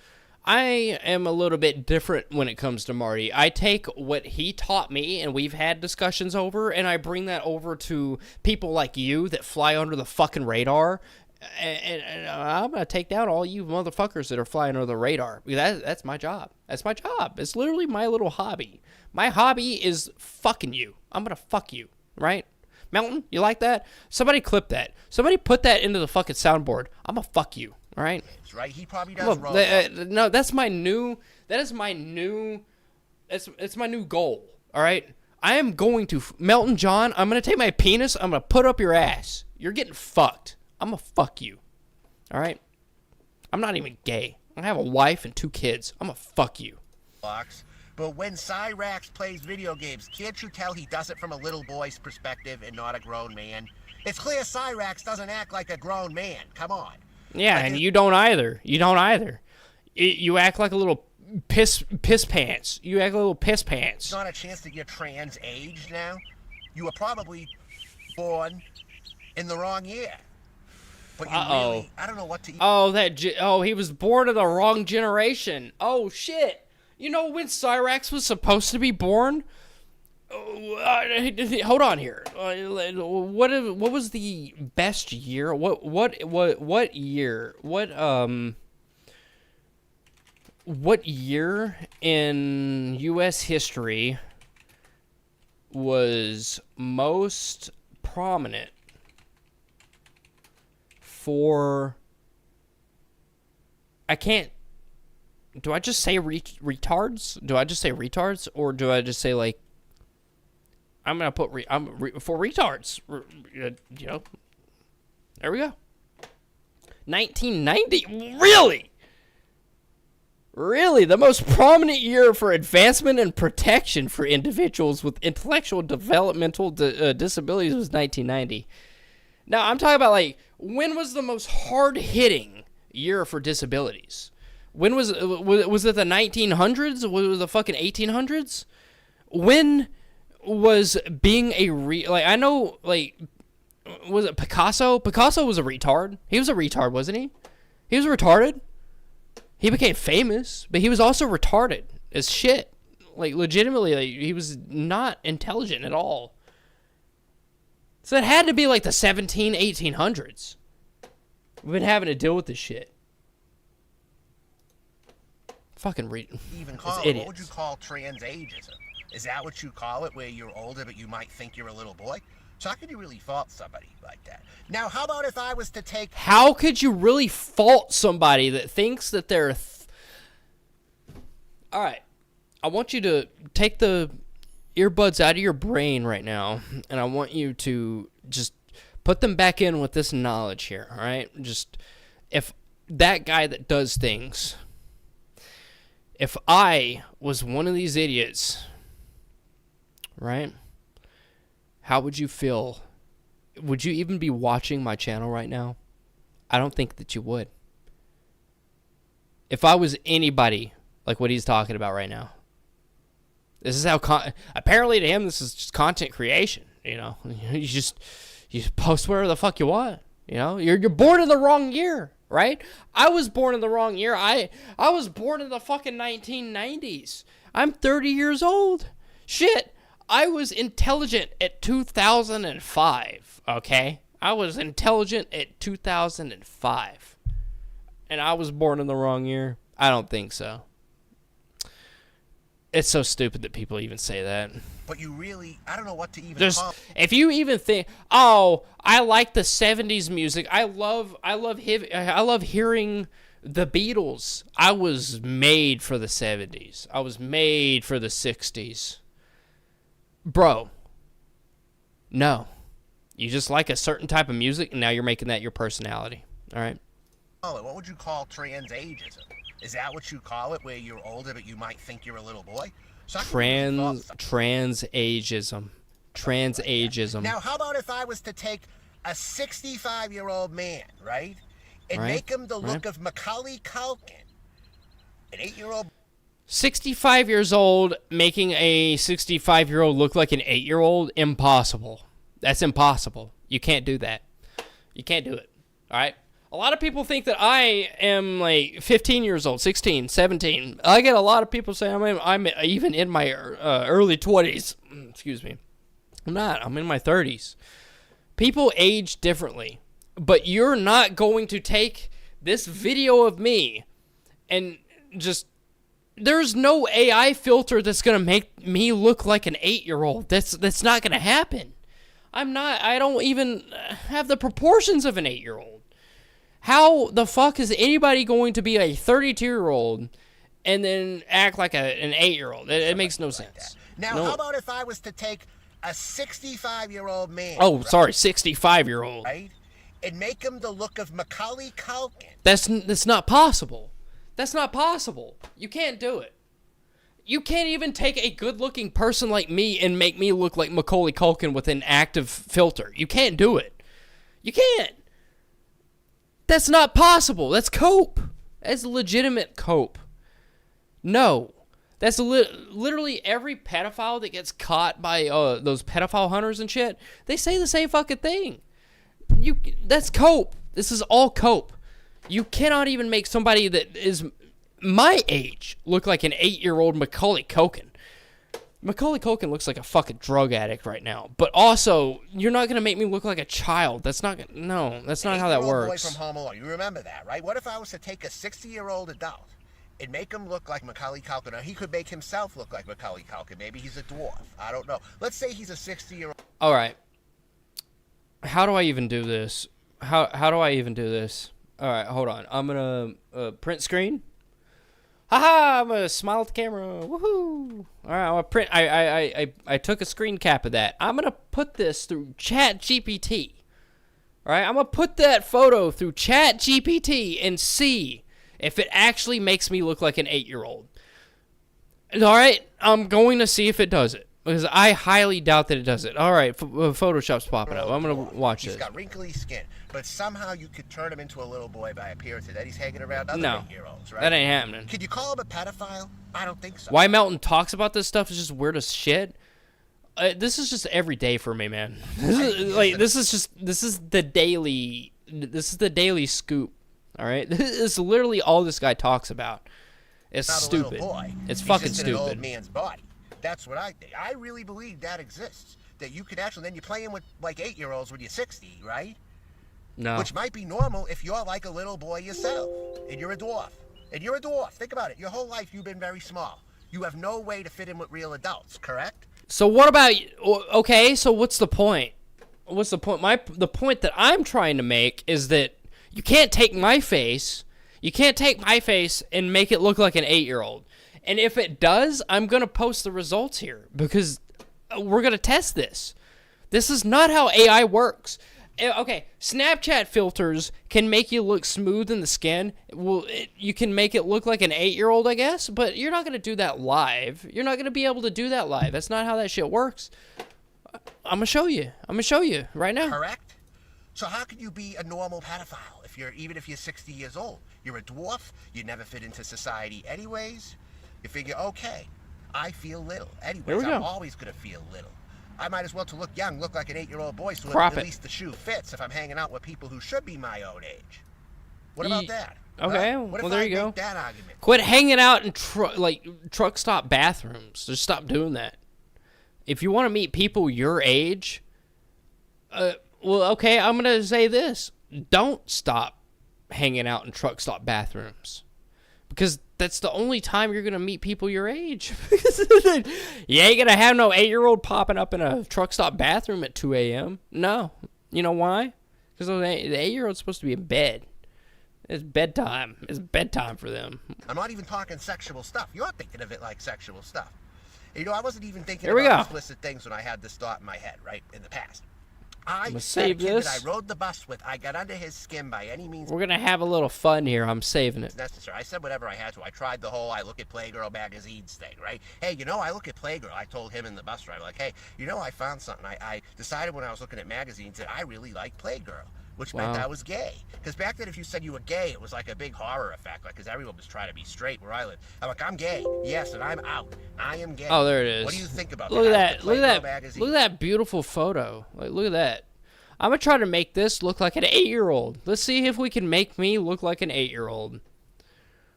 I am a little bit different when it comes to Marty. I take what he taught me, and we've had discussions over, and I bring that over to people like you that fly under the fucking radar. And I'm going to take down all you motherfuckers that are flying under the radar. That's my job. That's my job. It's literally my little hobby. My hobby is fucking you. I'm going to fuck you, right? Melton, you like that? Somebody clip that. Somebody put that into the fucking soundboard. I'm gonna fuck you. All right. That's right. He probably does. No, that's my new. That is my new. It's my new goal. All right. I am going to Melton John. I'm gonna take my penis. I'm gonna put up your ass. You're getting fucked. I'm gonna fuck you. All right. I'm not even gay. I have a wife and 2 kids. I'm gonna fuck you. But when Cyrax plays video games, can't you tell he does it from a little boy's perspective and not a grown man? It's clear Cyrax doesn't act like a grown man. Come on. Yeah, like, and you don't either. You don't either. You act like a little piss pants. You act like a little piss pants. It's not a chance to get trans age now. You were probably born in the wrong year. But you really, I don't know what to... He was born in the wrong generation. Oh, shit. You know when Cyrax was supposed to be born? Hold on here. What was the best year? What year? What year in U.S. history was most prominent for... I can't... Do I just say retards? Do I just say retards? Or do I just say, like... I'm going to put... for retards. You know? There we go. 1990? Really? Really? The most prominent year for advancement and protection for individuals with intellectual developmental disabilities was 1990. Now, I'm talking about, like, when was the most hard-hitting year for disabilities? When was it the 1900s? Was it the fucking 1800s? When was being I know, like, was it Picasso? Picasso was a retard. He was a retard, wasn't he? He was retarded. He became famous, but he was also retarded as shit. Like, legitimately, like, he was not intelligent at all. So it had to be, like, the 1800s. We've been having to deal with this shit. Fucking idiots. What would you call trans ageism? Is that what you call it, where you're older but you might think you're a little boy? So how could you really fault somebody like that? Now, how about if I was to take... How could you really fault somebody that thinks that they're... All right. I want you to take the earbuds out of your brain right now, and I want you to just put them back in with this knowledge here, all right? Just, if that guy that does things... If I was one of these idiots, right, how would you feel? Would you even be watching my channel right now? I don't think that you would. If I was anybody like what he's talking about right now. This is how, apparently to him, this is just content creation, you know. You post whatever the fuck you want, you know. You're born in the wrong year. Right? I was born in the wrong year. I was born in the fucking 1990s. I'm 30 years old. Shit. I was intelligent at 2005. Okay? I was intelligent at 2005. And I was born in the wrong year? I don't think so. It's so stupid that people even say that. But you really, I don't know what to even call. If you even think, oh, I like the 70s music. I love hearing the Beatles. I was made for the 70s. I was made for the 60s. Bro. No. You just like a certain type of music, and now you're making that your personality. All right? What would you call trans ageism? Is that what you call it, where you're older but you might think you're a little boy? So trans ageism. Trans ageism. Now, how about if I was to take a 65-year-old man, right, and make him the look of Macaulay Culkin, an 8-year-old... 65 years old, making a 65-year-old look like an 8-year-old? Impossible. That's impossible. You can't do that. You can't do it. All right? A lot of people think that I am like 15 years old, 16, 17. I get a lot of people saying I'm even in my early 20s. Excuse me. I'm not. I'm in my 30s. People age differently. But you're not going to take this video of me and just... There's no AI filter that's going to make me look like an 8-year-old. That's not going to happen. I'm not. I don't even have the proportions of an 8-year-old. How the fuck is anybody going to be a 32-year-old and then act like an 8-year-old? It makes no sense. Now, No. how about if I was to take a 65-year-old man? Oh, sorry, 65-year-old. Right? And make him the look of Macaulay Culkin. That's not possible. That's not possible. You can't do it. You can't even take a good-looking person like me and make me look like Macaulay Culkin with an active filter. You can't do it. You can't. That's not possible. That's cope. That's legitimate cope. No. That's literally every pedophile that gets caught by those pedophile hunters and shit. They say the same fucking thing. That's cope. This is all cope. You cannot even make somebody that is my age look like an 8-year-old Macaulay Culkin. Macaulay Culkin looks like a fucking drug addict right now. But also, you're not gonna make me look like a child. That's not that's not how that works. Boy from Home Alone. You remember that, right? What if I was to take a 60-year-old adult and make him look like Macaulay Culkin? Or he could make himself look like Macaulay Culkin. Maybe he's a dwarf. I don't know. Let's say he's a 60-year-old. All right. How do I even do this? How do I even do this? All right, hold on. I'm gonna print screen. Haha! I'm gonna smile at the camera. Woohoo! All right, I'm gonna print. I took a screen cap of that. I'm gonna put this through Chat GPT. All right, I'm gonna put that photo through Chat GPT and see if it actually makes me look like an 8-year-old. All right, I'm going to see if it does it. Because I highly doubt that it does it. All right, Photoshop's popping up. I'm going to watch this. He's got wrinkly skin, but somehow you could turn him into a little boy by appearance, and then he's hanging around other 8-year-olds, right? That ain't happening. Could you call him a pedophile? I don't think so. Why Melton talks about this stuff is just weird as shit. This is just every day for me, man. This is the daily scoop. All right, this is literally all this guy talks about. It's not stupid. A little boy. It's he's fucking just stupid. In an old man's body. That's what I think. I really believe that exists. That you could actually, then you're playing with like 8-year-olds when you're 60, right? No. Which might be normal if you're like a little boy yourself, and you're a dwarf. And you're a dwarf. Think about it. Your whole life you've been very small. You have no way to fit in with real adults, correct? So what about, okay, so what's the point? What's the point? The point that I'm trying to make is that you can't take my face and make it look like an 8-year-old. And if it does, I'm going to post the results here because we're going to test this. This is not how AI works. Okay, Snapchat filters can make you look smooth in the skin. Well, you can make it look like an 8-year-old, I guess, but you're not going to do that live. You're not going to be able to do that live. That's not how that shit works. I'm going to show you. I'm going to show you right now. Correct? So how can you be a normal pedophile even if you're 60 years old? You're a dwarf. You never fit into society anyways. You figure, okay, I feel little. Anyways, I'm always going to feel little. I might as well, to look young, look like an 8-year-old boy so at least the shoe fits if I'm hanging out with people who should be my own age. What about that? Okay, what well, if there I you go. make that argument? Quit hanging out in truck stop bathrooms. Just stop doing that. If you want to meet people your age, well, okay, I'm going to say this. Don't stop hanging out in truck stop bathrooms. Because that's the only time you're going to meet people your age. You ain't going to have no 8-year-old popping up in a truck stop bathroom at 2 a.m. No. You know why? Because the 8-year-old's supposed to be in bed. It's bedtime. It's bedtime for them. I'm not even talking sexual stuff. You're thinking of it like sexual stuff. You know, I wasn't even thinking Here about explicit things when I had this thought in my head, right, in the past. I had a kid that I rode the bus with. I got under his skin by any means. We're going to have a little fun here. I'm saving it. Necessary. I said whatever I had to. I tried the whole I look at Playgirl magazines thing, right? Hey, you know, I look at Playgirl. I told him in the bus drive, like, hey, you know, I found something. I decided when I was looking at magazines that I really like Playgirl, which meant I was gay. Because back then, if you said you were gay, it was like a big horror effect, like, because everyone was trying to be straight where I live. I'm like, I'm gay. Yes, and I'm out. I am gay. Oh, there it is. What do you think about Look that? At that. Look at that. Look at that beautiful photo. Like, look at that. I'm going to try to make this look like an 8-year-old. Let's see if we can make me look like an 8-year-old.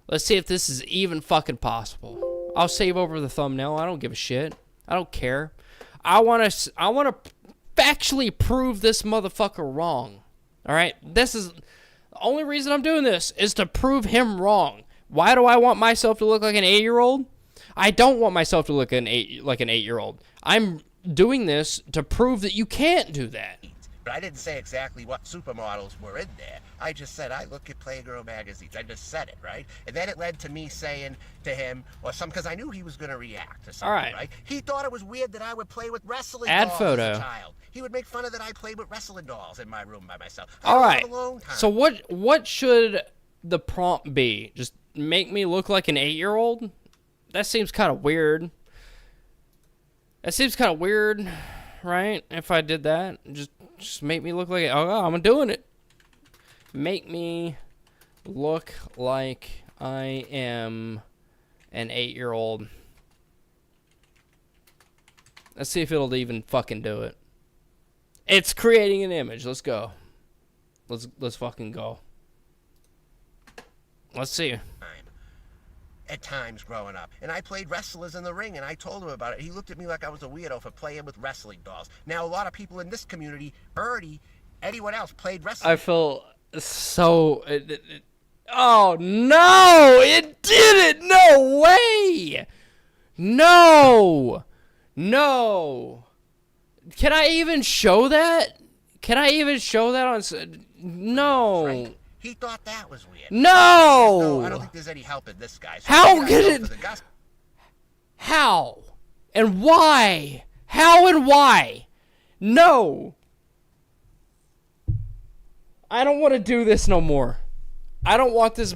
Let's see if this is even fucking possible. I'll save over the thumbnail. I don't give a shit. I don't care. I want to factually prove this motherfucker wrong. All right? This is the only reason I'm doing this is to prove him wrong. Why do I want myself to look like an 8-year-old? I don't want myself to look like an 8-year-old. I'm doing this to prove that you can't do that. But I didn't say exactly what supermodels were in there. I just said I look at Playgirl magazines. I just said it, right? And then it led to me saying to him, or some, because I knew he was going to react to something, right? He thought it was weird that I would play with wrestling dolls photo. as a child. He would make fun of that I played with wrestling dolls in my room by myself. All right. So what should the prompt be? Just make me look like an 8-year-old? That seems kind of weird. That seems kind of weird, right? If I did that, just make me look like it. Oh, I'm doing it. Make me look like I am an 8-year-old. Let's see if it'll even fucking do it. It's creating an image. Let's go. Let's fucking go. Let's see. At times growing up. And I played wrestlers in the ring, and I told him about it. He looked at me like I was a weirdo for playing with wrestling dolls. Now, a lot of people in this community, Birdie, anyone else, played wrestling. I feel so... oh, no! It didn't! No way! No! No! Can I even show that? Can I even show that on... No! Right. He thought that was weird. No! I don't think there's any help in this guy. So how can it... How? And why? How and why? No! I don't want to do this no more. I don't want this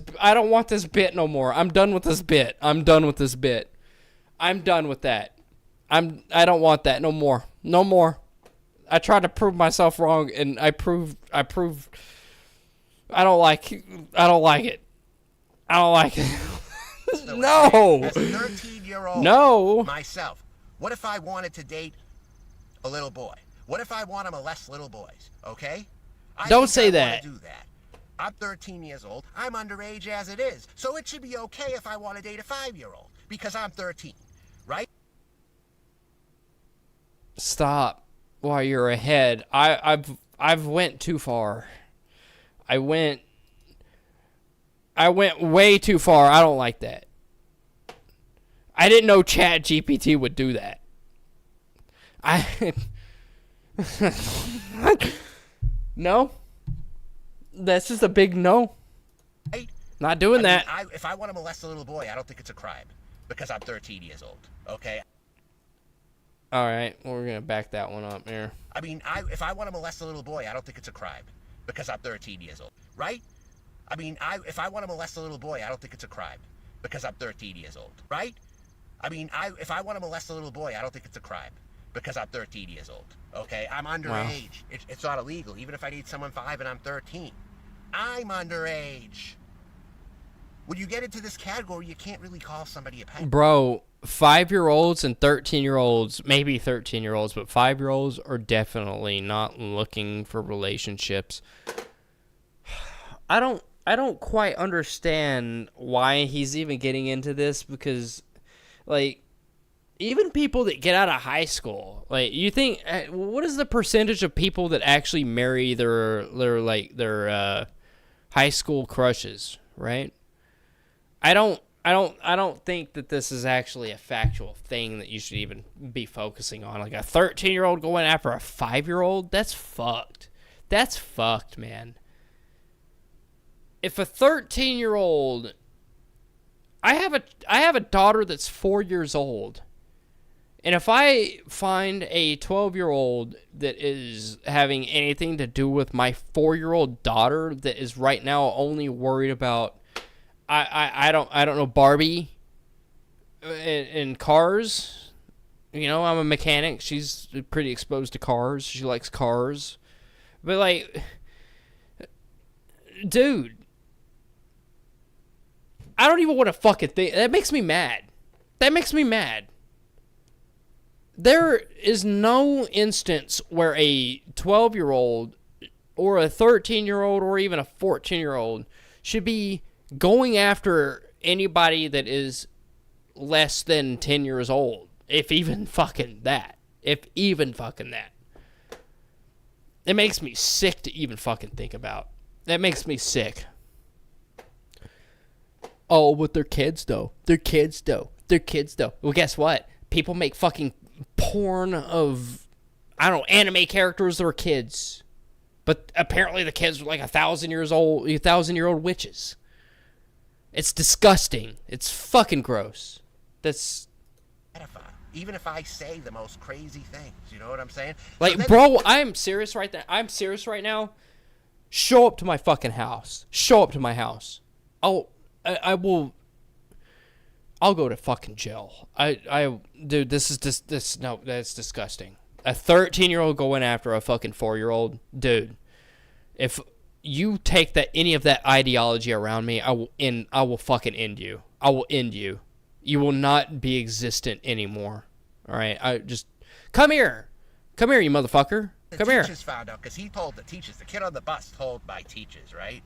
bit no more. I'm done with this bit. I'm done with this bit. I'm done with that. I don't want that no more. No more. I tried to prove myself wrong, and I proved I don't like it. I don't like it. No. As a 13-year-old no. myself, what if I wanted to date a little boy? What if I want to molest little boys? Okay? Don't say that. Do that. I'm 13 years old. I'm underage as it is. So it should be okay if I want to date a 5-year-old because I'm 13, right? Stop while you're ahead. I've went too far. I went way too far. I don't like that. I didn't know Chat GPT would do that. No. That's just a big no. Not doing that. If I want to molest a little boy, I don't think it's a crime because I'm 13 years old. Okay? All right. Well, we're going to back that one up here. I mean, if I want to molest a little boy, I don't think it's a crime because I'm 13 years old. Right? I mean, if I want to molest a little boy, I don't think it's a crime because I'm 13 years old. Right? I mean, if I want to molest a little boy, I don't think it's a crime because I'm 13 years old. Okay? I'm underage. Wow. It's not illegal, even if I date someone 5 and I'm 13. I'm underage. When you get into this category, you can't really call somebody a pet. Bro, 5-year-olds and 13-year-olds, maybe 13-year-olds, but 5-year-olds are definitely not looking for relationships. I don't quite understand why he's even getting into this because, like, even people that get out of high school, like, you think, what is the percentage of people that actually marry their high school crushes, right? I don't think that this is actually a factual thing that you should even be focusing on. Like a 13-year-old going after a 5-year-old, that's fucked. That's fucked, man. If a 13-year-old, I have a daughter that's 4 years old. And if I find a 12-year-old that is having anything to do with my 4-year-old daughter that is right now only worried about I don't know, Barbie and cars. You know, I'm a mechanic. She's pretty exposed to cars. She likes cars. But, like, dude, I don't even want to fucking think. That makes me mad. There is no instance where a 12-year-old or a 13-year-old or even a 14-year-old should be going after anybody that is less than 10 years old, if even fucking that. It makes me sick to even fucking think about. That makes me sick. Oh, but they're kids, though. Well, guess what? People make fucking porn of, I don't know, anime characters that were kids. But apparently the kids were like 1,000-year-old witches. It's disgusting. It's fucking gross. That's... Even if I say the most crazy things, you know what I'm saying? Like, So then, bro, I'm serious right now. I'm serious right now. Show up to my fucking house. Show up to my house. I'll go to fucking jail. Dude, no, that's disgusting. A 13-year-old going after a fucking 4-year-old, dude. If you take any of that ideology around me, I will fucking end you. I will end you. You will not be existent anymore. All right, come here, you motherfucker. Come here. The teachers found out because he told the teachers. The kid on the bus told my teachers, right?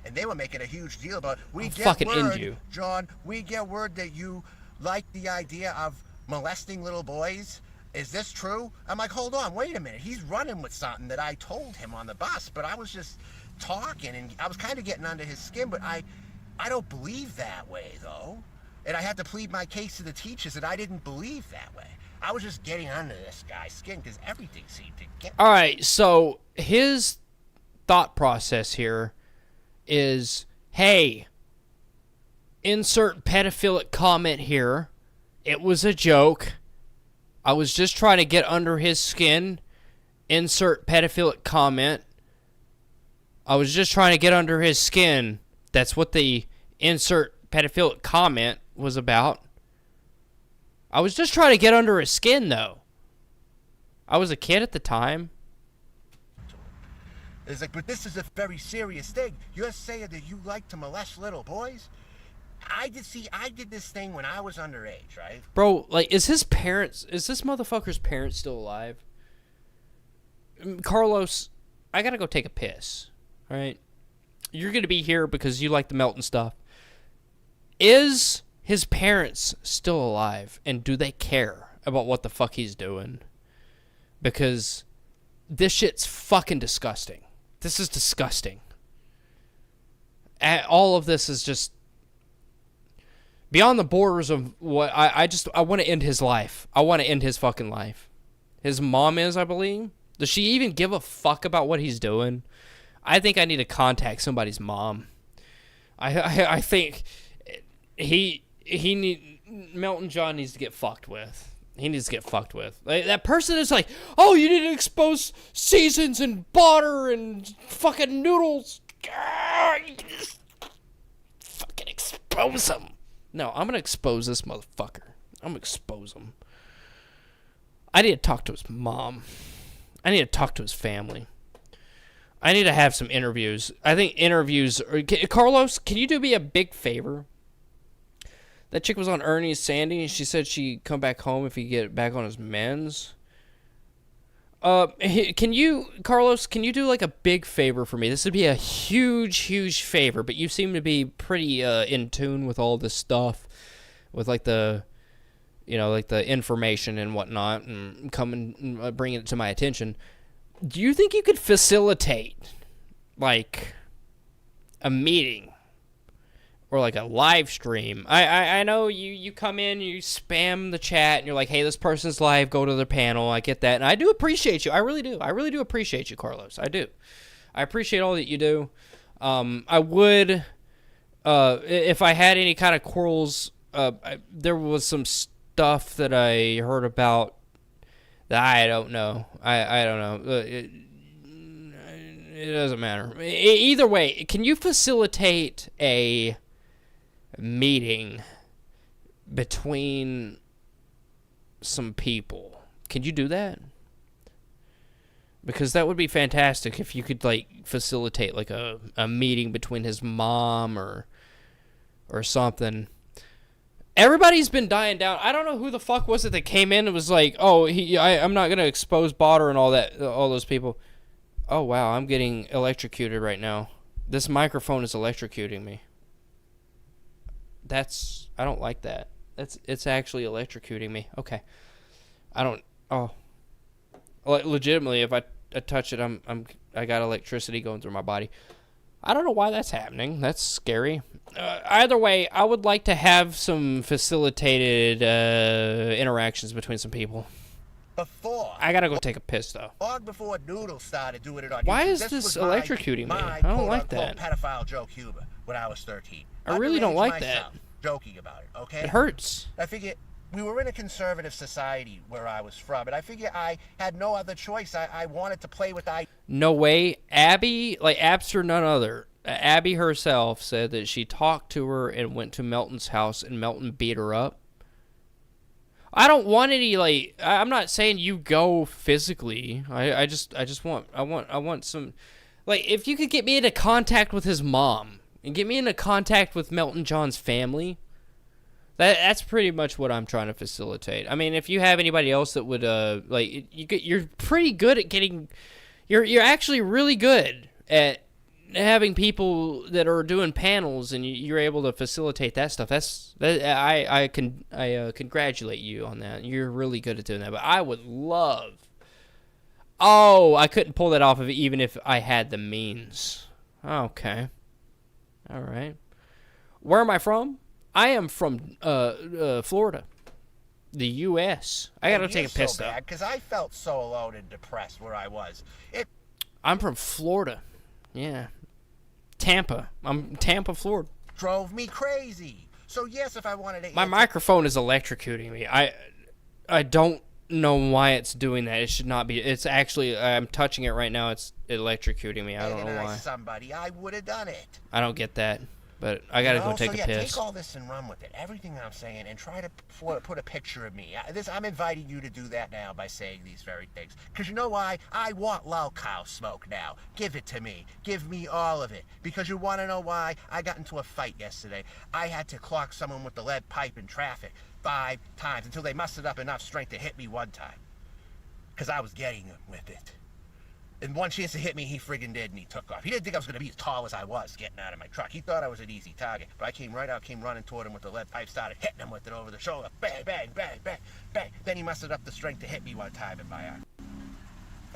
And they were making a huge deal about. We get fucking word, end you. John. We get word that you like the idea of molesting little boys. Is this true? I'm like, hold on, wait a minute. He's running with something that I told him on the bus, but I was just talking, and I was kind of getting under his skin. But I don't believe that way though. And I had to plead my case to the teachers that I didn't believe that way. I was just getting under this guy's skin because everything seemed to get... All right, so his thought process here is, hey, insert pedophilic comment here. It was a joke. I was just trying to get under his skin. Insert pedophilic comment. I was just trying to get under his skin. That's what the insert pedophilic comment was about. I was just trying to get under his skin, though. I was a kid at the time. It's like, but this is a very serious thing. You're saying that you like to molest little boys? I did this thing when I was underage, right? Bro, like, is this motherfucker's parents still alive? Carlos, I gotta go take a piss, all right? You're gonna be here because you like the melting stuff. Is his parents still alive, and do they care about what the fuck he's doing? Because this shit's fucking disgusting. This is disgusting. All of this is just beyond the borders of what I want to end his life. I want to end his fucking life. His mom is, I believe. Does she even give a fuck about what he's doing? I think I need to contact somebody's mom. I think Melton John needs to get fucked with. He needs to get fucked with. Like, that person is like, oh, you need to expose seasons and butter and fucking noodles. Fucking expose him. No, I'm gonna expose this motherfucker. I'm gonna expose him. I need to talk to his mom. I need to talk to his family. I need to have some interviews. I think interviews... Carlos, can you do me a big favor? That chick was on Ernie's Sandy, and she said she'd come back home if he get back on his meds. Carlos, can you do like a big favor for me? This would be a huge, huge favor, but you seem to be pretty in tune with all this stuff, with like the information and whatnot, and bringing it to my attention. Do you think you could facilitate like a meeting? Or like a live stream. I know you come in, you spam the chat, and you're like, hey, this person's live, go to their panel. I get that. And I do appreciate you. I really do. I really do appreciate you, Carlos. I do. I appreciate all that you do. I would, if I had any kind of quarrels, there was some stuff that I heard about that I don't know. I don't know. It doesn't matter. Either way, can you facilitate a meeting between some people? Can you do that? Because that would be fantastic if you could like facilitate like a meeting between his mom or something. Everybody's been dying down. I don't know who the fuck was it that came in and was like, oh, I'm not gonna expose Botter and all those people. Oh wow, I'm getting electrocuted right now. This microphone is electrocuting me. I don't like that. It's actually electrocuting me. Okay. Legitimately, if I touch it, I got electricity going through my body. I don't know why that's happening. That's scary. Either way, I would like to have some facilitated interactions between some people. Before. I gotta go take a piss, though. Long before Noodle started doing it on Why YouTube. is this electrocuting me? I don't like that. Pedophile joke humor when I was 13. I really don't like that. Joking about it, okay? It hurts. I figured we were in a conservative society where I was from, and I figured I had no other choice. I wanted to play with No way. Abby, like Abster, none other. Abby herself said that she talked to her and went to Melton's house, and Melton beat her up. I don't want any, like, I'm not saying you go physically. I just want some, like, if you could get me into contact with his mom and get me into contact with Melton John's family, that's pretty much what I'm trying to facilitate. I mean, if you have anybody else that would, like, you're pretty good at getting, you're actually really good at having people that are doing panels, and you're able to facilitate that stuff. I congratulate you on that. You're really good at doing that. But I would love. Oh, I couldn't pull that off of it even if I had the means. Okay. All right. Where am I from? I am from Florida, the U.S. I gotta take a piss though. Because I felt so alone and depressed where I was. I'm from Florida. Yeah. Tampa. I'm Tampa, Florida. Drove me crazy. So yes, if I wanted to... My microphone is electrocuting me. I don't know why it's doing that. It should not be. It's actually, I'm touching it right now. It's electrocuting me. I don't know why. Somebody, I would have done it. I don't get that. But I gotta go take a piss. Take all this and run with it. Everything I'm saying, and try to put a picture of me. I'm inviting you to do that now by saying these very things. Because you know why? I want low cow smoke now. Give it to me. Give me all of it. Because you want to know why? I got into a fight yesterday. I had to clock someone with the lead pipe in traffic 5 times until they mustered up enough strength to hit me one time. Because I was getting them with it. And one chance to hit me, he friggin' did, and he took off. He didn't think I was going to be as tall as I was getting out of my truck. He thought I was an easy target. But I came right out, came running toward him with the lead pipe, started hitting him with it over the shoulder. Bang, bang, bang, bang, bang. Then he mustered up the strength to hit me one time in my arm.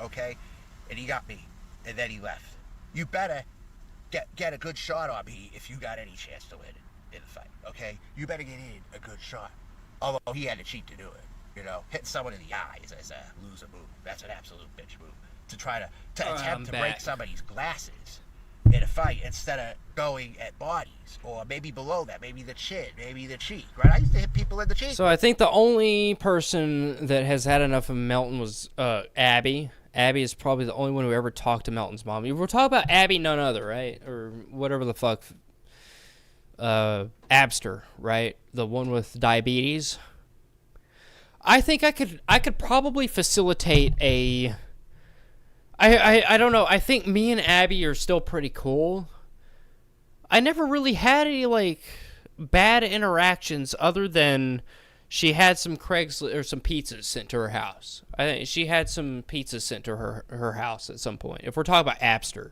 Okay? And he got me. And then he left. You better get a good shot on me if you got any chance to win in the fight. Okay? You better get in a good shot. Although he had to cheat to do it. You know? Hitting someone in the eyes is a loser move. That's an absolute bitch move. To try to attempt to break somebody's glasses in a fight instead of going at bodies, or maybe below that, maybe the chin, maybe the cheek, right? I used to hit people in the cheek. So I think the only person that has had enough of Melton was Abby. Abby is probably the only one who ever talked to Melton's mom. We're talking about Abby, none other, right? Or whatever the fuck. Abster, right? The one with diabetes. I think I could probably facilitate a... I don't know. I think me and Abby are still pretty cool. I never really had any, like, bad interactions other than she had some Craigslist or some pizzas sent to her house. I think she had some pizzas sent to her house at some point. If we're talking about Abster.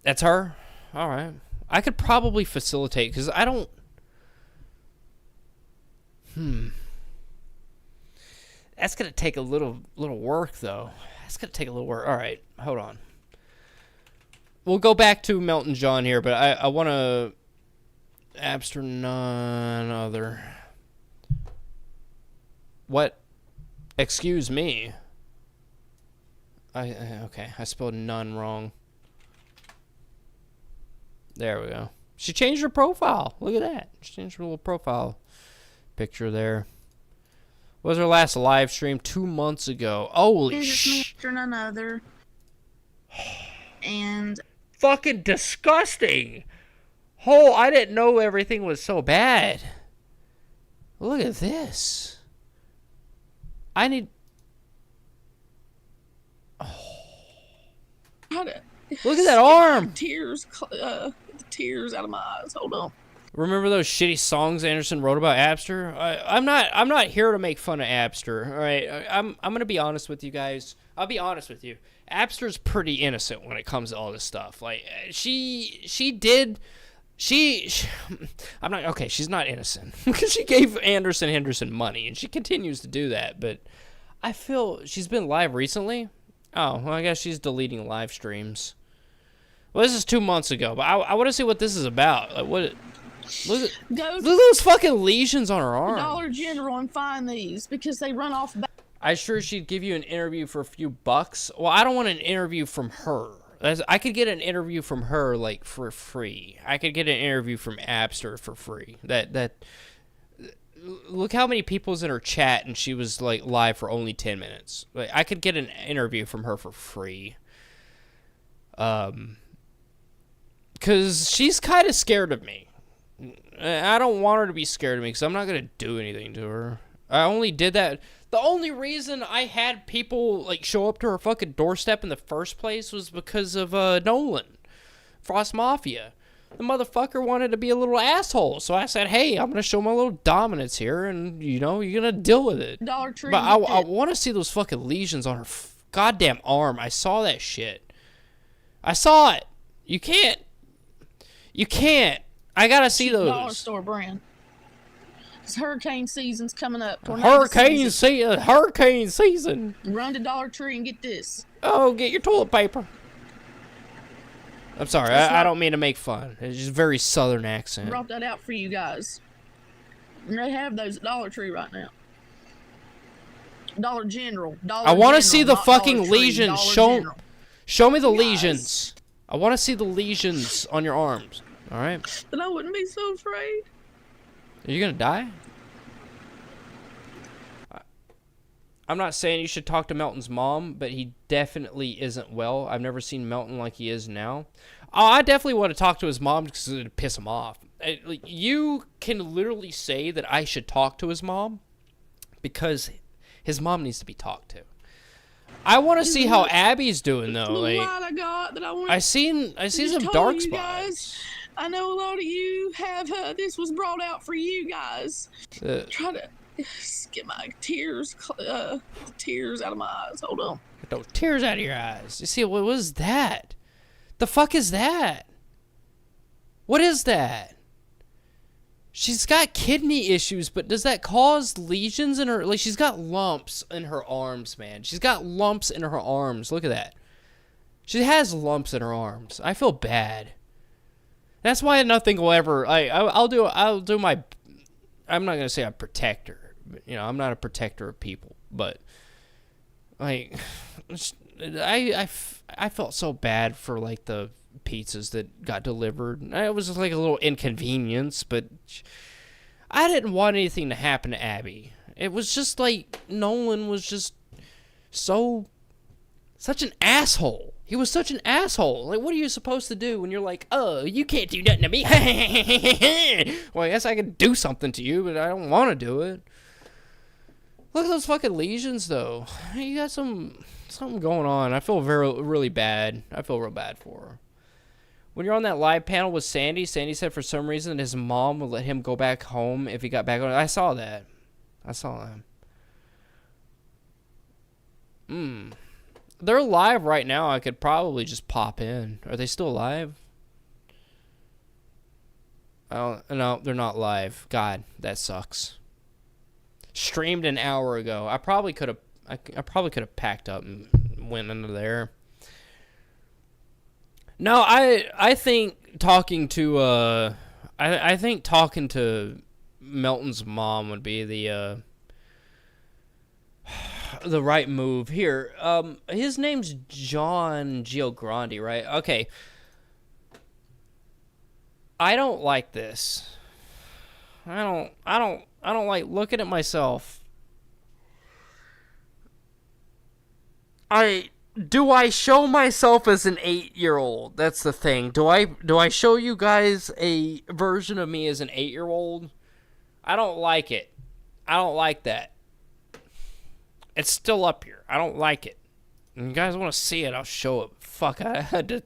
That's her? All right. I could probably facilitate because I don't... That's going to take a little work, though. That's going to take a little work. All right, hold on. We'll go back to Melton John here, but I want to... Abster none other. What? Excuse me. Okay, I spelled none wrong. There we go. She changed her profile. Look at that. She changed her little profile picture there. What was her last live stream? 2 months ago. Holy shit. Mr. None Other. And... Fucking disgusting. Oh, I didn't know everything was so bad. Look at this. I need... Oh. Look at that arm. Tears out of my eyes. Hold on. Remember those shitty songs Anderson wrote about Abster? I'm not here to make fun of Abster. All right, I'm gonna be honest with you guys. I'll be honest with you. Abster's pretty innocent when it comes to all this stuff. Like I'm not okay. She's not innocent because she gave Anderson Henderson money and she continues to do that. But I feel she's been live recently. Oh, well, I guess she's deleting live streams. Well, this is 2 months ago, but I want to see what this is about. Like, what? Look at Go those fucking lesions on her arm. Dollar General and find these because they run off. I sure she'd give you an interview for a few bucks. Well, I don't want an interview from her. I could get an interview from her like for free. I could get an interview from Abster for free. Look how many people's in her chat, and she was like live for only 10 minutes. Like, I could get an interview from her for free. Because she's kind of scared of me. I don't want her to be scared of me because I'm not going to do anything to her. I only did that. The only reason I had people like show up to her fucking doorstep in the first place was because of Nolan, Frost Mafia. The motherfucker wanted to be a little asshole, so I said, "Hey, I'm gonna show my little dominance here, and you know, you're gonna deal with it." Dollar Tree. But I want to see those fucking lesions on her goddamn arm. I saw that shit. I saw it. You can't. I gotta see those. Dollar store brand. It's hurricane season's coming up. Hurricane season. Run to Dollar Tree and get this. Oh, get your toilet paper. I'm sorry, I don't mean to make fun. It's just a very southern accent. Brought that out for you guys. And they have those at Dollar Tree right now. Dollar General. I want to see the fucking lesions. Show me the lesions. I want to see the lesions on your arms. All right. Then I wouldn't be so afraid. Are you gonna die? I'm not saying you should talk to Melton's mom, but he definitely isn't well. I've never seen Melton like he is now. Oh, I definitely want to talk to his mom because it'd piss him off. You can literally say that I should talk to his mom because his mom needs to be talked to. I want to see how Abby's doing though. Like, I seen some dark spots. I know a lot of you have. This was brought out for you guys. Try to get my tears out of my eyes. Hold on. Get those tears out of your eyes. You see, what was that? The fuck is that? What is that? She's got kidney issues, but does that cause lesions in her? Like, she's got lumps in her arms, man. She's got lumps in her arms. Look at that. She has lumps in her arms. I feel bad. That's why nothing will ever. I'll do my. I'm not gonna say I'm a protector. You know, I'm not a protector of people, but like, I felt so bad for like the pizzas that got delivered. It was just like a little inconvenience, but I didn't want anything to happen to Abby. It was just like Nolan was just such an asshole. He was such an asshole. Like, what are you supposed to do when you're like, oh, you can't do nothing to me? Well, I guess I can do something to you, but I don't want to do it. Look at those fucking lesions, though. You got something going on. I feel really bad. I feel real bad for her. When you're on that live panel with Sandy, Sandy said for some reason his mom would let him go back home if he got back on. I saw that. They're live right now. I could probably just pop in. Are they still live? Oh, no, they're not live. God, that sucks. Streamed an hour ago. I probably could have packed up and went into there. No, I think talking to Melton's mom would be the right move here. His name's John Giograndi, right? Okay. I don't like this. I don't like looking at myself. Do I show myself as an 8-year-old? That's the thing. Do I show you guys a version of me as an 8-year-old? I don't like it. I don't like that. It's still up here. I don't like it. And you guys want to see it, I'll show it. Fuck, I had to.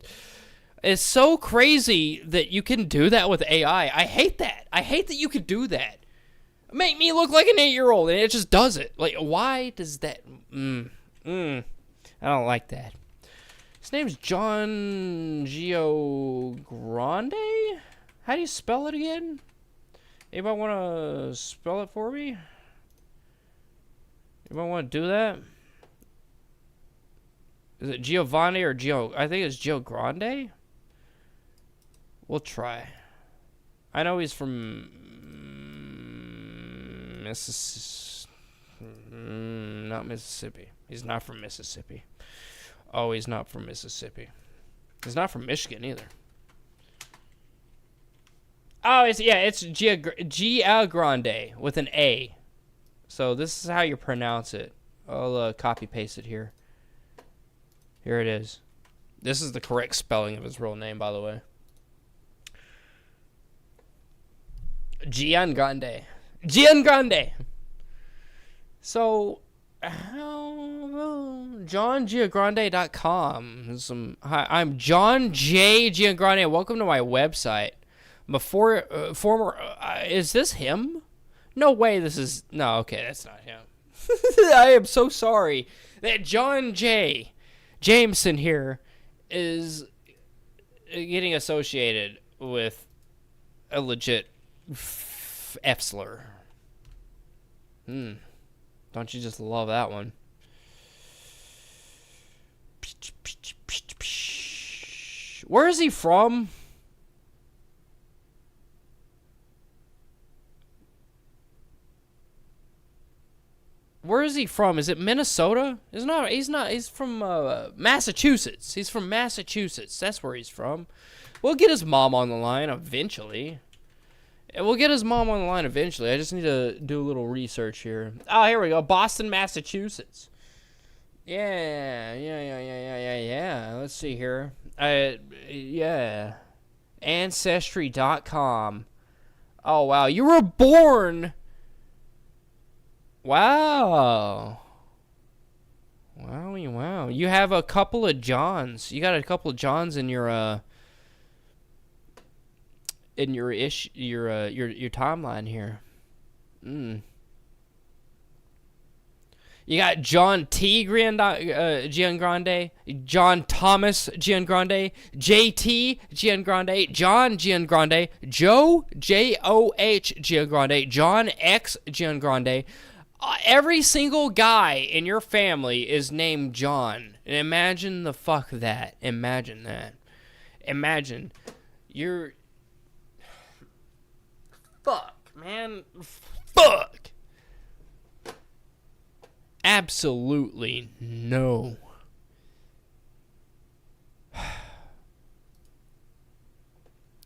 It's so crazy that you can do that with AI. I hate that. I hate that you could do that. Make me look like an 8-year-old, and it just does it. Like, why does that? I don't like that. His name's John Giograndi? How do you spell it again? Anybody want to spell it for me? Anybody want to do that? Is it Giovanni or Gio? I think it's Gio Grande. We'll try. I know he's from not Mississippi. He's not from Mississippi. Oh, he's not from Mississippi. He's not from Michigan either. Oh, it's Gia Grande with an A. So this is how you pronounce it. I'll copy paste it here. Here it is. This is the correct spelling of his real name, by the way. Gian Grande. So, JohnGiagrande.com. Hi, I'm John J. Giagrande. Welcome to my website. Is this him? No way this is... No, okay, that's not him. I am so sorry that John J. Jameson here is getting associated with a legit F-slur. Don't you just love that one? Where is he from? Where is he from? Is it Minnesota? He's not. He's from Massachusetts. He's from Massachusetts. That's where he's from. We'll get his mom on the line eventually. I just need to do a little research here. Oh, here we go. Boston, Massachusetts. Yeah. Let's see here. Yeah. Ancestry.com. Oh, wow. You were born... Wow. Wow. You have a couple of Johns. You got a couple of Johns in your timeline here. You got John T. Giangrande, John Thomas Giangrande, JT Giangrande, John Giangrande, Joe J-O-H Giangrande, John X Giangrande. Every single guy in your family is named John. And imagine the fuck that. Imagine that. Imagine. You're... Fuck, man. Fuck. Absolutely no.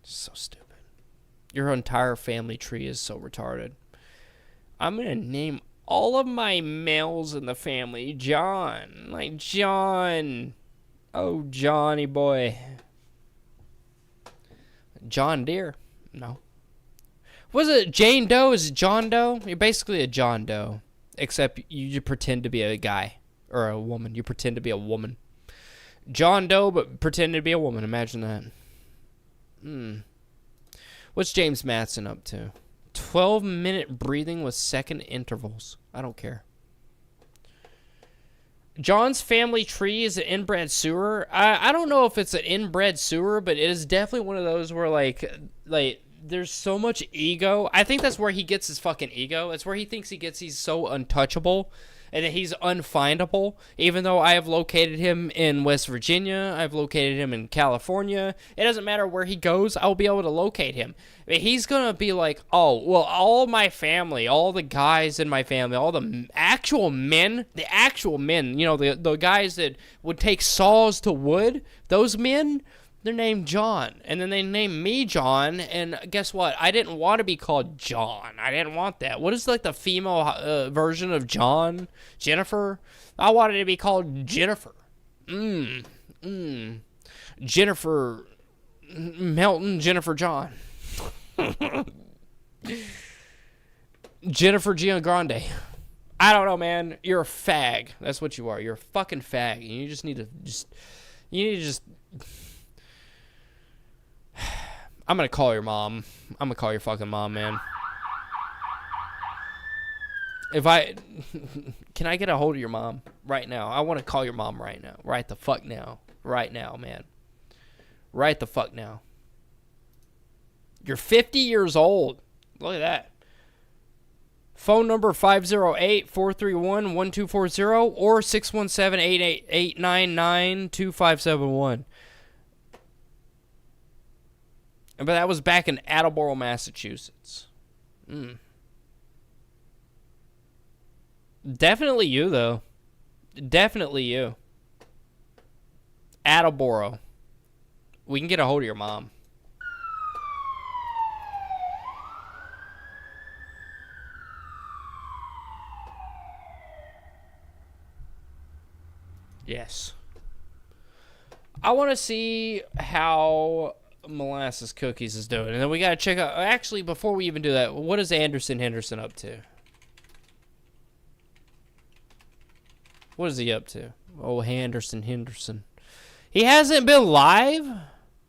So stupid. Your entire family tree is so retarded. I'm gonna name all of my males in the family John. Like John. Oh, Johnny boy. John Deere. No. Was it Jane Doe? Is it John Doe? You're basically a John Doe. Except you pretend to be a guy. Or a woman. You pretend to be a woman. John Doe, but pretending to be a woman. Imagine that. What's James Madsen up to? 12-minute breathing with second intervals. I don't care. John's family tree is an inbred sewer. I don't know if it's an inbred sewer, but it is definitely one of those where like there's so much ego. I think that's where he gets his fucking ego. That's where he thinks he's so untouchable and that he's unfindable. Even though I have located him in West Virginia, I've located him in California. It doesn't matter where he goes, I'll be able to locate him. I mean, he's gonna be like, oh, well, all my family, all the guys in my family, all the actual men, you know, the guys that would take saws to wood, those men, they're named John. And then they named me John, and guess what? I didn't want to be called John. I didn't want that. What is like the female version of John? Jennifer? I wanted to be called Jennifer. Jennifer Melton, Jennifer John. Jennifer Giangrande. I don't know, man. You're a fag. That's what you are. You're a fucking fag. And you just need to I'm gonna call your mom. I'm gonna call your fucking mom, man. Can I get a hold of your mom right now? I want to call your mom right now. Right the fuck now. Right now, man. Right the fuck now. You're 50 years old. Look at that. Phone number 508-431-1240 or 617-899-2571. But that was back in Attleboro, Massachusetts. Definitely you, though. Definitely you. Attleboro. We can get a hold of your mom. Yes. I want to see how Molasses Cookies is doing. And then we got to check out... Actually, before we even do that, what is Anderson Henderson up to? What is he up to? Oh, Anderson Henderson. He hasn't been live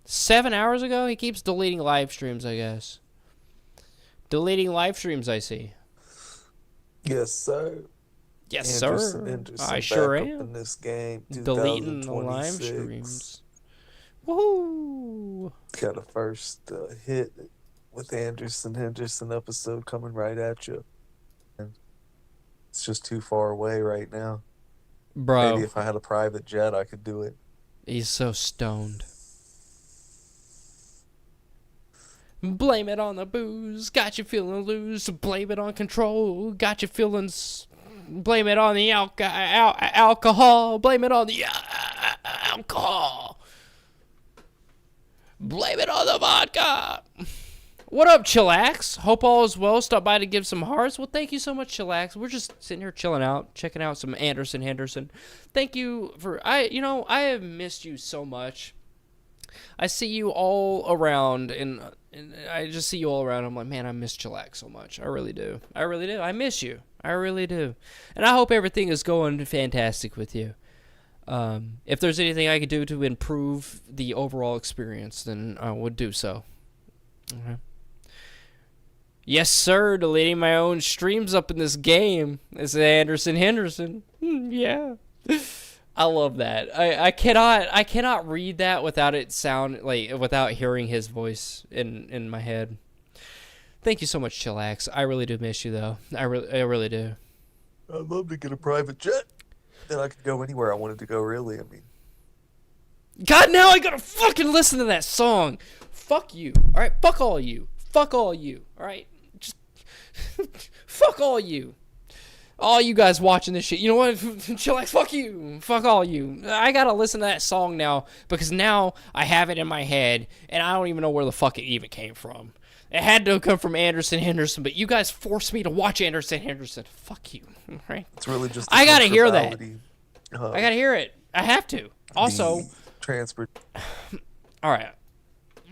7 hours ago? He keeps deleting live streams, I guess. Deleting live streams, I see. Yes, sir. Yes, Anderson sir. Henderson I sure back up am. in this game. Deleting the live 2026. streams. Woohoo! Got a first hit with Anderson Henderson episode coming right at you. It's just too far away right now. Bro. Maybe if I had a private jet, I could do it. He's so stoned. Blame it on the booze, got you feeling loose. Blame it on control, got you feeling... Blame it on the alcohol. Blame it on the alcohol. Blame it on the vodka. What up, Chillax? Hope all is well. Stop by to give some hearts. Well, thank you so much, Chillax. We're just sitting here chilling out, checking out some Anderson Henderson. Thank you for... I have missed you so much. I see you all around, and I just see you all around. I'm like, man, I miss Chillax so much. I really do. I really do. I miss you. I really do. And I hope everything is going fantastic with you. If there's anything I could do to improve the overall experience, then I would do so. Okay. Yes, sir. Deleting my own streams up in this game. This is Anderson Henderson. Yeah. I love that. I cannot read that without it sound like without hearing his voice in my head. Thank you so much, Chillax. I really do miss you though. I really do. I'd love to get a private jet. Then I could go anywhere I wanted to go, really. I mean, God, now I gotta fucking listen to that song. Fuck you. Alright, fuck all you. Fuck all you. Alright? Just fuck all you. All you guys watching this shit. You know what? Chillax, fuck you. Fuck all you. I gotta listen to that song now because now I have it in my head and I don't even know where the fuck it even came from. It had to come from Anderson Henderson, but you guys forced me to watch Anderson Henderson. Fuck you. Right? it's really just. I gotta hear that. comfortability, I gotta hear it. I have to. Also, transport. all right.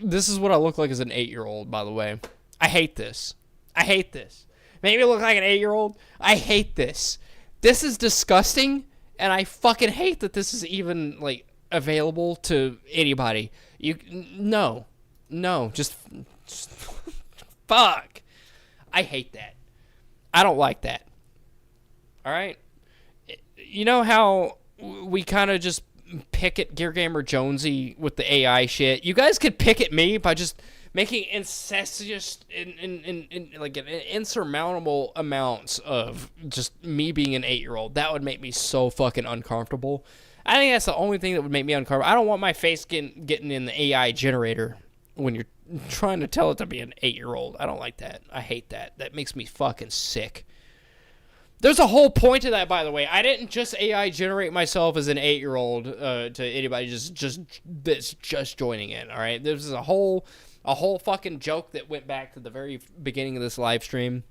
This is what I look like as an 8-year-old, by the way. I hate this. I hate this. Maybe I look like an 8-year-old. I hate this. This is disgusting, and I fucking hate that this is even like available to anybody. No, just fuck. I hate that. I don't like that. All right. You know how we kind of just pick at Gear Gamer Jonesy with the AI shit? You guys could pick at me by just making incestuous like insurmountable amounts of just me being an 8-year-old. That would make me so fucking uncomfortable. I think that's the only thing that would make me uncomfortable. I don't want my face getting in the AI generator when you're trying to tell it to be an 8-year-old. I don't like that. I hate that. That makes me fucking sick. There's a whole point to that, by the way. I didn't just AI generate myself as an 8-year-old to anybody just joining in. All right, there's a whole fucking joke that went back to the very beginning of this live stream,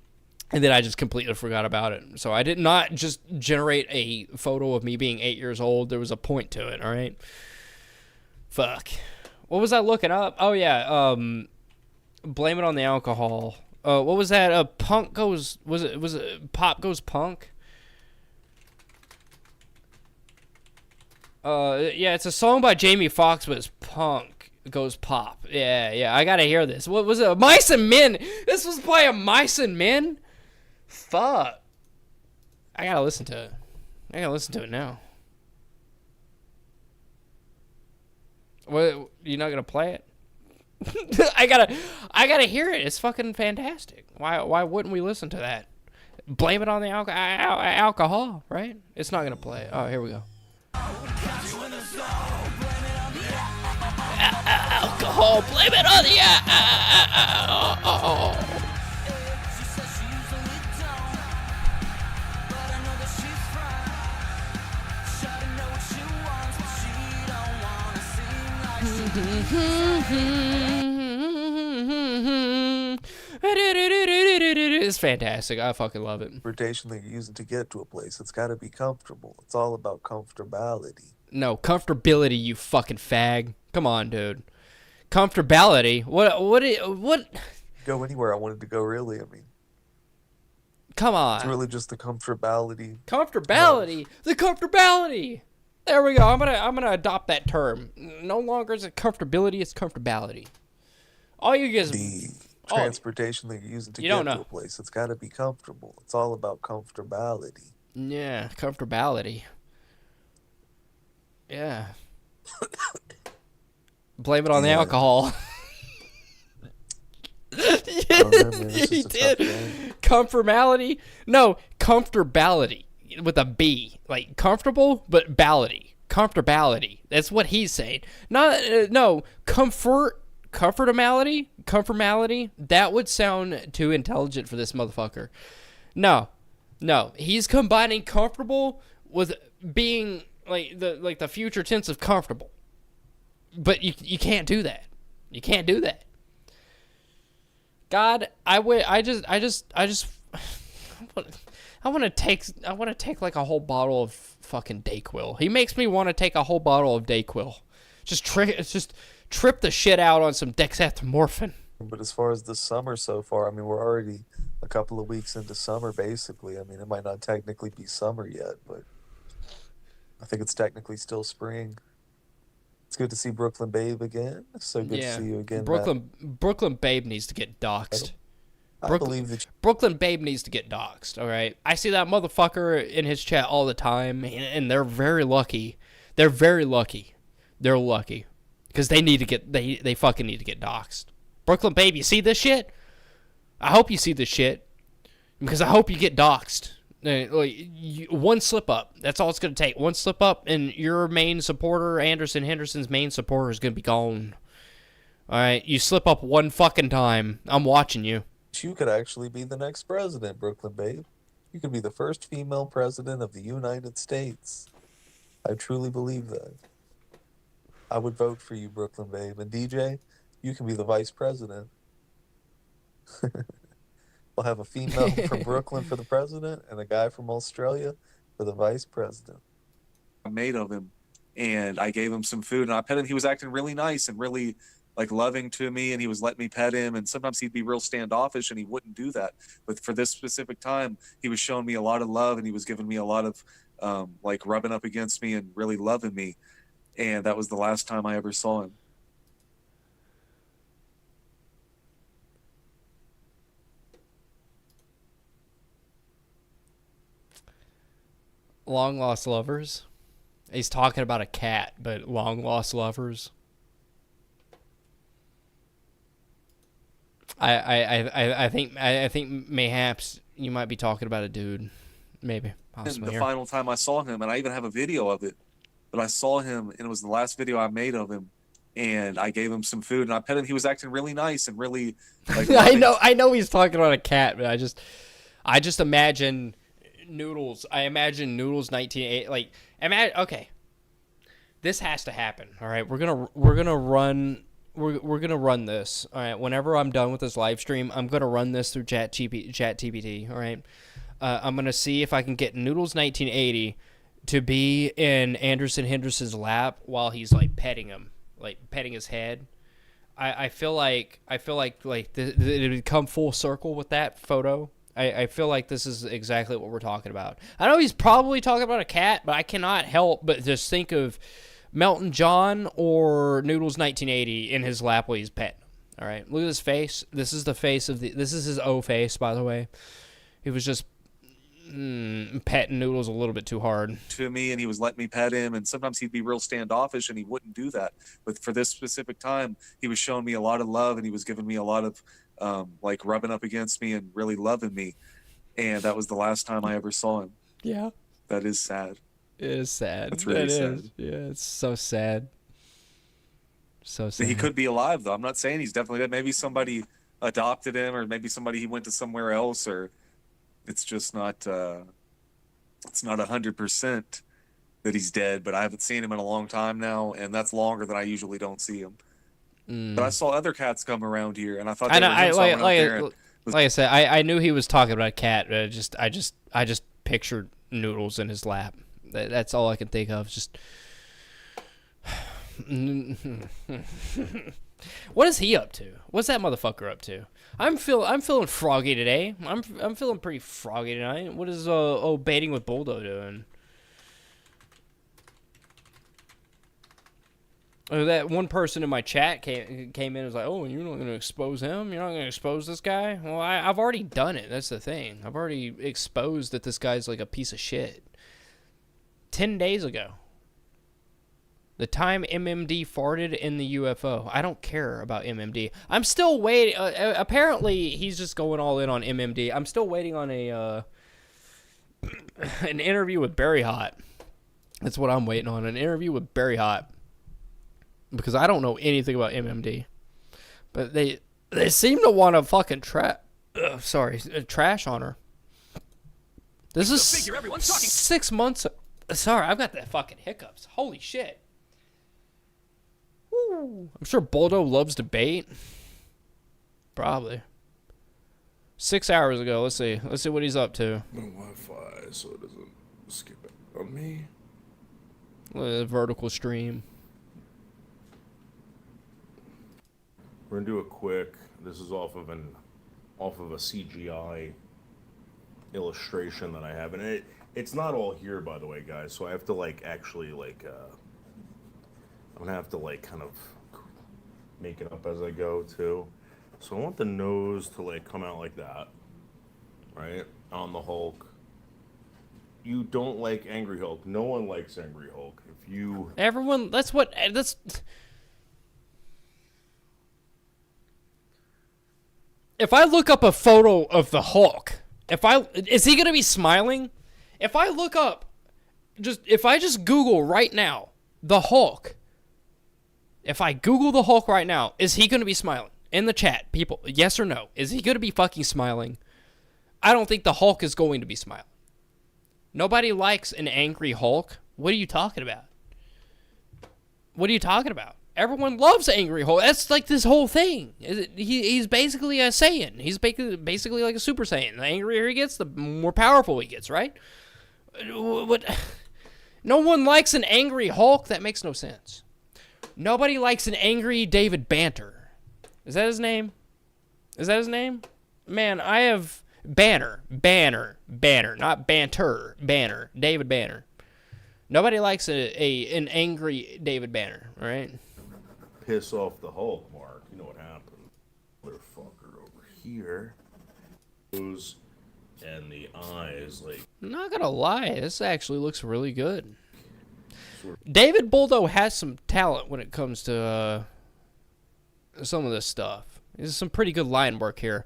and then I just completely forgot about it. So I did not just generate a photo of me being 8 years old. There was a point to it. All right. Fuck. What was I looking up? Oh yeah. Blame it on the alcohol. What was that? Punk goes... Was it Pop Goes Punk? Yeah, it's a song by Jamie Foxx, but it's Punk Goes Pop. Yeah, I gotta hear this. What was it? Mice and Men! This was by a Mice and Men? Fuck. I gotta listen to it. I gotta listen to it now. What? You're not gonna play it? I gotta hear it. It's fucking fantastic. Why wouldn't we listen to that? Blame it on the alcohol, right? It's not gonna play. Oh, here we go. Alcohol. alcohol. Blame it on the alcohol. It's fantastic. I fucking love it. Transportation that you're using to get to a place. It's got to be comfortable. It's all about comfortability. No, comfortability, you fucking fag. Come on, dude. Comfortability? What? Go anywhere I wanted to go, really. I mean, come on. It's really just the comfortability. Comfortability? The comfortability. There we go. I'm gonna adopt that term. No longer is it comfortability, it's comfortability. All you guys... The transportation that you're using to get to a place. It's got to be comfortable. It's all about comfortability. Yeah, comfortability. Yeah. Blame it on the alcohol. He did. Comfortability? No, comfortability with a B. Like comfortable, but ballity. Comfortability. That's what he's saying. Not no comfortability. That would sound too intelligent for this motherfucker. No. He's combining comfortable with being like the future tense of comfortable. But you can't do that. You can't do that. God, I want to take like a whole bottle of fucking Dayquil. He makes me want to take a whole bottle of Dayquil. Just trip the shit out on some dextromorphin. But as far as the summer so far, I mean, we're already a couple of weeks into summer, basically. I mean, it might not technically be summer yet, but I think it's technically still spring. It's good to see Brooklyn Babe again. So good to see you again. Brooklyn Babe needs to get doxxed. I believe that Brooklyn Babe needs to get doxxed, all right? I see that motherfucker in his chat all the time, and they're very lucky. They're very lucky. They're lucky. Because they need to get, they fucking need to get doxxed. Brooklyn Babe, you see this shit? I hope you see this shit. Because I hope you get doxxed. One slip up. That's all it's going to take. One slip up, and your main supporter, Anderson Henderson's main supporter, is going to be gone. All right? You slip up one fucking time. I'm watching you. you could actually be the next president, Brooklyn Babe. You could be the first female president of the United States. I truly believe that. I would vote for you, Brooklyn Babe. And DJ, you can be the vice president. We'll have a female from Brooklyn for the president and a guy from Australia for the vice president. I made of him, and I gave him some food, and I pet him. He was acting really nice and really like loving to me, and he was letting me pet him, and sometimes he'd be real standoffish and he wouldn't do that. But for this specific time, he was showing me a lot of love, and he was giving me a lot of like rubbing up against me and really loving me. And that was the last time I ever saw him. Long lost lovers. He's talking about a cat, but long lost lovers. I think mayhaps you might be talking about a dude, maybe possibly. The final time I saw him, and I even have a video of it, but I saw him, and it was the last video I made of him, and I gave him some food, and I pet him. He was acting really nice and really like. I know he's talking about a cat, but I just imagine Noodles. I imagine Noodles 1980. Like, okay, this has to happen. All right, we're gonna run this. All right, whenever I'm done with this live stream, I'm gonna run this through ChatGPT. All right, I'm gonna see if I can get Noodles 1980 to be in Anderson Henderson's lap while he's like petting him, like petting his head. I feel like it would come full circle with that photo. I feel like this is exactly what we're talking about. I know he's probably talking about a cat, but I cannot help but just think of Melton John or Noodles 1980 in his lap while he's petting him. All right, look at his face. This is the face of this is his O face, by the way. He was just petting Noodles a little bit too hard to me, and he was letting me pet him, and sometimes he'd be real standoffish and he wouldn't do that. But for this specific time, he was showing me a lot of love, and he was giving me a lot of like rubbing up against me and really loving me. And that was the last time I ever saw him. Yeah, that is sad. It is sad. That's really sad. Yeah, it's so sad. So sad. He could be alive though. I'm not saying he's definitely dead. Maybe somebody adopted him, or maybe somebody he went to somewhere else, or it's just not. It's not 100% that he's dead. But I haven't seen him in a long time now, and that's longer than I usually don't see him. But I saw other cats come around here, and I thought they were him, so I went out there and like I said, I knew he was talking about a cat. But I just pictured noodles in his lap. That's all I can think of. Just what is he up to? What's that motherfucker up to? I'm feeling froggy today. I'm feeling pretty froggy tonight. What is baiting with Boldo doing? That one person in my chat came in and was like, "Oh, you're not going to expose him? You're not going to expose this guy?" Well, I've already done it. That's the thing. I've already exposed that this guy's like a piece of shit. 10 days ago. The time MMD farted in the UFO. I don't care about MMD. I'm still waiting. Apparently, he's just going all in on MMD. I'm still waiting on an interview with Barry Hot. That's what I'm waiting on. An interview with Barry Hot. Because I don't know anything about MMD. But they seem to want to fucking trash on her. This is 6 months. Sorry, I've got the fucking hiccups. Holy shit. Woo. I'm sure Boldo loves debate. Probably. 6 hours ago. Let's see what he's up to. No Wi-Fi, so it doesn't skip it on me. Vertical stream. We're gonna do a quick. This is off of a CGI illustration that I have, and it's not all here, by the way, guys. So I have to I'm gonna have to kind of make it up as I go too. So I want the nose to come out like that, right on the Hulk. You don't like Angry Hulk. No one likes Angry Hulk. Everyone. That's. If I look up a photo of the Hulk, is he gonna be smiling? If I just Google right now the Hulk, if I Google the Hulk right now, is he gonna be smiling? In the chat, people, yes or no? Is he gonna be fucking smiling? I don't think the Hulk is going to be smiling. Nobody likes an angry Hulk. What are you talking about? What are you talking about? Everyone loves Angry Hulk. That's like this whole thing. He's basically a Saiyan. He's basically like a Super Saiyan. The angrier he gets, the more powerful he gets, right? What? No one likes an angry Hulk? That makes no sense. Nobody likes an angry David Banter. Is that his name? Man, I have Banner, not Banter, Banner, David Banner. Nobody likes an angry David Banner, all right? Piss off the Hulk, Mark. You know what happened. Motherfucker over here. Nose and the eyes, I'm not gonna lie, this actually looks really good. David Boldo has some talent when it comes to some of this stuff. There's some pretty good line work here.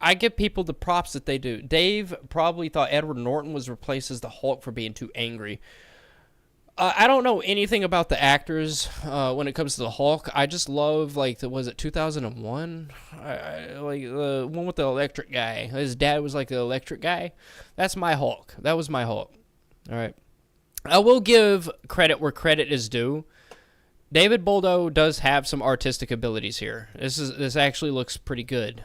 I give people the props that they do. Dave probably thought Edward Norton was replaced as the Hulk for being too angry. I don't know anything about the actors when it comes to the Hulk. I just love, was it 2001? The one with the electric guy. His dad was like the electric guy. That's my Hulk. That was my Hulk. All right. I will give credit where credit is due. David Boldo does have some artistic abilities here. This actually looks pretty good.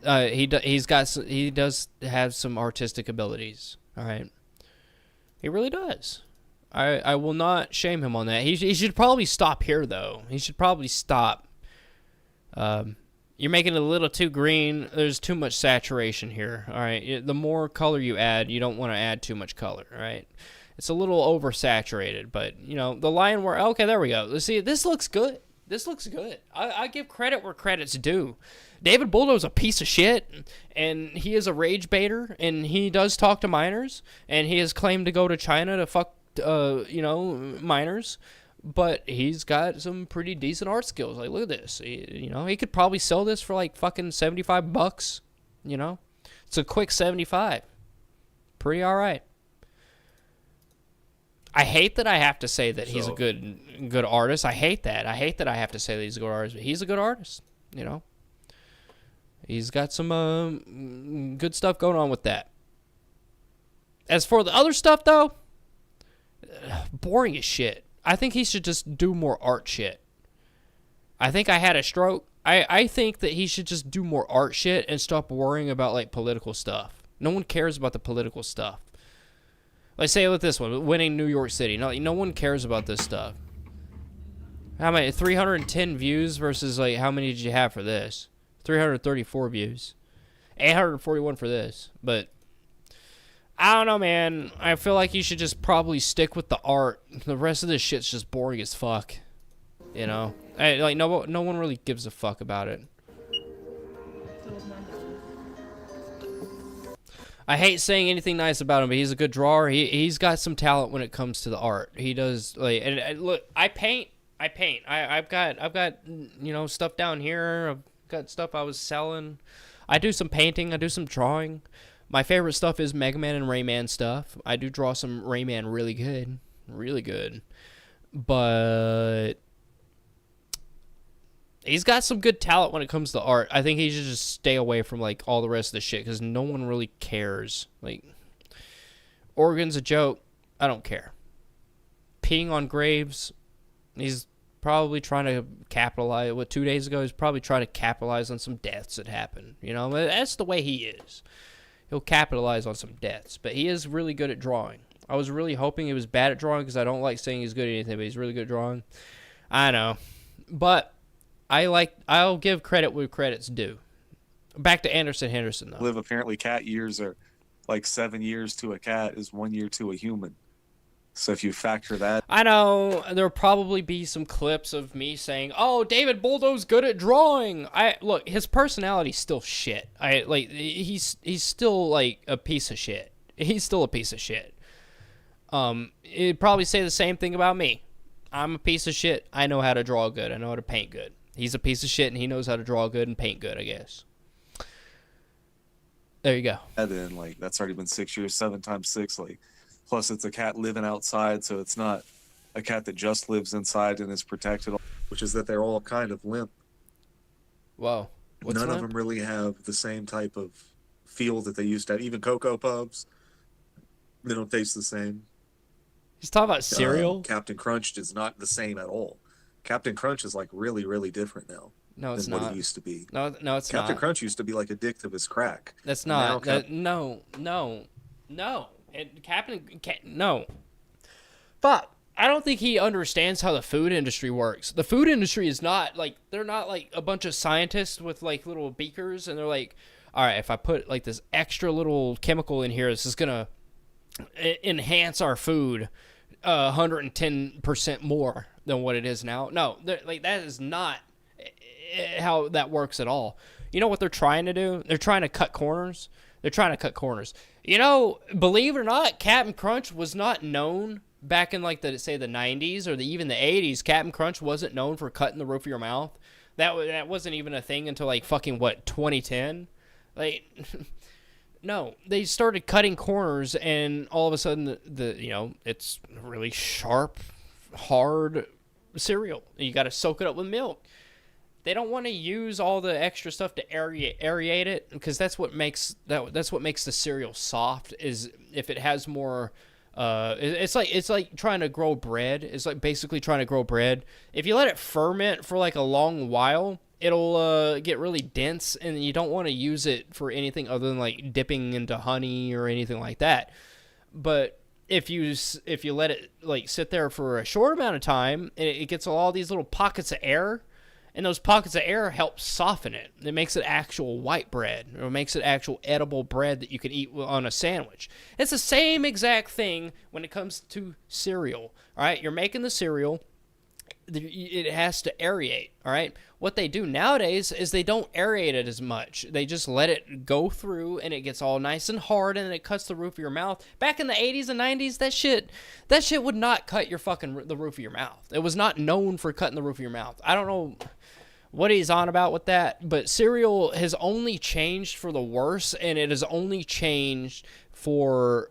He does have some artistic abilities. All right. He really does. I will not shame him on that. He should probably stop here, though. He should probably stop. You're making it a little too green. There's too much saturation here. All right. The more color you add, you don't want to add too much color. All right. It's a little oversaturated, but the line where okay, there we go. Let's see. This looks good. This looks good. I give credit where credit's due. David Boldo's a piece of shit, and he is a rage baiter, and he does talk to minors, and he has claimed to go to China to fuck, minors, but he's got some pretty decent art skills. Like, look at this. He could probably sell this for like fucking $75. It's a quick 75. Pretty all right. I hate that I have to say that he's a So- good artist. I hate that. I hate that I have to say that he's a good artist, but he's a good artist, you know. He's got some good stuff going on with that. As for the other stuff, though, boring as shit. I think he should just do more art shit. I think I had a stroke. I think that he should just do more art shit and stop worrying about, like, political stuff. No one cares about the political stuff. Like, say it with this one, winning New York City. No one cares about this stuff. How many? 310 views versus, like, how many did you have for this? 334 views. 841 for this. But I don't know, man. I feel like you should just probably stick with the art. The rest of this shit's just boring as fuck. You know? Like, no one really gives a fuck about it. I hate saying anything nice about him, but he's a good drawer. He's got some talent when it comes to the art. He does, like, and look, I paint. I've got you know, stuff down here. I've got stuff I was selling. I do some painting. I do some drawing. My favorite stuff is Mega Man and Rayman stuff. I do draw some Rayman really good. But he's got some good talent when it comes to art. I think he should just stay away from, like, all the rest of the shit because no one really cares. Like, Oregon's a joke. I don't care. Peeing on graves. He's probably trying to capitalize. 2 days ago, he's probably trying to capitalize on some deaths that happened. You know, that's the way he is. He'll capitalize on some deaths. But he is really good at drawing. I was really hoping he was bad at drawing because I don't like saying he's good at anything, but he's really good at drawing. I know. But I'll give credit where credit's due. Back to Anderson Henderson, though. Apparently cat years are like 7 years to a cat is 1 year to a human. So if you factor that, I know there'll probably be some clips of me saying, "Oh, David Boldo's good at drawing." Look, his personality's still shit. He's still like a piece of shit. He's still a piece of shit. He'd probably say the same thing about me. I'm a piece of shit. I know how to draw good. I know how to paint good. He's a piece of shit, and he knows how to draw good and paint good, I guess. There you go. and then like that's already been 6 years, 7 times 6. Like, plus it's a cat living outside, so it's not a cat that just lives inside and is protected. Which is that they're all kind of limp. Whoa. What's None limp? of them really have the same type of feel that they used to have. Even Cocoa Puffs, they don't taste the same. He's talking about cereal. Captain Crunch is not the same at all. Captain Crunch is like really, really different now. No, it's than what not. it used to be. No, it's Captain not. Crunch used to be like addictive as crack. That's Now not. No. No. But I don't think he understands how the food industry works. The food industry is not like, they're not like a bunch of scientists with like little beakers and they're like, all right, if I put like this extra little chemical in here, this is gonna enhance our food 110% more than what it is now. No, like that is not how that works at all. You know what they're trying to do? They're trying to cut corners. You know, believe it or not, Captain Crunch was not known back in like the 90s or even the 80s. Captain Crunch wasn't known for cutting the roof of your mouth. That wasn't even a thing until like fucking 2010. Like no, they started cutting corners and all of a sudden it's really sharp, hard cereal. You got to soak it up with milk. They don't want to use all the extra stuff to aerate it because that's what makes the cereal soft. Is if it has more. It's like trying to grow bread. It's like basically trying to grow bread. If you let it ferment for like a long while, it'll get really dense, and you don't want to use it for anything other than like dipping into honey or anything like that. But if you let it like sit there for a short amount of time, it gets all these little pockets of air. And those pockets of air help soften it. It makes it actual white bread, or makes it actual edible bread that you can eat on a sandwich. It's the same exact thing when it comes to cereal. All right, you're making the cereal. It has to aerate. All right. What they do nowadays is they don't aerate it as much. They just let it go through, and it gets all nice and hard, and then it cuts the roof of your mouth. Back in the 80s and 90s, that shit would not cut the roof of your mouth. It was not known for cutting the roof of your mouth. I don't know what he's on about with that, but cereal has only changed for the worse, and it has only changed for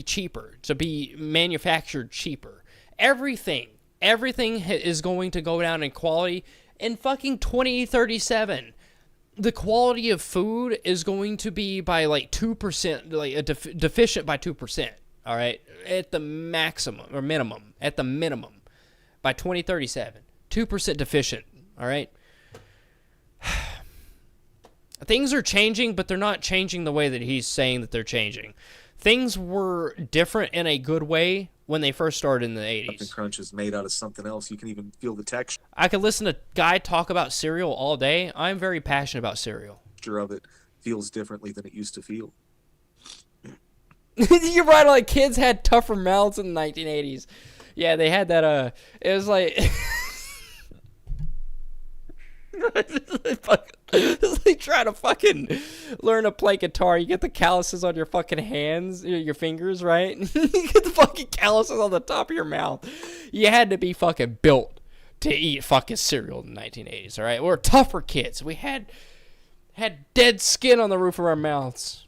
cheaper, to be manufactured cheaper. Everything is going to go down in quality in fucking 2037. The quality of food is going to be by like 2%, like deficient by 2%. All right, at the maximum or minimum, at the minimum, by 2037, 2% deficient. All right. Things are changing, but they're not changing the way that he's saying that they're changing. Things were different in a good way when they first started in the 80s. Captain Crunch is made out of something else. You can even feel the texture I could listen to a guy talk about cereal all day. I'm very passionate about cereal. of it. Feels differently than it used to feel. You're right, like kids had tougher mouths in the 1980s. Yeah, they had that, it was like... It's like trying to fucking learn to play guitar. You get the calluses on your fucking hands, your fingers, right? You get the fucking calluses on the top of your mouth. You had to be fucking built to eat fucking cereal in the 1980s, all right? We were tougher kids. We had dead skin on the roof of our mouths.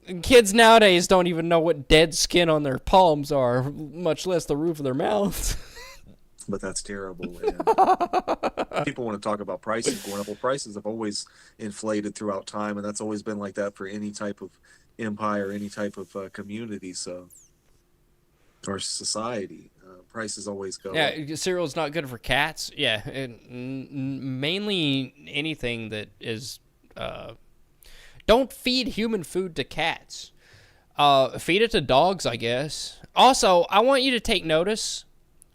And kids nowadays don't even know what dead skin on their palms are, much less the roof of their mouths. But that's terrible. And people want to talk about prices going up. Well, prices have always inflated throughout time, and that's always been like that for any type of empire, any type of community, or society. Prices always go up. Yeah, cereal's not good for cats. Yeah, mainly anything that is... don't feed human food to cats. Feed it to dogs, I guess. Also, I want you to take notice...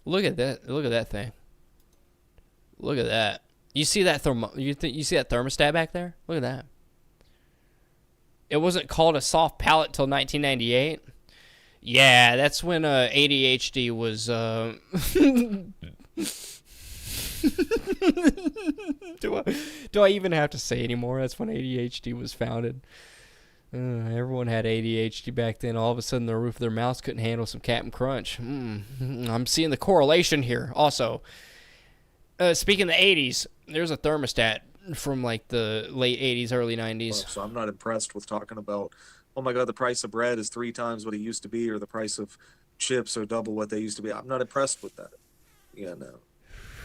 Look at that! Look at that thing. Look at that. You see that you see that thermostat back there? Look at that. It wasn't called a soft palate till 1998. Yeah, that's when ADHD was. Do I even have to say anymore? That's when ADHD was founded. Everyone had ADHD back then. All of a sudden, the roof of their mouths couldn't handle some Captain Crunch. I'm seeing the correlation here. Also, speaking of the 80s, there's a thermostat from like the late 80s, early 90s. So I'm not impressed with talking about, oh my God, the price of bread is 3 times what it used to be, or the price of chips are double what they used to be. I'm not impressed with that. Yeah, no.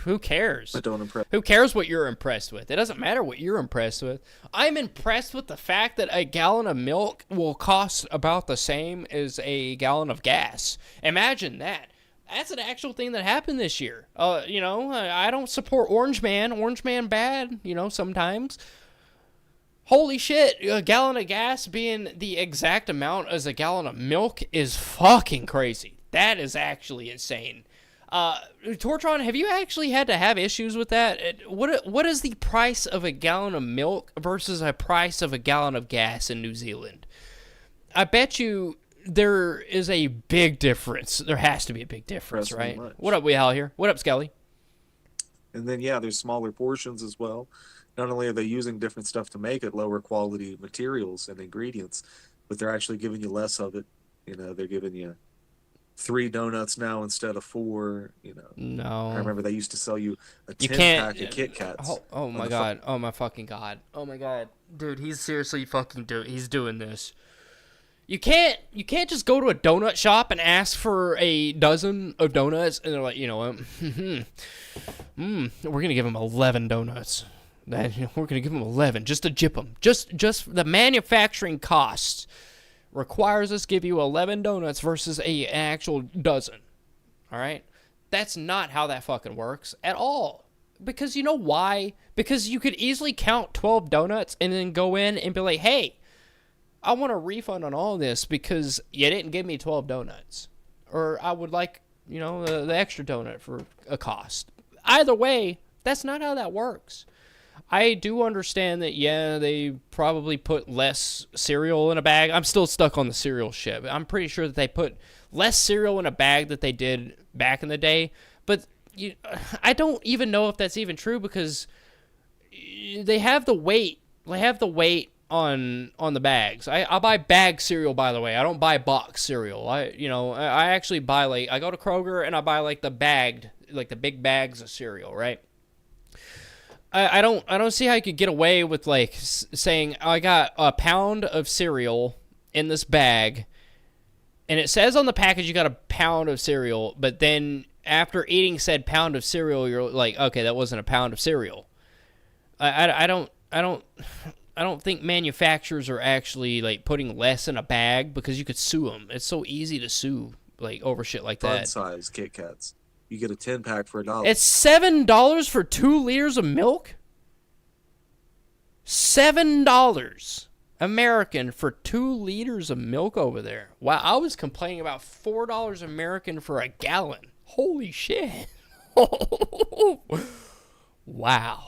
Who cares? I don't impress. Who cares what you're impressed with? It doesn't matter what you're impressed with. I'm impressed with the fact that a gallon of milk will cost about the same as a gallon of gas. Imagine that. That's an actual thing that happened this year. I don't support Orange Man. Orange Man bad, sometimes. Holy shit, a gallon of gas being the exact amount as a gallon of milk is fucking crazy. That is actually insane. Tortron, have you actually had to have issues with that? What is the price of a gallon of milk versus a price of a gallon of gas in New Zealand? I bet you there is a big difference. There has to be a big difference, right? What up, we Hal here? What up, Skelly? And then, yeah, there's smaller portions as well. Not only are they using different stuff to make it, lower quality materials and ingredients, but they're actually giving you less of it. They're giving you 3 donuts now instead of 4. No. I remember they used to sell you a 10-pack of Kit Kats. Oh my God. Oh my fucking God. Oh my God. Dude, he's seriously fucking he's doing this. You can't just go to a donut shop and ask for a dozen of donuts and they're like, you know what? We're going to give him 11 donuts. We're going to give him 11 just to jip them. Just the manufacturing costs requires us give you 11 donuts versus an actual dozen. All right? That's not how that fucking works at all. Because you know why? Because you could easily count 12 donuts and then go in and be like, hey, I want a refund on all this because you didn't give me 12 donuts. Or I would like, the extra donut for a cost. Either way, that's not how that works. I do understand that, yeah, they probably put less cereal in a bag. I'm still stuck on the cereal shit. I'm pretty sure that they put less cereal in a bag that they did back in the day. But I don't even know if that's even true because they have the weight. They have the weight on the bags. I buy bag cereal, by the way. I don't buy box cereal. I actually buy, I go to Kroger and I buy, the bagged, the big bags of cereal, right? I don't see how you could get away with saying I got a pound of cereal in this bag, and it says on the package you got a pound of cereal, but then after eating said pound of cereal, you're like, okay, that wasn't a pound of cereal. I don't think manufacturers are actually like putting less in a bag because you could sue them. It's so easy to sue like over shit like Fun that. size Kit Kats. You get a 10-pack for $1. It's $7 for 2 liters of milk. $7 American for 2 liters of milk over there. Wow, I was complaining about $4 American for a gallon. Holy shit. Wow.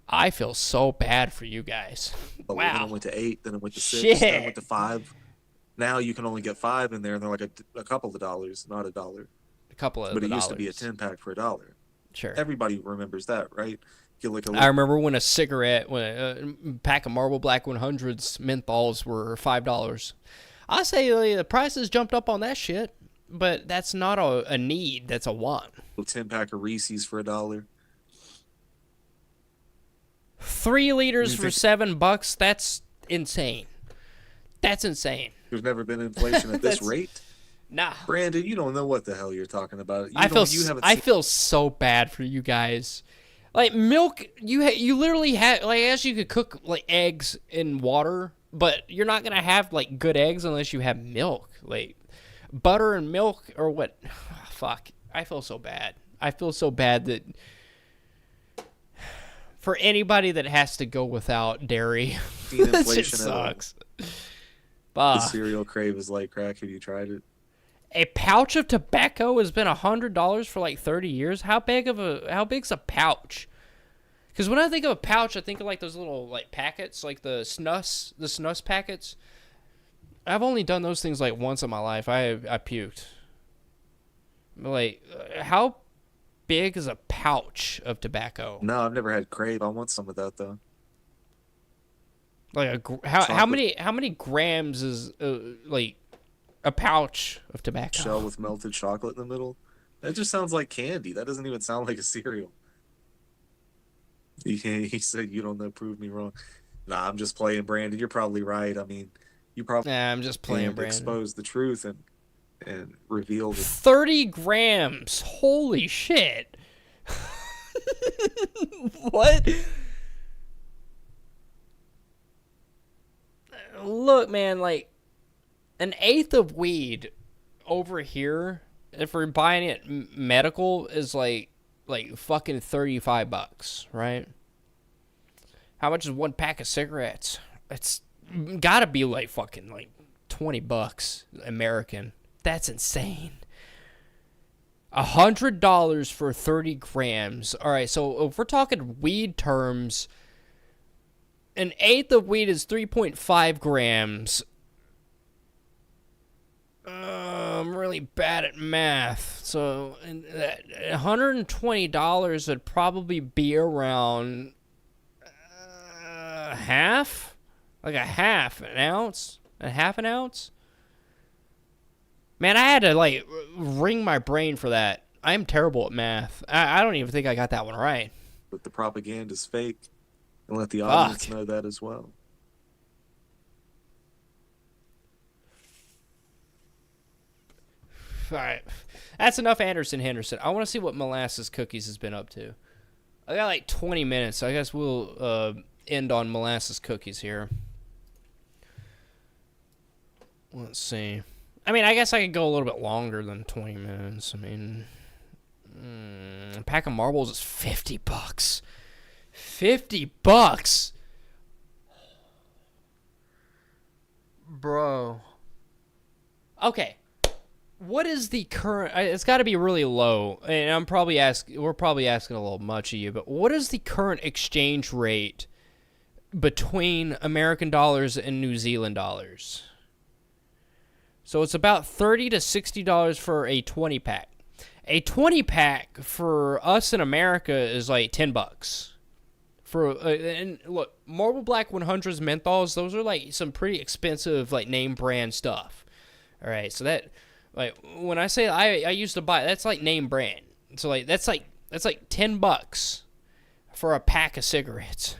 I feel so bad for you guys. But Wow. Then it went to 8, then it went to 6, Shit. then it went to 5. Now you can only get 5 in there, and they're like a couple of dollars, not $1. A couple of But it dollars. used to be a 10-pack for $1. Sure. Everybody remembers that, right? Get like I remember when a cigarette, when a pack of Marlboro Black 100s menthols were $5. I say the prices jumped up on that shit, but that's not a need. That's a want. 10-pack of Reese's for $1. 3 liters for $7. That's insane. That's insane. There's never been inflation at this rate. Nah, Brandon, you don't know what the hell you're talking about. I feel so bad for you guys. Like milk, you literally have like, I guess you could cook like eggs in water, but you're not gonna have like good eggs unless you have milk, like butter and milk or what? Fuck, I feel so bad. I feel so bad that for anybody that has to go without dairy, that shit sucks. The cereal crave is like crack. Have you tried it? A pouch of tobacco has been $100 for like 30 years. How big's a pouch? Because when I think of a pouch, I think of like those little like packets, like the snus packets. I've only done those things like once in my life. I puked. Like, how big is a pouch of tobacco? No, I've never had crave. I want some of that though. Like how many grams is like a pouch of tobacco? Shell with melted chocolate in the middle. That just sounds like candy. That doesn't even sound like a cereal. He said you don't know. Prove me wrong. Nah, I'm just playing, Brandon. You're probably right. I mean, you probably. Nah, I'm just playing, Brandon. Expose the truth and reveal the 30 grams. Holy shit. What? Look, man, like an eighth of weed over here, if we're buying it medical, is like fucking $35, right? How much is one pack of cigarettes? It's gotta be like fucking like $20 American. That's insane. $100 for 30 grams. All right, so if we're talking weed terms, an eighth of weed is 3.5 grams. I'm really bad at math. So $120 would probably be around half? Like a half an ounce? A half an ounce? Man, I had to, like, wring my brain for that. I'm terrible at math. I don't even think I got that one right. But the propaganda's fake. And let the audience know that as well. All right. That's enough Anderson Henderson. I want to see what Molasses Cookies has been up to. I got like 20 minutes, so I guess we'll end on Molasses Cookies here. Let's see. I mean, I guess I could go a little bit longer than 20 minutes. I mean, a pack of marbles is $50. $50, bro. Okay, what is the current? It's got to be really low, and we're probably asking a little much of you. But what is the current exchange rate between American dollars and New Zealand dollars? So it's about $30 to $60 for a 20-pack. A 20-pack for us in America is like $10. And look, Marlboro Black 100s menthols, those are like some pretty expensive like name brand stuff. All right, so that like when I say I used to buy, that's like name brand. So like that's like $10 for a pack of cigarettes.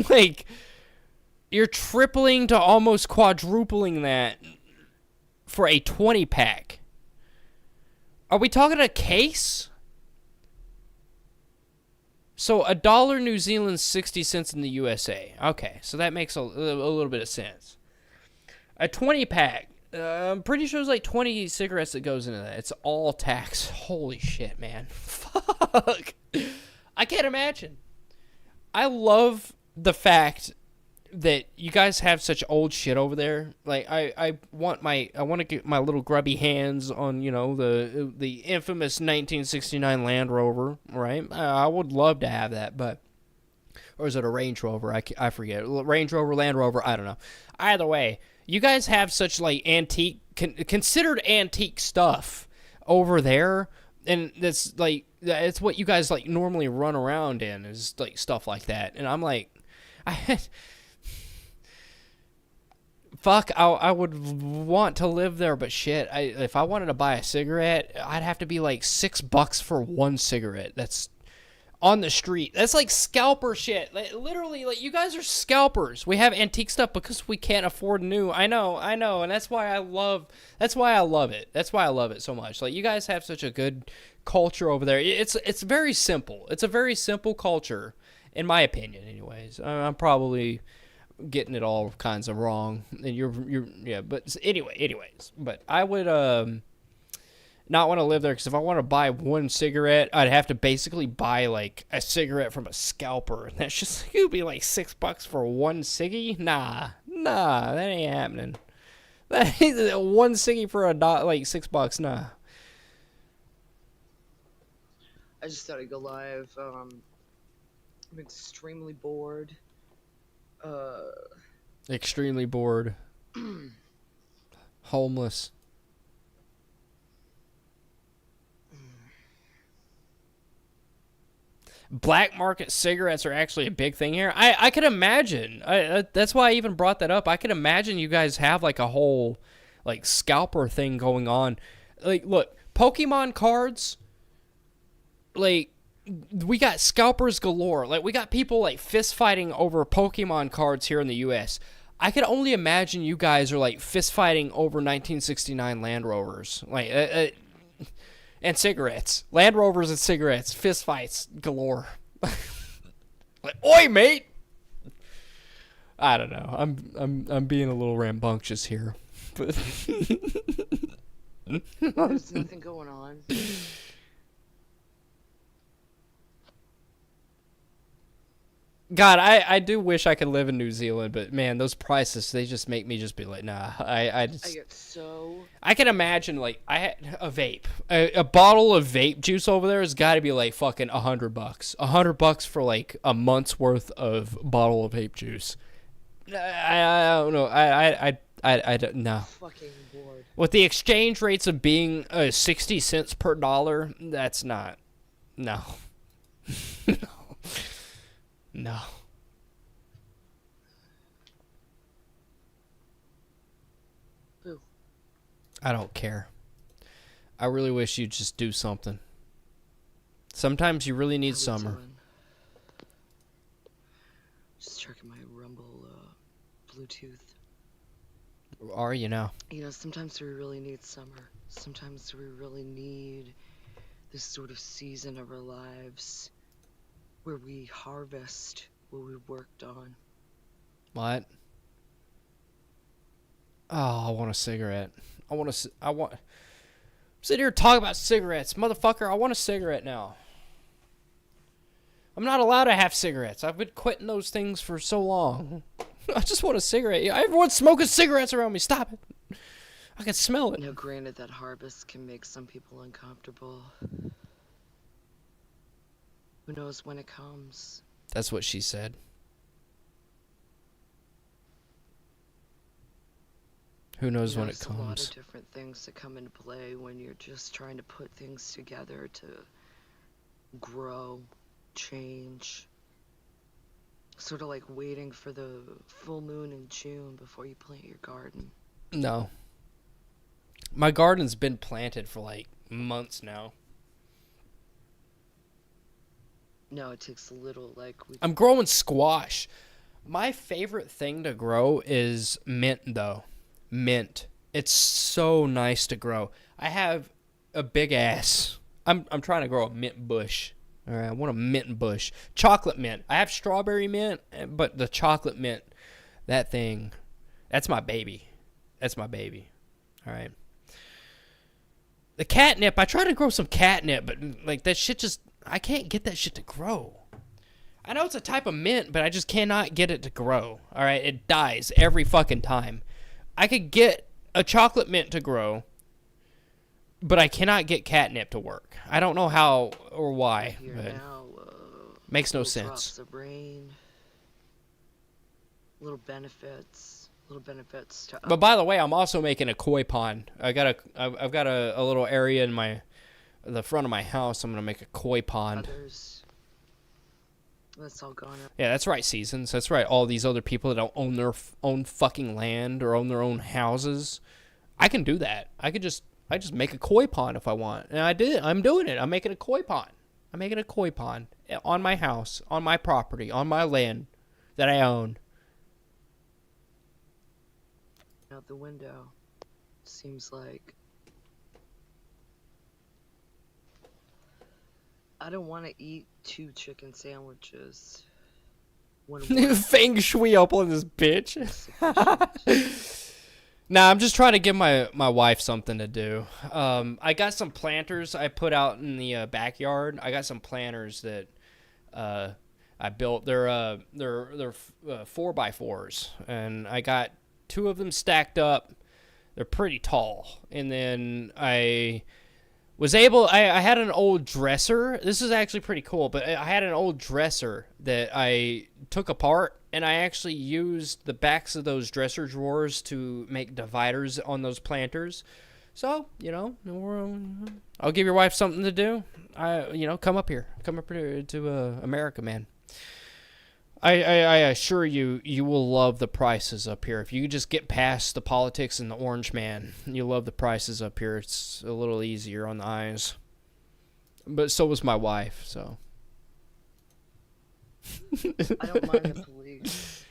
Like You're tripling to almost quadrupling that for a 20-pack. Are we talking a case? So $1 New Zealand, 60 cents in the USA. Okay, so that makes a little bit of sense. A 20-pack. I'm pretty sure it's like 20 cigarettes that goes into that. It's all tax. Holy shit, man. Fuck. I can't imagine. I love the fact that you guys have such old shit over there. Like I want to get my little grubby hands on, you know, the infamous 1969 Land Rover, right? I would love to have that, but or is it a Range Rover? I forget. Range Rover, Land Rover, I don't know. Either way, you guys have such like antique considered antique stuff over there, and that's like it's what you guys like normally run around in is like stuff like that. And I'm like fuck, I would want to live there, but shit, if I wanted to buy a cigarette, I'd have to be like $6 for one cigarette. That's on the street. That's like scalper shit. Like, literally, like you guys are scalpers. We have antique stuff because we can't afford new. I know, and that's why I love it. That's why I love it so much. Like you guys have such a good culture over there. It's very simple. It's a very simple culture, in my opinion. Anyways, I'm probably getting it all kinds of wrong, and you're yeah. But anyways, but I would not want to live there because if I want to buy one cigarette, I'd have to basically buy like a cigarette from a scalper, and that's just it would be like $6 for one ciggy. Nah, that ain't happening. That ain't one ciggy for like $6. Nah. I just thought I'd go live. I'm extremely bored. Extremely bored. Homeless. Black market cigarettes are actually a big thing here. I could imagine. That's why I even brought that up. I could imagine you guys have like a whole like scalper thing going on. Like, look, Pokemon cards. Like, we got scalpers galore. Like, we got people like fist fighting over Pokemon cards here in the U.S. I could only imagine you guys are like fist fighting over 1969 Land Rovers. Like, and cigarettes. Land Rovers and cigarettes. Fist fights galore. Like, oi, mate! I don't know. I'm being a little rambunctious here. But there's nothing going on. God, I do wish I could live in New Zealand, but man, those prices, they just make me just be like, nah. I get so... I can imagine, like, I had a vape. A bottle of vape juice over there has got to be like fucking $100. $100 for like a month's worth of bottle of vape juice. I don't know. I don't know. Fucking bored. With the exchange rates of being 60 cents per dollar, that's not. No. No. No. Boo. I don't care. I really wish you'd just do something. Sometimes you really need summer. Just checking my Rumble Bluetooth. Are you now? You know, sometimes we really need summer. Sometimes we really need this sort of season of our lives where we harvest what we worked on. What? Oh, I want a cigarette. I'm sitting here talking about cigarettes. Motherfucker, I want a cigarette now. I'm not allowed to have cigarettes. I've been quitting those things for so long. I just want a cigarette. Everyone's smoking cigarettes around me. Stop it. I can smell it. Now, granted, that harvest can make some people uncomfortable. Who knows when it comes? That's what she said. Who knows when it comes? There's a lot of different things that come into play when you're just trying to put things together to grow, change. Sort of like waiting for the full moon in June before you plant your garden. No. My garden's been planted for like months now. No, it takes a little, like... I'm growing squash. My favorite thing to grow is mint, though. Mint. It's so nice to grow. I have a big ass. I'm trying to grow a mint bush. All right, I want a mint bush. Chocolate mint. I have strawberry mint, but the chocolate mint, that thing, that's my baby. That's my baby. All right. The catnip, I tried to grow some catnip, but like that shit just, I can't get that shit to grow. I know it's a type of mint, but I just cannot get it to grow. All right, it dies every fucking time. I could get a chocolate mint to grow, but I cannot get catnip to work. I don't know how or why. But makes no sense. Drops of rain, little benefits to. But by the way, I'm also making a koi pond. I've got a little area in the front of my house. I'm gonna make a koi pond. That's all gone up. Yeah, that's right, Seasons. That's right. All these other people that don't own their own fucking land or own their own houses, I can do that. I just make a koi pond if I want, and I did. I'm doing it. I'm making a koi pond. I'm making a koi pond on my house, on my property, on my land that I own. Out the window, seems like I don't want to eat 2 chicken sandwiches. Feng shui up on this bitch. Nah, I'm just trying to give my wife something to do. I got some planters I put out in the backyard. I got some planters that I built. They're 4x4s, and I got 2 of them stacked up. They're pretty tall, and then I had an old dresser. This is actually pretty cool, but I had an old dresser that I took apart, and I actually used the backs of those dresser drawers to make dividers on those planters. So, I'll give your wife something to do. Come up here to America, man. I assure you, you will love the prices up here. If you just get past the politics and the orange man, you'll love the prices up here. It's a little easier on the eyes. But so was my wife, so. I don't mind the police.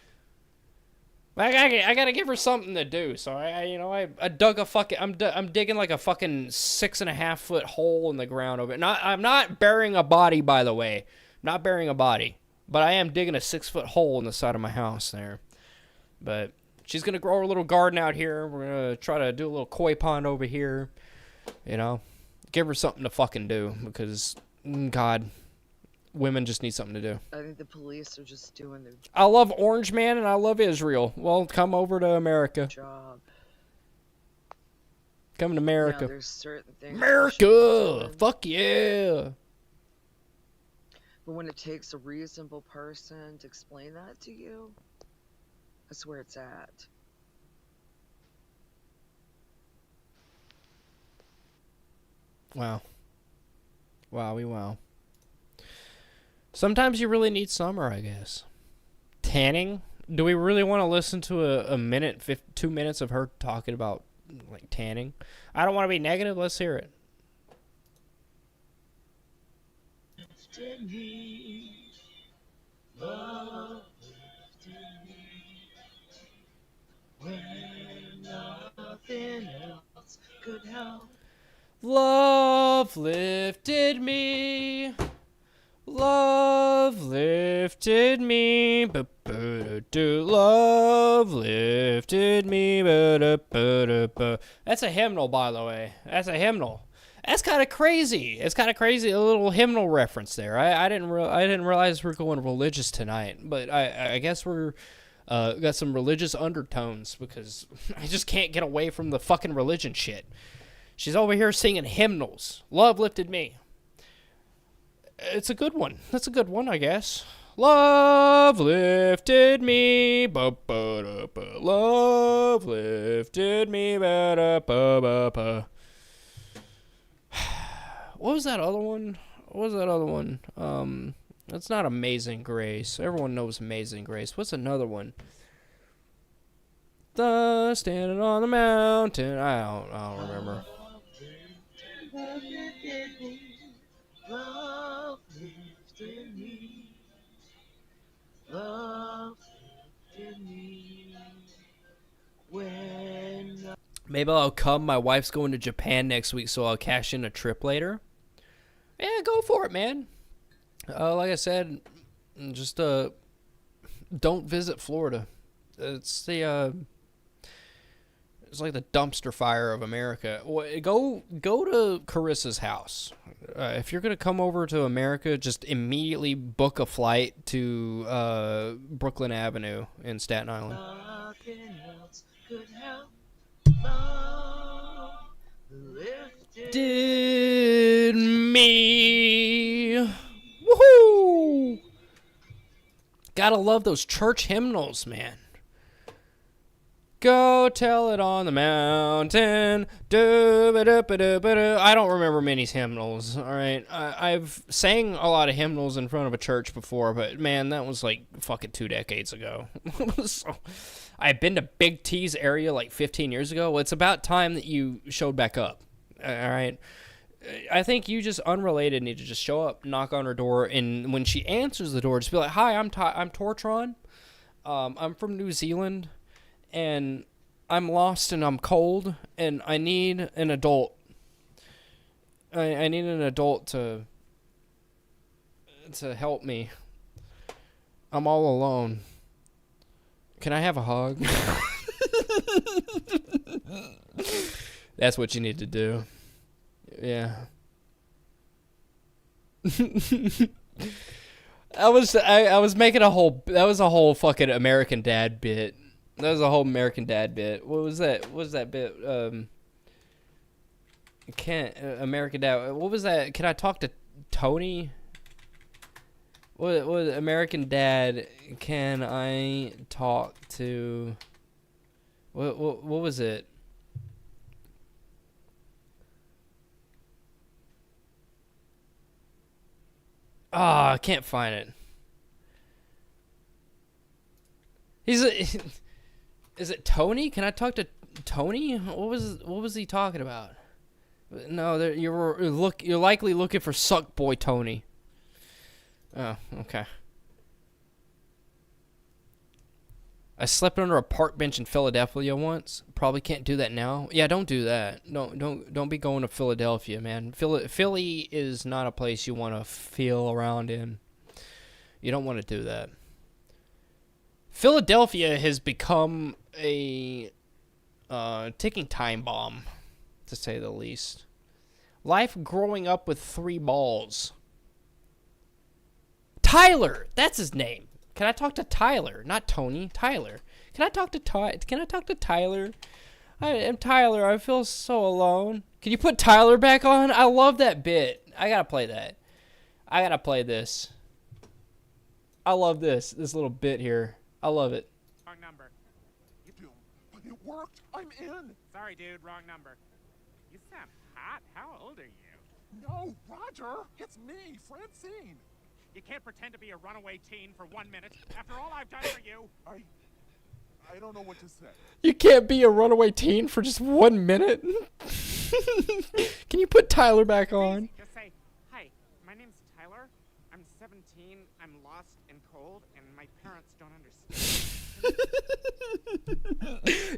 I gotta give her something to do. So I dug a fucking. I'm digging like a fucking 6.5 foot hole in the ground over it. I'm not burying a body, by the way. I'm not burying a body. But I am digging a 6 foot hole in the side of my house there. But she's going to grow her little garden out here. We're going to try to do a little koi pond over here. Give her something to fucking do. Because, God, women just need something to do. I think the police are just doing their I love Orange Man and I love Israel. Well, come over to America. job. Come to America. Now, there's certain things America! Fuck yeah! But when it takes a reasonable person to explain that to you, that's where it's at. Wow. Wowie wow. Sometimes you really need summer, I guess. Tanning? Do we really want to listen to a minute, 2 minutes of her talking about, like, tanning? I don't want to be negative. Let's hear it. Love lifted me when nothing else could help. Love lifted me. Love lifted me. Love lifted me. That's a hymnal, by the way. That's a hymnal. That's kind of crazy. It's kind of crazy. A little hymnal reference there. I didn't realize we're going religious tonight, but I guess we're got some religious undertones because I just can't get away from the fucking religion shit. She's over here singing hymnals. Love lifted me. It's a good one. That's a good one, I guess. Love lifted me. Love lifted me. What was that other one? That's not Amazing Grace. Everyone knows Amazing Grace. What's another one? The standing on the mountain. I don't remember. Love lifted me. Love Maybe I'll come. My wife's going to Japan next week, so I'll cash in a trip later. Yeah, go for it, man. Like I said, just don't visit Florida. It's it's like the dumpster fire of America. Go to Carissa's house. If you're gonna come over to America, just immediately book a flight to Brooklyn Avenue in Staten Island. Did me. Woohoo! Gotta love those church hymnals, man. Go tell it on the mountain. I don't remember many hymnals, all right? I've sang a lot of hymnals in front of a church before, but man, that was like fucking 2 decades ago. So, I've been to Big T's area like 15 years ago. Well, it's about time that you showed back up, all right? I think you just unrelated need to just show up, knock on her door, and when she answers the door, just be like, "Hi, I'm Tortron. I'm from New Zealand. And I'm lost and I'm cold and I need an adult. I need an adult to help me. I'm all alone. Can I have a hug?" That's what you need to do. Yeah. I was making a whole fucking American Dad bit. That was a whole American Dad bit. What was that? What was that bit? American Dad. What was that? Can I talk to Tony? What was American Dad? Can I talk to? What was it? Ah, I can't find it. Is it Tony? Can I talk to Tony? What was he talking about? No, you're likely looking for Suck Boy Tony. Oh, okay. I slept under a park bench in Philadelphia once. Probably can't do that now. Yeah, don't do that. Don't be going to Philadelphia, man. Philly is not a place you want to feel around in. You don't want to do that. Philadelphia has become a ticking time bomb, to say the least. Life growing up with 3 balls. Tyler, that's his name. Can I talk to Tyler? Not Tony, Tyler. Can I talk to Tyler? I am Tyler. I feel so alone. Can you put Tyler back on? I love that bit. I gotta play that. I gotta play this. I love this little bit here. I love it. Wrong number. It worked. I'm in. Sorry, dude. Wrong number. You sound hot. How old are you? No, Roger. It's me, Francine. You can't pretend to be a runaway teen for 1 minute after all I've done for you. I don't know what to say. You can't be a runaway teen for just 1 minute? Can you put Tyler back on? Just say, "Hi, my name's Tyler. I'm 17. I'm lost and cold, and my parents don't understand."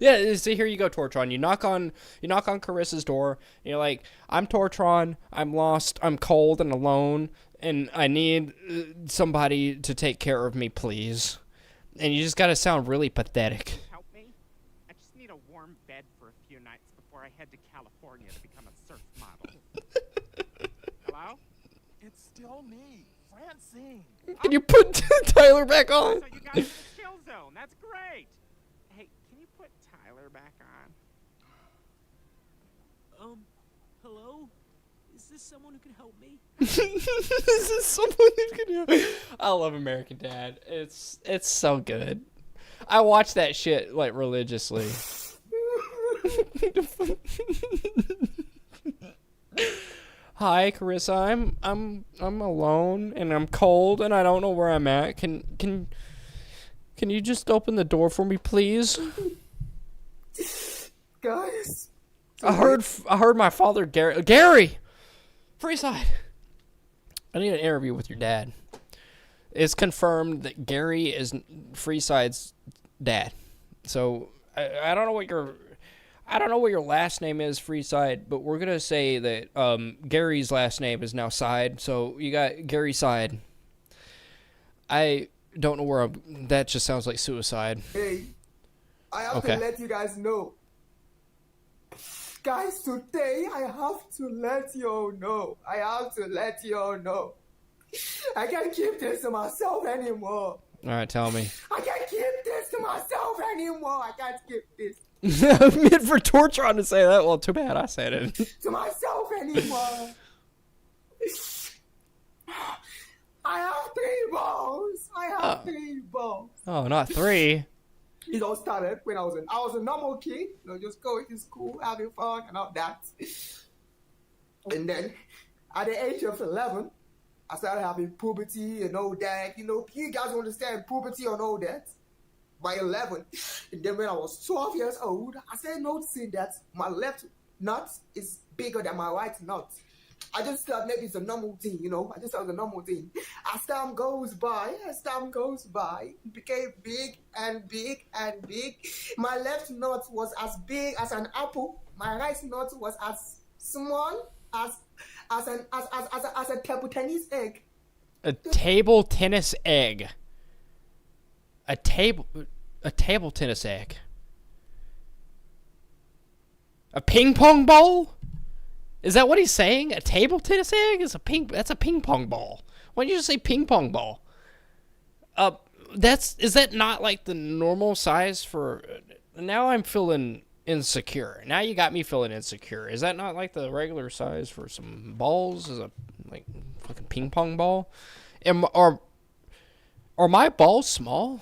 Yeah, see, here you go, Tortron. You knock on Carissa's door. And you're like, "I'm Tortron. I'm lost. I'm cold and alone, and I need somebody to take care of me, please." And you just gotta sound really pathetic. Help me? I just need a warm bed for a few nights before I head to California to become a surf model. Hello? It's still me, Francine. Can you put Tyler back on? So you got into the chill zone. That's great. Hey, can you put Tyler back on? Hello? Is this someone who can help me? This is someone who can help me. I love American Dad. It's so good. I watch that shit like religiously. Hi, Carissa. I'm alone and I'm cold and I don't know where I'm at. Can you just open the door for me, please? Guys. I heard my father Gary. Freeside. I need an interview with your dad. It's confirmed that Gary is Freeside's dad. So I don't know what I don't know what your last name is, Freeside, but we're gonna say that Gary's last name is now Side, so you got Gary Side. I don't know where that just sounds like suicide. Hey, I have to let you guys know. Guys, today I have to let you all know. I have to let you all know. I can't keep this to myself anymore. All right, tell me. I can't keep this to myself anymore. I can't keep this I meant for torture on to say that. Well, too bad I said it. to myself anymore. I have 3 balls. I have 3 balls. Oh, not 3. It all started when I was a normal kid, just going to school, having fun and all that. And then at the age of 11, I started having puberty and all that. You guys understand puberty and all that. By 11, and then when I was 12 years old, I started noticing that my left nut is bigger than my right nut. I just thought maybe it's a normal thing, I just thought it was a normal thing. As time goes by, it became big and big and big. My left nut was as big as an apple. My right nut was as small as a table tennis egg. A table tennis egg. A table tennis egg. A ping pong ball? Is that what he's saying? A table tennis egg is that's a ping pong ball. Why did you just say ping pong ball? Is that not like the normal size for? Now I'm feeling insecure. Now you got me feeling insecure. Is that not like the regular size for some balls? Is a like fucking ping pong ball? Are my balls small?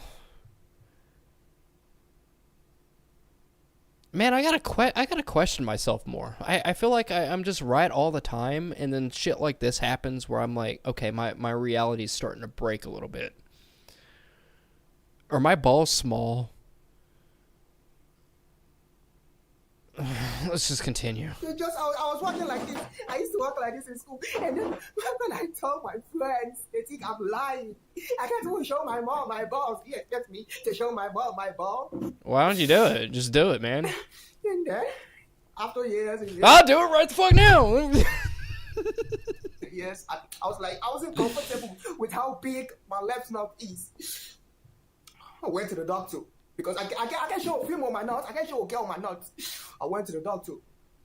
Man, I gotta question myself more. I feel like I'm just right all the time, and then shit like this happens where I'm like, okay, my reality's starting to break a little bit. Are my balls small? Let's just continue. I was walking like this. I used to walk like this in school. And then when I told my friends, they think I'm lying. I can't even show my mom my balls. He expects me to show my mom my ball. Why don't you do it? Just do it, man. And then, after years and years. I'll do it right the fuck now. Yes, I wasn't comfortable with how big my left nut is. I went to the doctor. Because I can't show a film on my nuts. I can't show a girl on my nuts. I went to the doctor,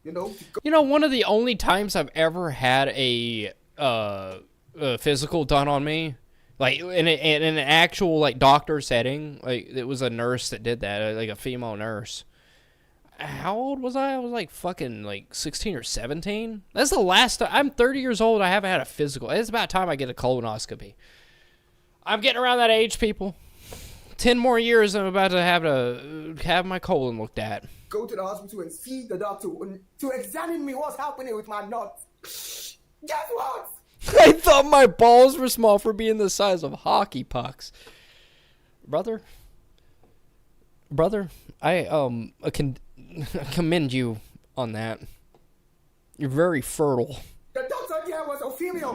one of the only times I've ever had a physical done on me, like in an actual like doctor setting, like it was a nurse that did that, like a female nurse. How old was I? I was like fucking like 16 or 17. That's the last time. I'm 30 years old. I haven't had a physical. It's about time I get a colonoscopy. I'm getting around that age, people. 10 more years, I'm about to have my colon looked at. Go to the hospital and see the doctor to examine me what's happening with my nuts. Guess what? I thought my balls were small for being the size of hockey pucks. Brother, I commend you on that. You're very fertile. The doctor there was a female.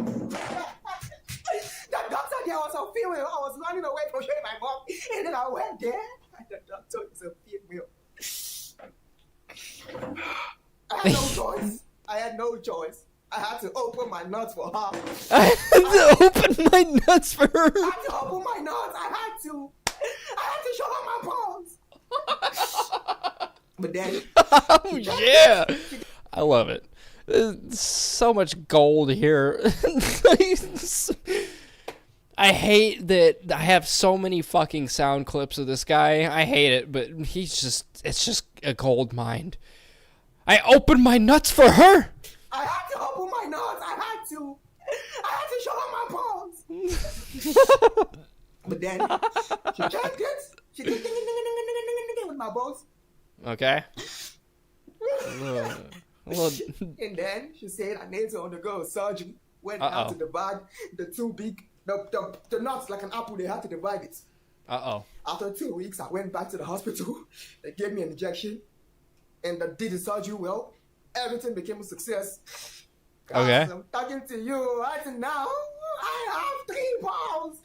The doctor there was a female. I was running away from showing my mom, and then I went there, and the doctor is a female. I had no choice. I had to open my nuts for her. I had to open my nuts for her. I had to open my nuts. I had to show her my balls. But then, oh yeah, I love it. There's so much gold here. I hate that I have so many fucking sound clips of this guy. I hate it, but it's just a gold mine. I opened my nuts for her. I had to open my nuts. I had to show her my balls. But then she checked it. She did ding ding ding ding ding ding ding with my balls. Okay. And then she said I need to undergo surgery. Went out to divide the two big the nuts like an apple. They had to divide it. After 2 weeks, I went back to the hospital. They gave me an injection, and they did the surgery well. Everything became a success. Okay. I'm talking to you right now. I have 3 balls.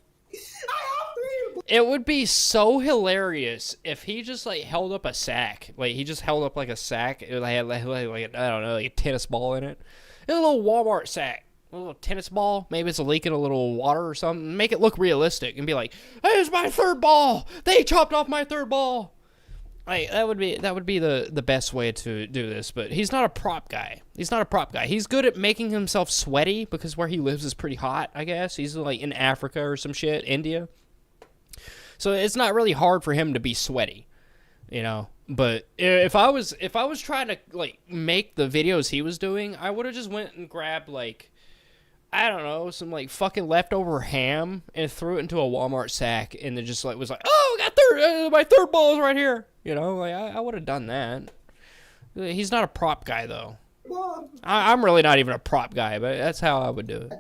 It would be so hilarious if he just like held up a sack. Like he just held up like a sack. It had like I don't know, like a tennis ball in it. A little Walmart sack. A little tennis ball. Maybe it's leaking a little water or something. Make it look realistic and be like, "There's my third ball. They chopped off my third ball." Like that would be the best way to do this. But he's not a prop guy. He's not a prop guy. He's good at making himself sweaty because where he lives is pretty hot, I guess. He's like in Africa or some shit, India. So it's not really hard for him to be sweaty, you know. But if I was trying to like make the videos he was doing, I would have just went and grabbed like, I don't know, some like fucking leftover ham and threw it into a Walmart sack and then just like was like, oh, I got my third ball is right here, you know. Like I would have done that. He's not a prop guy though. I'm really not even a prop guy, but that's how I would do it.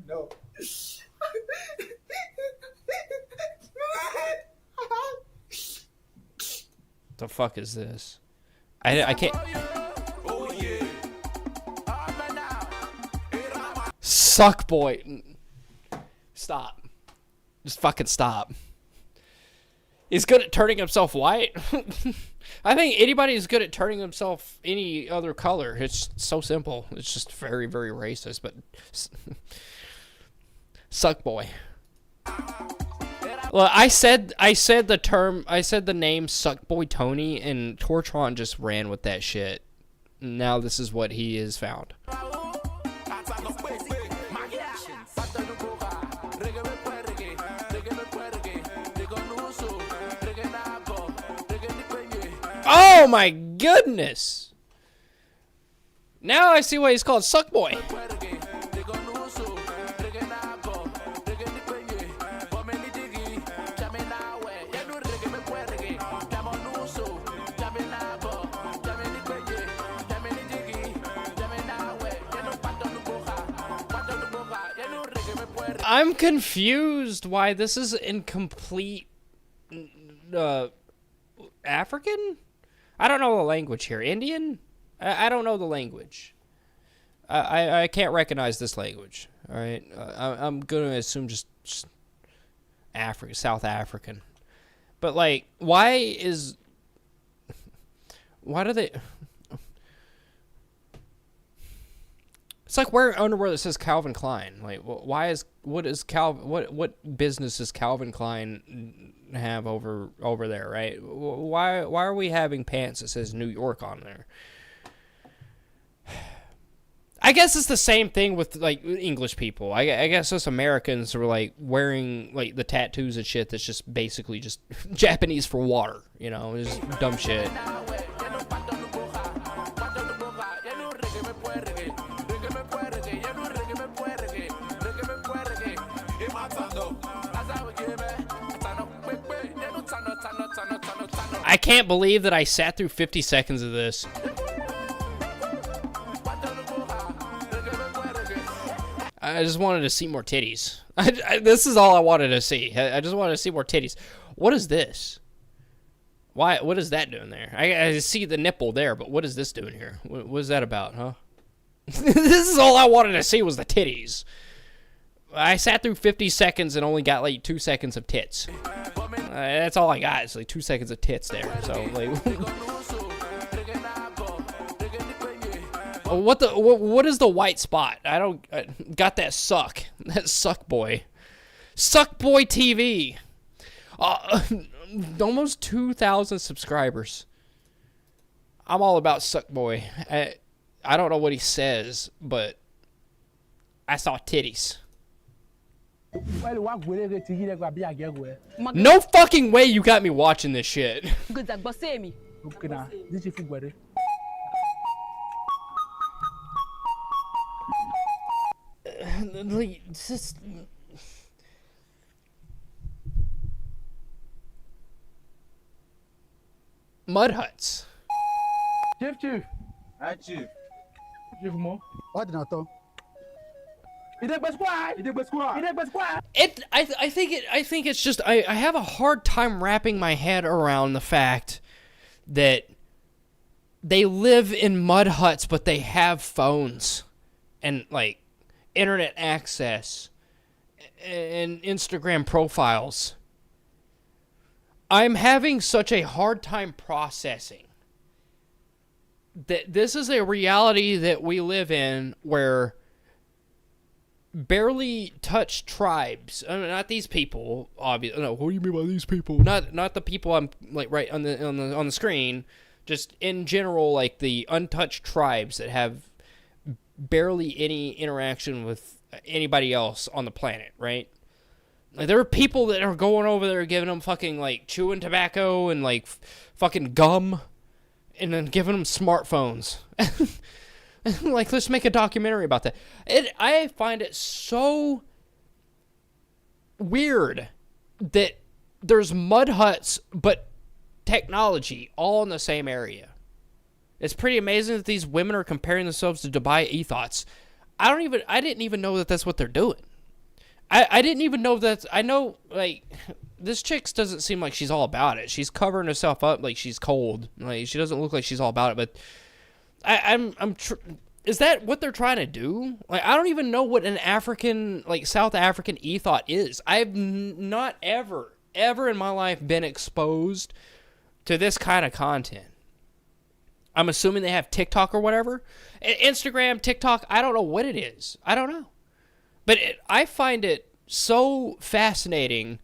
No. The fuck is this? I can't. Suck boy. Stop. Just fucking stop. He's good at turning himself white. I think anybody is good at turning himself any other color. It's so simple. It's just very, very racist, but suck boy. Well, I said the name Suckboy Tony, and Tortron just ran with that shit. Now this is what he is found. Oh my goodness! Now I see why he's called Suckboy. I'm confused why this is incomplete African? I don't know the language here. Indian? I don't know the language. I can't recognize this language. All right, I'm gonna assume just Africa, South African. But like, why do they? It's like wearing underwear that says Calvin Klein. Like, what business does Calvin Klein have over there, right? Why are we having pants that says New York on there? I guess it's the same thing with like English people. I guess us Americans are like wearing like the tattoos and shit that's just basically just Japanese for water, you know, it's dumb shit. I can't believe that I sat through 50 seconds of this. I just wanted to see more titties. This is all I wanted to see. I just wanted to see more titties. What is this? Why? What is that doing there? I see the nipple there, but what is this doing here? What is that about, huh? This is all I wanted to see was the titties. I sat through 50 seconds and only got like 2 seconds of tits. That's all I got. It's like 2 seconds of tits there. So like, what is the white spot? I don't got that suck. That suck boy. Suck boy TV. Almost 2,000 subscribers. I'm all about suck boy. I don't know what he says, but I saw titties. No fucking way you got me watching this shit. Just... Mud huts. Chief. Hi, Chief. Chief Mo. What did I do? I think it's just I have a hard time wrapping my head around the fact that they live in mud huts but they have phones and like internet access and Instagram profiles I'm having such a hard time processing that this is a reality that we live in where barely touched tribes, I mean, not these people, obviously. No, what do you mean by these people? Not the people I'm like right on the screen, just in general, like the untouched tribes that have barely any interaction with anybody else on the planet, right? Like, there are people that are going over there giving them fucking, like, chewing tobacco and, like, fucking gum, and then giving them smartphones. Like, let's make a documentary about that. I find it so weird that there's mud huts, but technology all in the same area. It's pretty amazing that these women are comparing themselves to Dubai ethos. I didn't even know that that's what they're doing. I didn't even know that. I know, like, this chick doesn't seem like she's all about it. She's covering herself up like she's cold. Like, she doesn't look like she's all about it. But is that what they're trying to do? Like, I don't even know what an African, like, South African ethos is. I've not ever in my life been exposed to this kind of content. I'm assuming they have TikTok or whatever. Instagram, TikTok, I don't know what it is. I don't know. But I find it so fascinating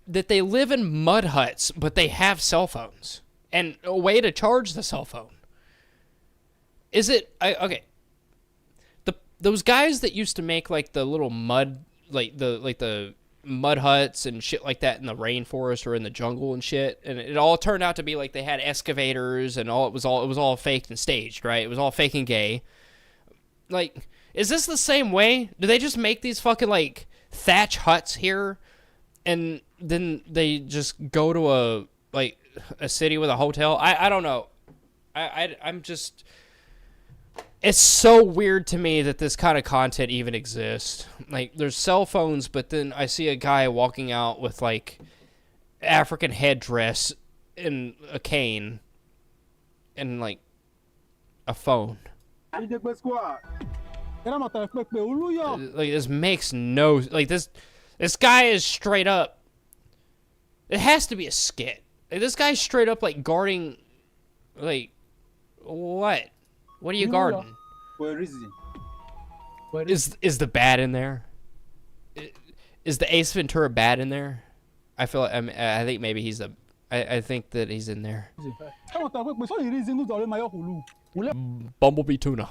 that they live in mud huts, but they have cell phones and a way to charge the cell phone. Is it okay? Those guys that used to make like the little mud, like the mud huts and shit like that in the rainforest or in the jungle and shit, and it all turned out to be like they had excavators and it was all faked and staged, right? It was all fake and gay. Like, is this the same way? Do they just make these fucking, like, thatch huts here, and then they just go to a city with a hotel? I don't know. I'm just... It's so weird to me that this kind of content even exists. Like, there's cell phones, but then I see a guy walking out with, like, African headdress and a cane and, like, a phone. Like, this makes no... Like, this guy is straight up... It has to be a skit. Like, this guy's straight up, like, guarding... Like, what? What are you guarding? Is the bat in there? Is the Ace Ventura bat in there? I feel like... I think maybe he's the... I think that he's in there. Bumblebee tuna.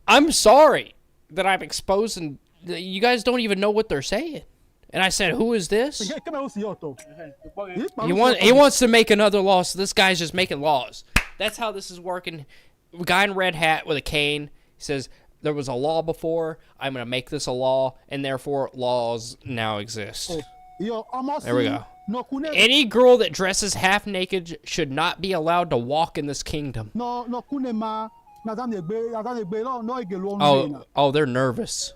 I'm sorry that I'm exposed and you guys don't even know what they're saying. And I said, who is this? He wants to make another law, so this guy's just making laws. That's how this is working. A guy in a red hat with a cane says, there was a law before, I'm going to make this a law, and therefore laws now exist. There we go. Any girl that dresses half naked should not be allowed to walk in this kingdom. Oh, they're nervous.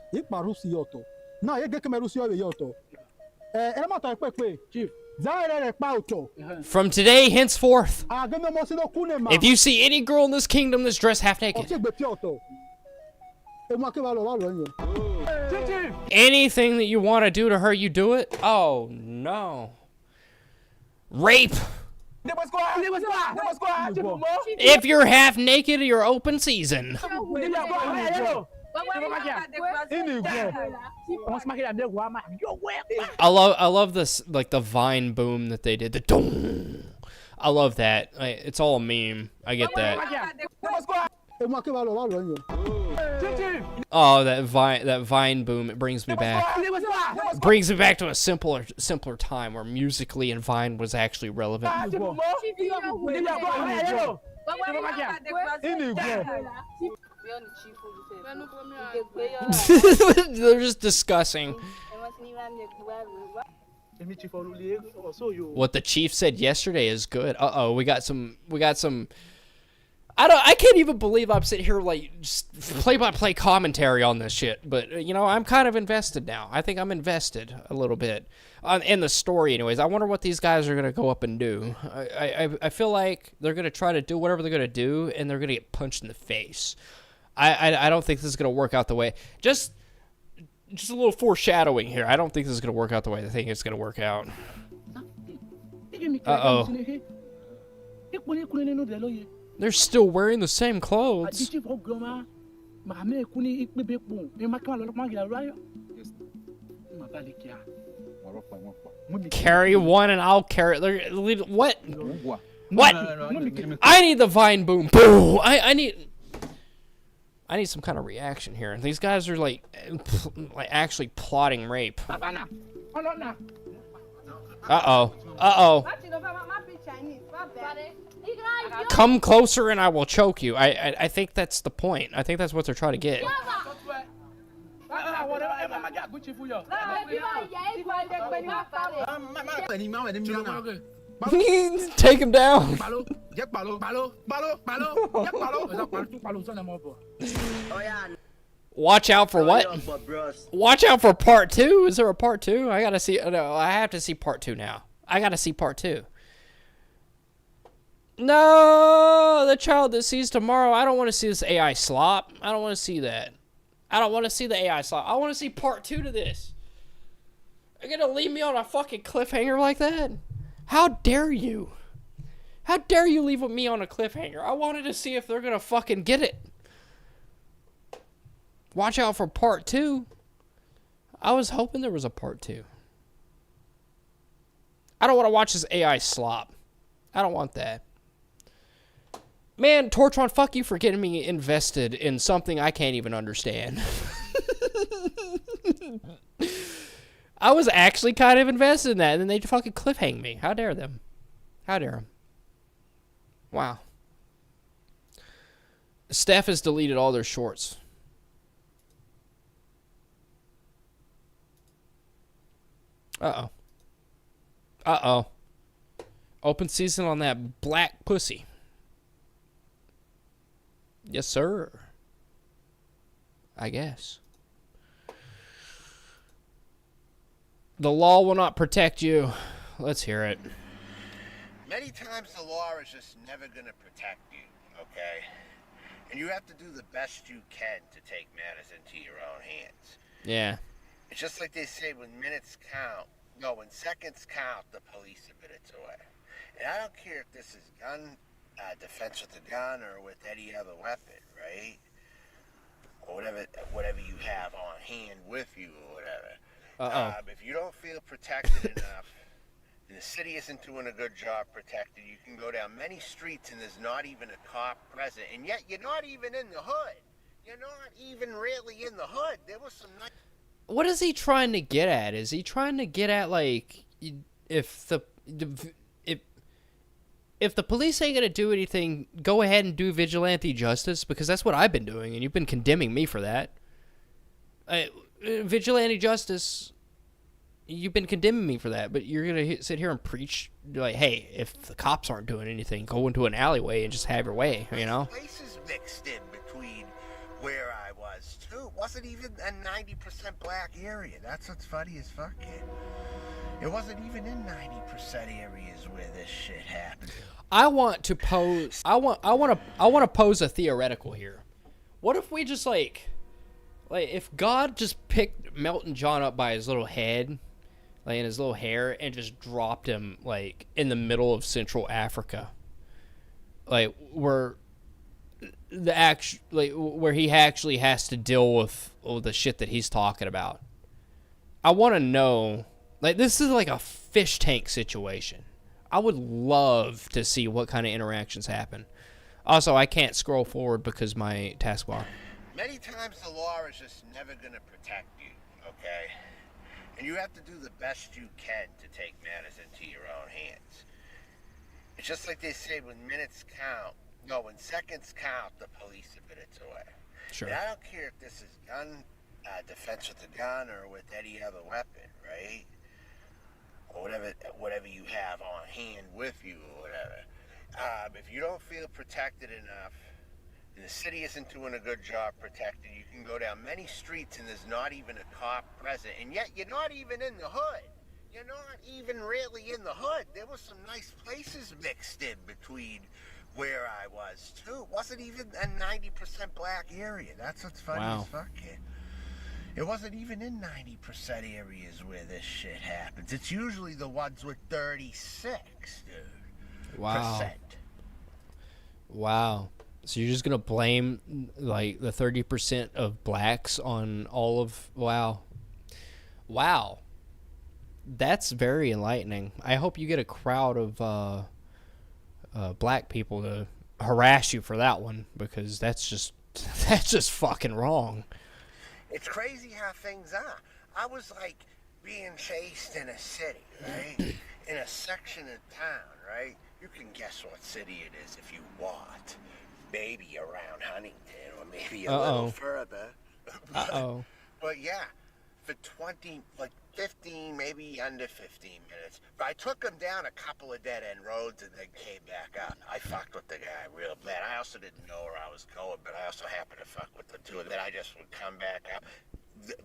From today henceforth, if you see any girl in this kingdom that's dressed half naked, anything that you want to do to her, you do it? Oh, no. Rape! If you're half naked, you're open season. I love this, like, the Vine boom that they did. The dong. I love that. It's all a meme. I get that. Oh, that Vine boom, it brings me back. Brings me back to a simpler time where Musically and Vine was actually relevant. They're just discussing what the chief said yesterday is good. Uh-oh, we got some I can't even believe I'm sitting here like just play-by-play commentary on this shit. But you know, I'm kind of invested now. I think I'm invested a little bit in the story. Anyways, I wonder what these guys are gonna go up and do. I feel like they're gonna try to do whatever they're gonna do, and they're gonna get punched in the face. I don't think this is gonna work out the way. Just a little foreshadowing here. I don't think this is gonna work out the way I think it's gonna work out. Uh-oh. They're still wearing the same clothes. Carry one and I'll carry it. What? What? I need the vine boom. Boom. I need some kind of reaction here. These guys are like actually plotting rape. Uh-oh. Uh-oh. Come closer and I will choke you. I think that's the point. I think that's what they're trying to get. Take him down. Watch out for what? Watch out for part 2? Is there a part 2? I gotta see. No, I have to see part 2 now. I gotta see part 2. No, the child that sees tomorrow. I don't want to see this AI slop. I don't want to see that. I don't want to see the AI slop. I want to see part 2 to this. You're gonna leave me on a fucking cliffhanger like that? How dare you? How dare you leave me on a cliffhanger? I wanted to see if they're gonna fucking get it. Watch out for part 2. I was hoping there was a part 2. I don't want to watch this AI slop. I don't want that. Man, Tortron, fuck you for getting me invested in something I can't even understand. I was actually kind of invested in that, and then they fucking cliffhang me. How dare them? How dare them? Wow. Steph has deleted all their shorts. Uh-oh. Uh-oh. Open season on that black pussy. Yes, sir. I guess. The law will not protect you. Let's hear it. Many times the law is just never going to protect you, okay? And you have to do the best you can to take matters into your own hands. Yeah. It's just like they say, when minutes count, no, when seconds count, the police are minutes away. And I don't care if this is gun, defense with a gun or with any other weapon, right? Or whatever you have on hand with you or whatever. If you don't feel protected enough, and the city isn't doing a good job protecting you, can go down many streets and there's not even a cop present, and yet you're not even in the hood. You're not even really in the hood. There was some nice... What is he trying to get at? Is he trying to get at, like, if the police ain't gonna do anything, go ahead and do vigilante justice? Because that's what I've been doing, and you've been condemning me for that. Vigilante justice, you've been condemning me for that, but you're gonna sit here and preach, like, hey, if the cops aren't doing anything, go into an alleyway and just have your way, you know? Places mixed in between where I was, too. It wasn't even a 90% black area. That's what's funny as fuck, kid. It wasn't even in 90% areas where this shit happened. I want to pose. I want to pose a theoretical here. What if we just like if God just picked Melton John up by his little head, like in his little hair, and just dropped him like in the middle of Central Africa, like where where he actually has to deal with all the shit that he's talking about. I want to know. Like, this is like a fish tank situation. I would love to see what kind of interactions happen. Also, I can't scroll forward because my taskbar. Many times the law is just never going to protect you, okay? And you have to do the best you can to take matters into your own hands. It's just like they say, when minutes count, no, when seconds count, the police are minutes away. Sure. And I don't care if this is gun, defense with a gun or with any other weapon, right? Or whatever you have on hand with you or whatever. job, if you don't feel protected enough, and the city isn't doing a good job protecting, you can go down many streets and there's not even a cop present, and yet you're not even in the hood. You're not even really in the hood. There was some nice places mixed in between where I was, too. It wasn't even a 90% black area. That's what's funny as fuck here. It wasn't even in 90% areas where this shit happens. It's usually the ones with 36, dude. Wow. Percent. Wow. So you're just gonna blame like the 30% of blacks on all of wow. That's very enlightening. I hope you get a crowd of black people to harass you for that one, because that's just fucking wrong. It's crazy how things are. I was like being chased in a city, right? In a section of town, right? You can guess what city it is if you want. Maybe around Huntington or maybe a little further. But yeah, for 15, maybe under 15 minutes. But I took him down a couple of dead-end roads and then came back up. I fucked with the guy real bad. I also didn't know where I was going, but I also happened to fuck with the two. And then I just would come back up,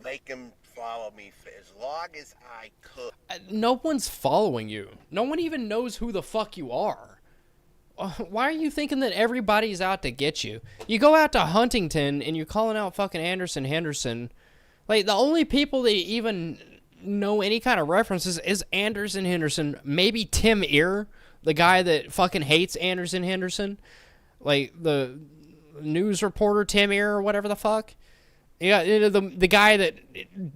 make him follow me for as long as I could. No one's following you. No one even knows who the fuck you are. Why are you thinking that everybody's out to get you? You go out to Huntington and you're calling out fucking Anderson Henderson. Like, the only people that even know any kind of references is Anderson Henderson. Maybe Tim Ear, the guy that fucking hates Anderson Henderson. Like, the news reporter Tim Ear or whatever the fuck. Yeah, the guy that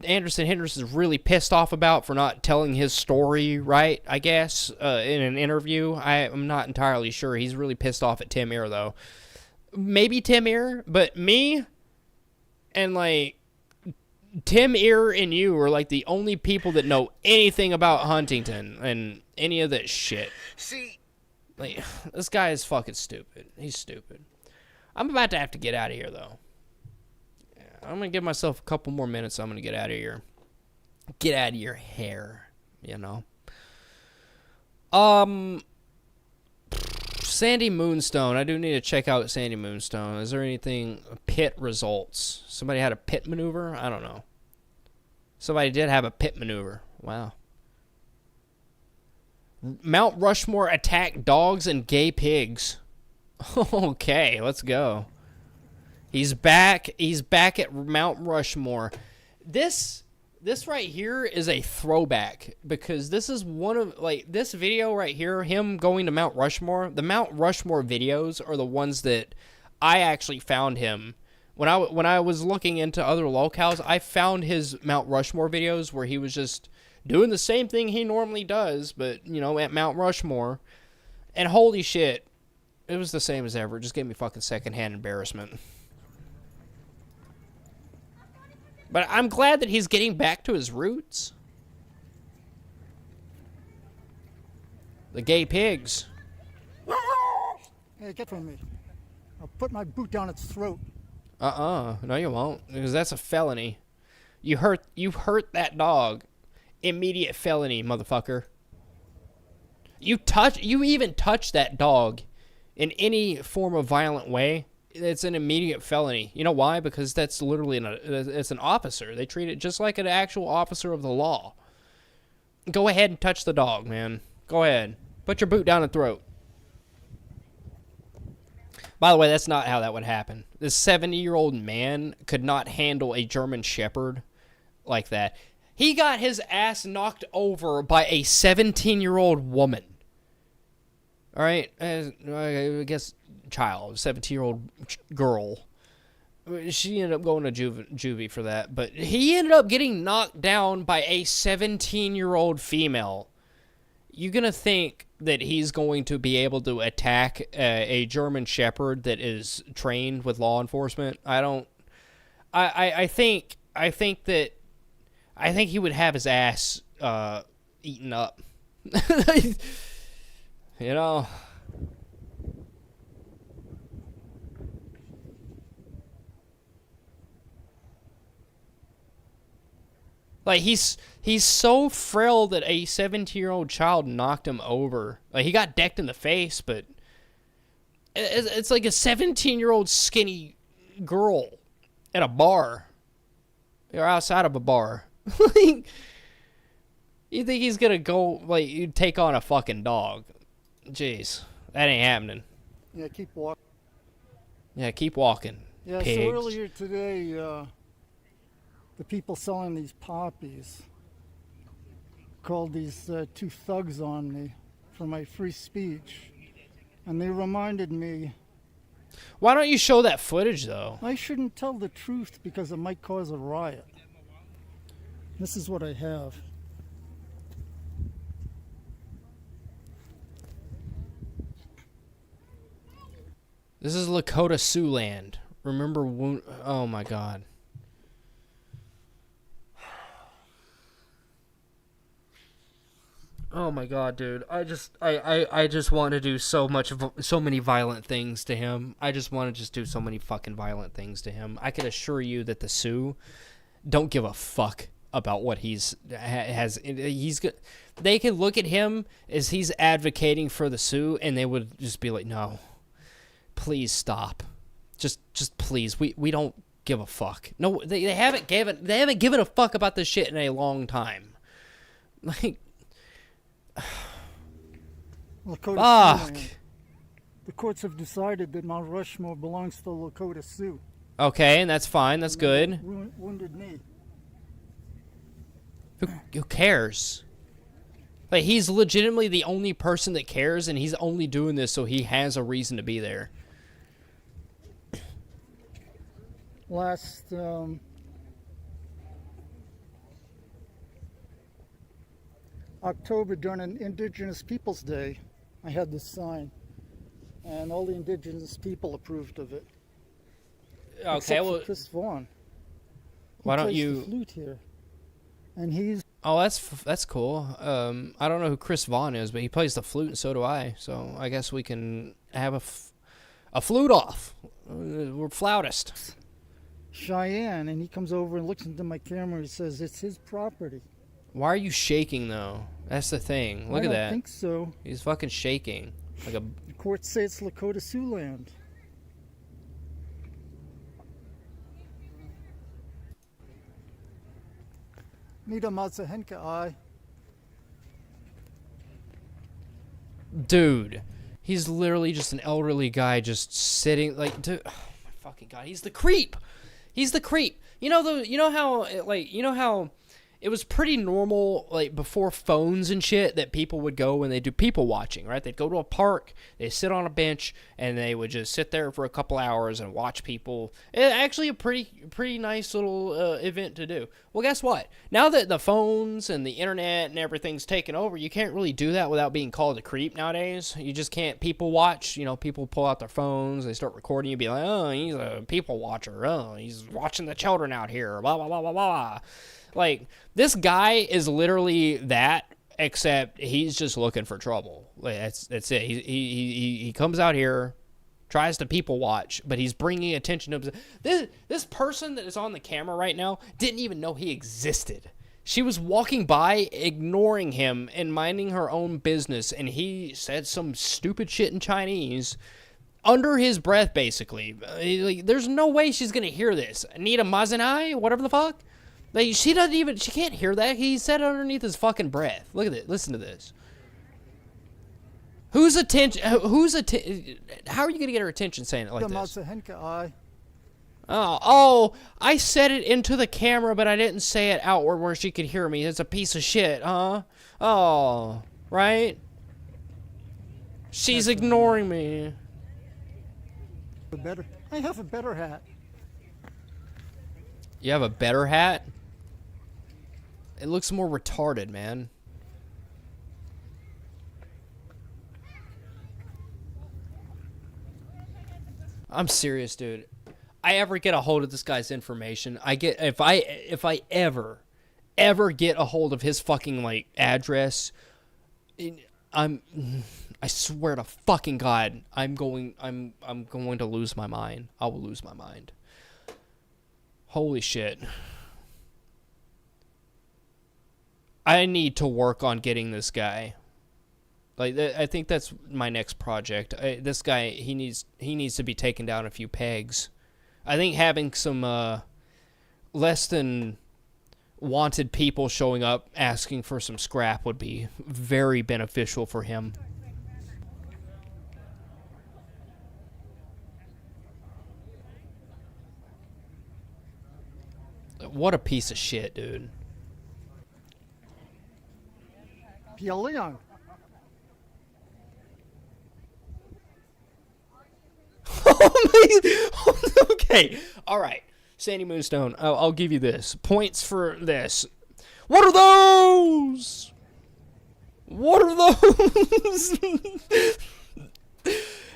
Anderson Henderson is really pissed off about for not telling his story right, I guess, in an interview. I'm not entirely sure. He's really pissed off at Tim Ear, though. Maybe Tim Ear, but me and, like, Tim Ear and you are, like, the only people that know anything about Huntington and any of this shit. See, like, this guy is fucking stupid. He's stupid. I'm about to have to get out of here, though. I'm going to give myself a couple more minutes. I'm going to get out of here. Get out of your hair, you know. Sandy Moonstone. I do need to check out Sandy Moonstone. Is there anything, pit results? Somebody had a pit maneuver? I don't know. Somebody did have a pit maneuver. Wow. Mount Rushmore attack dogs and gay pigs. Okay, let's go. He's back. He's back at Mount Rushmore. This right here is a throwback, because this is one of, like, this video right here, him going to Mount Rushmore. The Mount Rushmore videos are the ones that I actually found him. When I was looking into other locales, I found his Mount Rushmore videos where he was just doing the same thing he normally does, but, you know, at Mount Rushmore. And holy shit, it was the same as ever. It just gave me fucking secondhand embarrassment. But I'm glad that he's getting back to his roots. The gay pigs. Hey, get from me. I'll put my boot down its throat. No, you won't, because that's a felony. You hurt that dog. Immediate felony, motherfucker. You even touch that dog in any form of violent way, it's an immediate felony. You know why? Because that's literally it's an officer. They treat it just like an actual officer of the law. Go ahead and touch the dog, man. Go ahead. Put your boot down the throat. By the way, that's not how that would happen. This 70-year-old man could not handle a German Shepherd like that. He got his ass knocked over by a 17-year-old woman. All right? I guess child, 17-year-old girl. She ended up going to juvie for that. But he ended up getting knocked down by a 17-year-old female. You're going to think that he's going to be able to attack a German Shepherd that is trained with law enforcement? I think he would have his ass eaten up. You know. Like, he's so frail that a 17-year-old child knocked him over. Like, he got decked in the face, but It's like a 17-year-old skinny girl at a bar. Or outside of a bar. Like, you think he's gonna go, like, you take on a fucking dog. Jeez. That ain't happening. Yeah, keep walking. Yeah, keep walking. Yeah, pigs. so earlier today, the people selling these poppies called these two thugs on me for my free speech. And they reminded me... Why don't you show that footage, though? I shouldn't tell the truth because it might cause a riot. This is what I have. This is Lakota Sioux land. Remember, oh my god. Oh my god, dude. I just want to do so many violent things to him. I just want to just do so many fucking violent things to him. I can assure you that the Sioux don't give a fuck about what they could look at him as he's advocating for the Sioux and they would just be like, no, please stop. Just please. We don't give a fuck. No, they haven't given a fuck about this shit in a long time. Like, Lakota fuck. Sioux. The courts have decided that Mount Rushmore belongs to the Lakota Sioux. Okay, and that's fine. That's good. Wounded knee. Who cares? Like, he's legitimately the only person that cares, and he's only doing this so he has a reason to be there. Last October, during an Indigenous Peoples Day, I had this sign, and all the Indigenous people approved of it. Okay, except well, for Chris Vaughn. why don't plays you? the flute here, and he's. Oh, that's cool. I don't know who Chris Vaughn is, but he plays the flute, and so do I. So I guess we can have a flute off. We're flautists. Cheyenne, and he comes over and looks into my camera and says it's his property. Why are you shaking though? That's the thing. Look at that. I don't think so. He's fucking shaking like a. The courts say it's Lakota Sioux land. Nita Matsuhenka, I. Dude, he's literally just an elderly guy just sitting like. Dude, oh my fucking god, he's the creep. He's the creep. You know how it was pretty normal, like, before phones and shit, that people would go and they do people watching, right? They'd go to a park, they'd sit on a bench, and they would just sit there for a couple hours and watch people. Actually a pretty nice little event to do. Well, guess what? Now that the phones and the internet and everything's taken over, you can't really do that without being called a creep nowadays. You just can't people watch. You know, people pull out their phones, they start recording, you be like, oh, he's a people watcher. Oh, he's watching the children out here, blah, blah, blah, blah, blah. Like, this guy is literally that, except he's just looking for trouble. Like, that's it. He comes out here, tries to people watch, but he's bringing attention to himself. This person that is on the camera right now didn't even know he existed. She was walking by, ignoring him, and minding her own business, and he said some stupid shit in Chinese under his breath, basically. Like, there's no way she's going to hear this. Anita Mazanai? Whatever the fuck? Like, she can't hear that. He said it underneath his fucking breath. Look at it. Listen to this. How are you going to get her attention saying it like this? Oh, I said it into the camera, but I didn't say it outward where she could hear me. It's a piece of shit, huh? Oh, right? She's ignoring me. I have a better hat. You have a better hat? It looks more retarded, man. I'm serious, dude. I ever get a hold of this guy's information, if I ever get a hold of his fucking, like, address, I swear to fucking God, I'm going to lose my mind. I will lose my mind. Holy shit. I need to work on getting this guy. Like, I think that's my next project. This guy, he needs to be taken down a few pegs. I think having some less than wanted people showing up asking for some scrap would be very beneficial for him. What a piece of shit, dude. Pierre Leon. Okay, all right. Sandy Moonstone, I'll give you this. Points for this. What are those? What are those?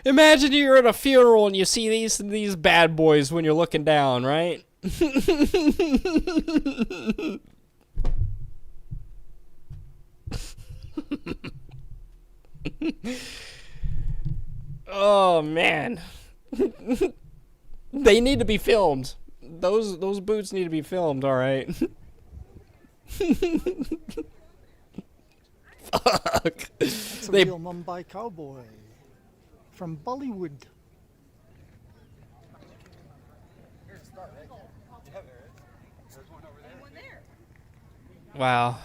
Imagine you're at a funeral and you see these bad boys when you're looking down, right? Oh man. They need to be filmed. Those boots need to be filmed, all right. Fuck. That's a real Mumbai cowboy from Bollywood. Wow.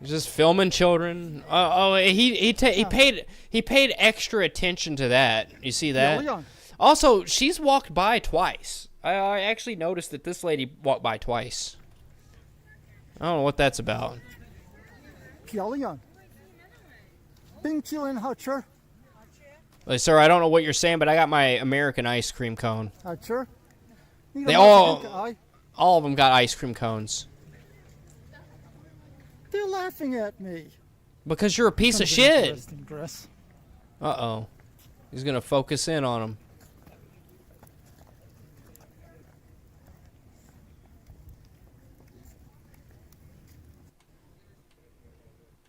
Just filming children. He paid extra attention to that. You see that? Yeah, Also, she's walked by twice. I actually noticed that this lady walked by twice. I don't know what that's about. Leon. Bing chillin' Hutcher. Like, sir, I don't know what you're saying, but I got my American ice cream cone. Hutcher. They all of them got ice cream cones. They're laughing at me. Because you're a piece of shit. Uh-oh. He's going to focus in on him.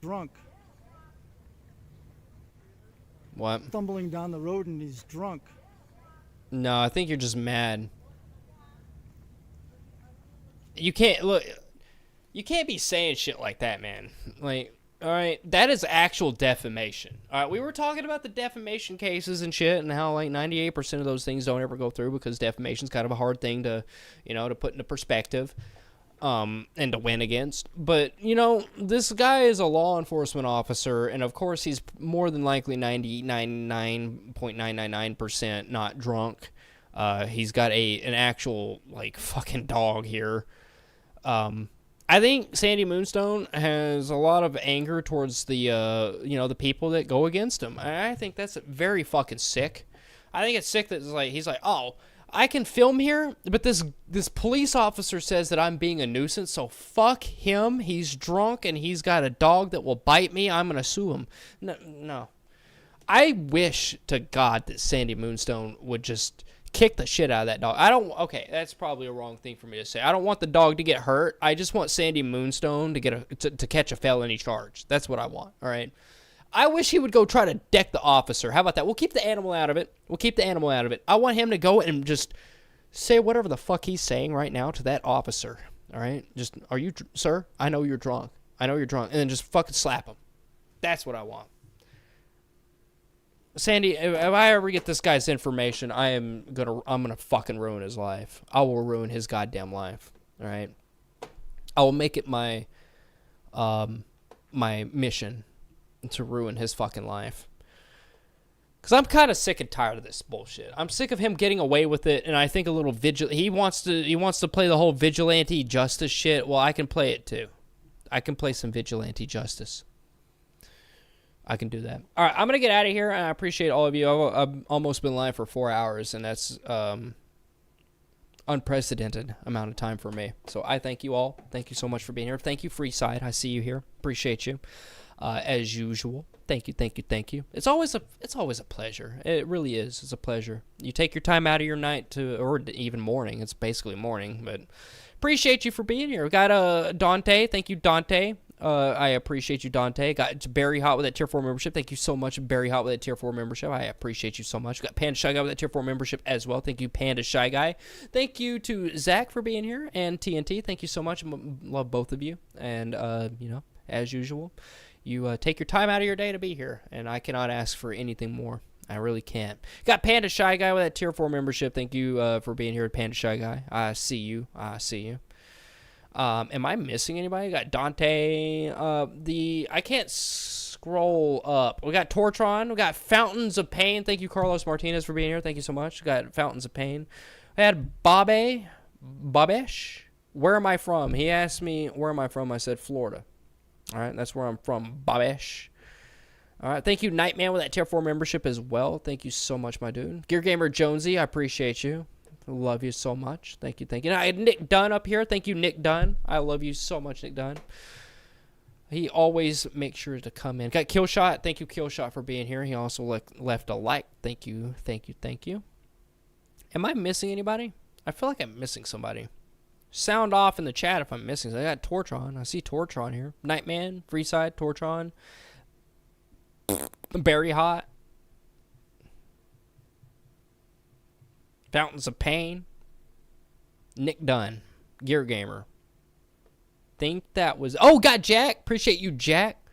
Drunk. What? Tumbling down the road and he's drunk. No, I think you're just mad. You can't, look, you can't be saying shit like that, man. Like, all right, that is actual defamation. All right, we were talking about the defamation cases and shit and how, like, 98% of those things don't ever go through because defamation's kind of a hard thing to, you know, to put into perspective. And to win against. But, you know, this guy is a law enforcement officer, and of course he's more than likely 99.999% not drunk. He's got an actual, like, fucking dog here. I think Sandy Moonstone has a lot of anger towards the, you know, the people that go against him. I think that's very fucking sick. I think it's sick that it's like, he's like, oh, I can film here, but this police officer says that I'm being a nuisance, so fuck him. He's drunk and he's got a dog that will bite me. I'm going to sue him. No. I wish to God that Sandy Moonstone would just kick the shit out of that dog. Okay, that's probably a wrong thing for me to say. I don't want the dog to get hurt. I just want Sandy Moonstone to catch a felony charge. That's what I want, all right? I wish he would go try to deck the officer. How about that? We'll keep the animal out of it. I want him to go and just say whatever the fuck he's saying right now to that officer. All right? Just, sir, I know you're drunk. And then just fucking slap him. That's what I want. Sandy, if I ever get this guy's information, I'm gonna fucking ruin his life. I will ruin his goddamn life. All right? I will make it my mission to ruin his fucking life. Because I'm kind of sick and tired of this bullshit. I'm sick of him getting away with it, and I think a little he wants to play the whole vigilante justice shit. Well, I can play it too. I can play some vigilante justice. I can do that. All right, I'm going to get out of here, and I appreciate all of you. I've almost been live for 4 hours, and that's unprecedented amount of time for me. So I thank you all. Thank you so much for being here. Thank you, Freeside. I see you here. Appreciate you. As usual. Thank you. It's always a pleasure. It really is. It's a pleasure. You take your time out of your night or even morning. It's basically morning, but appreciate you for being here. We got Dante. Thank you, Dante. I appreciate you, Dante. Got Barry Hot with that Tier 4 membership. Thank you so much, Barry Hot with that Tier 4 membership. I appreciate you so much. Got Panda Shy Guy with that Tier 4 membership as well. Thank you, Panda Shy Guy. Thank you to Zach for being here, and TNT. Thank you so much. Love both of you. And, you know, as usual, you take your time out of your day to be here, and I cannot ask for anything more. I really can't. Got Panda Shy Guy with that Tier 4 membership. Thank you for being here, Panda Shy Guy. I see you. I see you. Am I missing anybody? Got Dante. I can't scroll up. We got Tortron. We got Fountains of Pain. Thank you, Carlos Martinez, for being here. Thank you so much. We got Fountains of Pain. I had Babesh. Where am I from? He asked me, where am I from? I said, Florida. All right, that's where I'm from, Babesh. All right, thank you, Nightman, with that Tier 4 membership as well. Thank you so much, my dude. Gear Gamer Jonesy, I appreciate you. Love you so much. Thank you, thank you. And I had Nick Dunn up here. Thank you, Nick Dunn. I love you so much, Nick Dunn. He always makes sure to come in. Got Killshot. Thank you, Killshot, for being here. He also left a like. Thank you, thank you, thank you. Am I missing anybody? I feel like I'm missing somebody. Sound off in the chat if I'm missing. I got Tortron. I see Tortron here. Nightman, Freeside, Tortron. Barry Hot. Fountains of Pain. Nick Dunn. Gear Gamer. Think that was... Oh, got Jack. Appreciate you, Jack.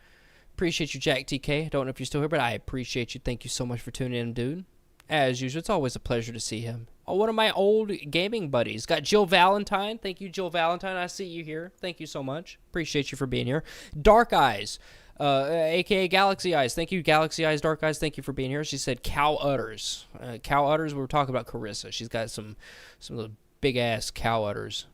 Appreciate you, Jack TK. Don't know if you're still here, but I appreciate you. Thank you so much for tuning in, dude. As usual, it's always a pleasure to see him. Oh, one of my old gaming buddies. Got Jill Valentine. Thank you, Jill Valentine. I see you here. Thank you so much. Appreciate you for being here. Dark Eyes. A.K.A. Galaxy Eyes. Thank you, Galaxy Eyes, Dark Eyes. Thank you for being here. She said cow udders. Cow udders, we were talking about Carissa. She's got some of the big-ass cow udders.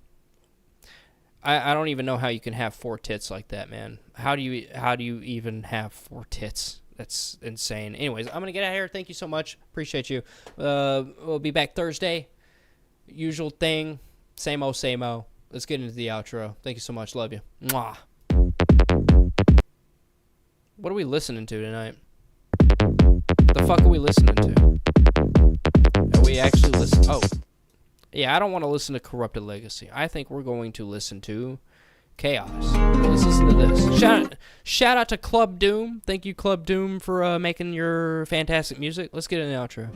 I don't even know how you can have 4 tits like that, man. How do you even have 4 tits? That's insane. Anyways, I'm going to get out of here. Thank you so much. Appreciate you. We'll be back Thursday. Usual thing. Same old, same old. Let's get into the outro. Thank you so much. Love you. Mwah. What are we listening to tonight? The fuck are we listening to? Are we actually listening? Oh. Yeah, I don't want to listen to Corrupted Legacy. I think we're going to listen to Chaos. Let's listen to this. Shout out to Club Doom. Thank you, Club Doom, for making your fantastic music. Let's get in the outro.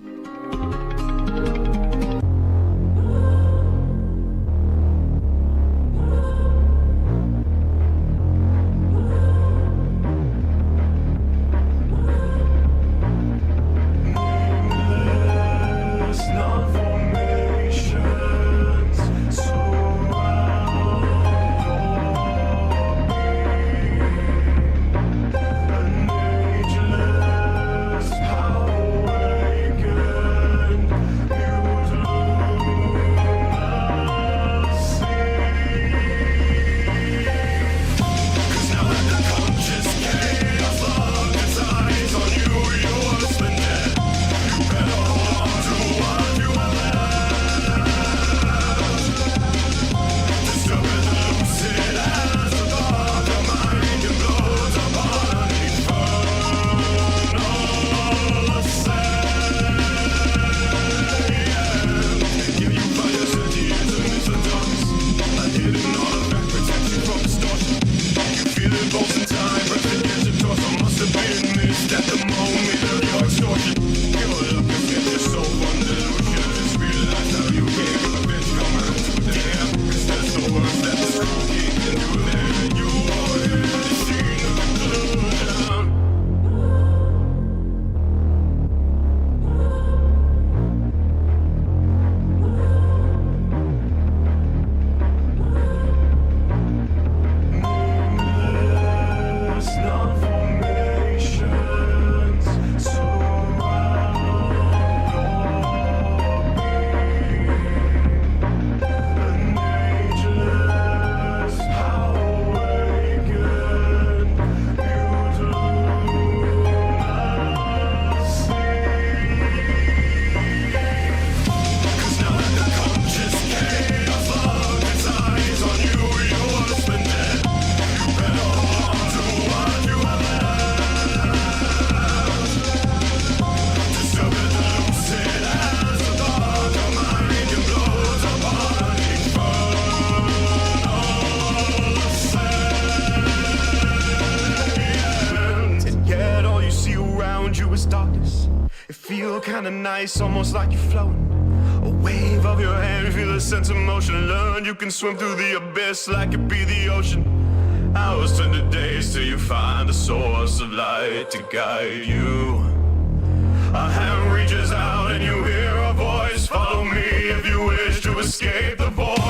Good. kinda nice, almost like you're floating. A wave of your hand, feel a sense of motion. Learn you can swim through the abyss like it be the ocean. Hours turn to days till you find a source of light to guide you. A hand reaches out and you hear a voice. Follow me if you wish to escape the void.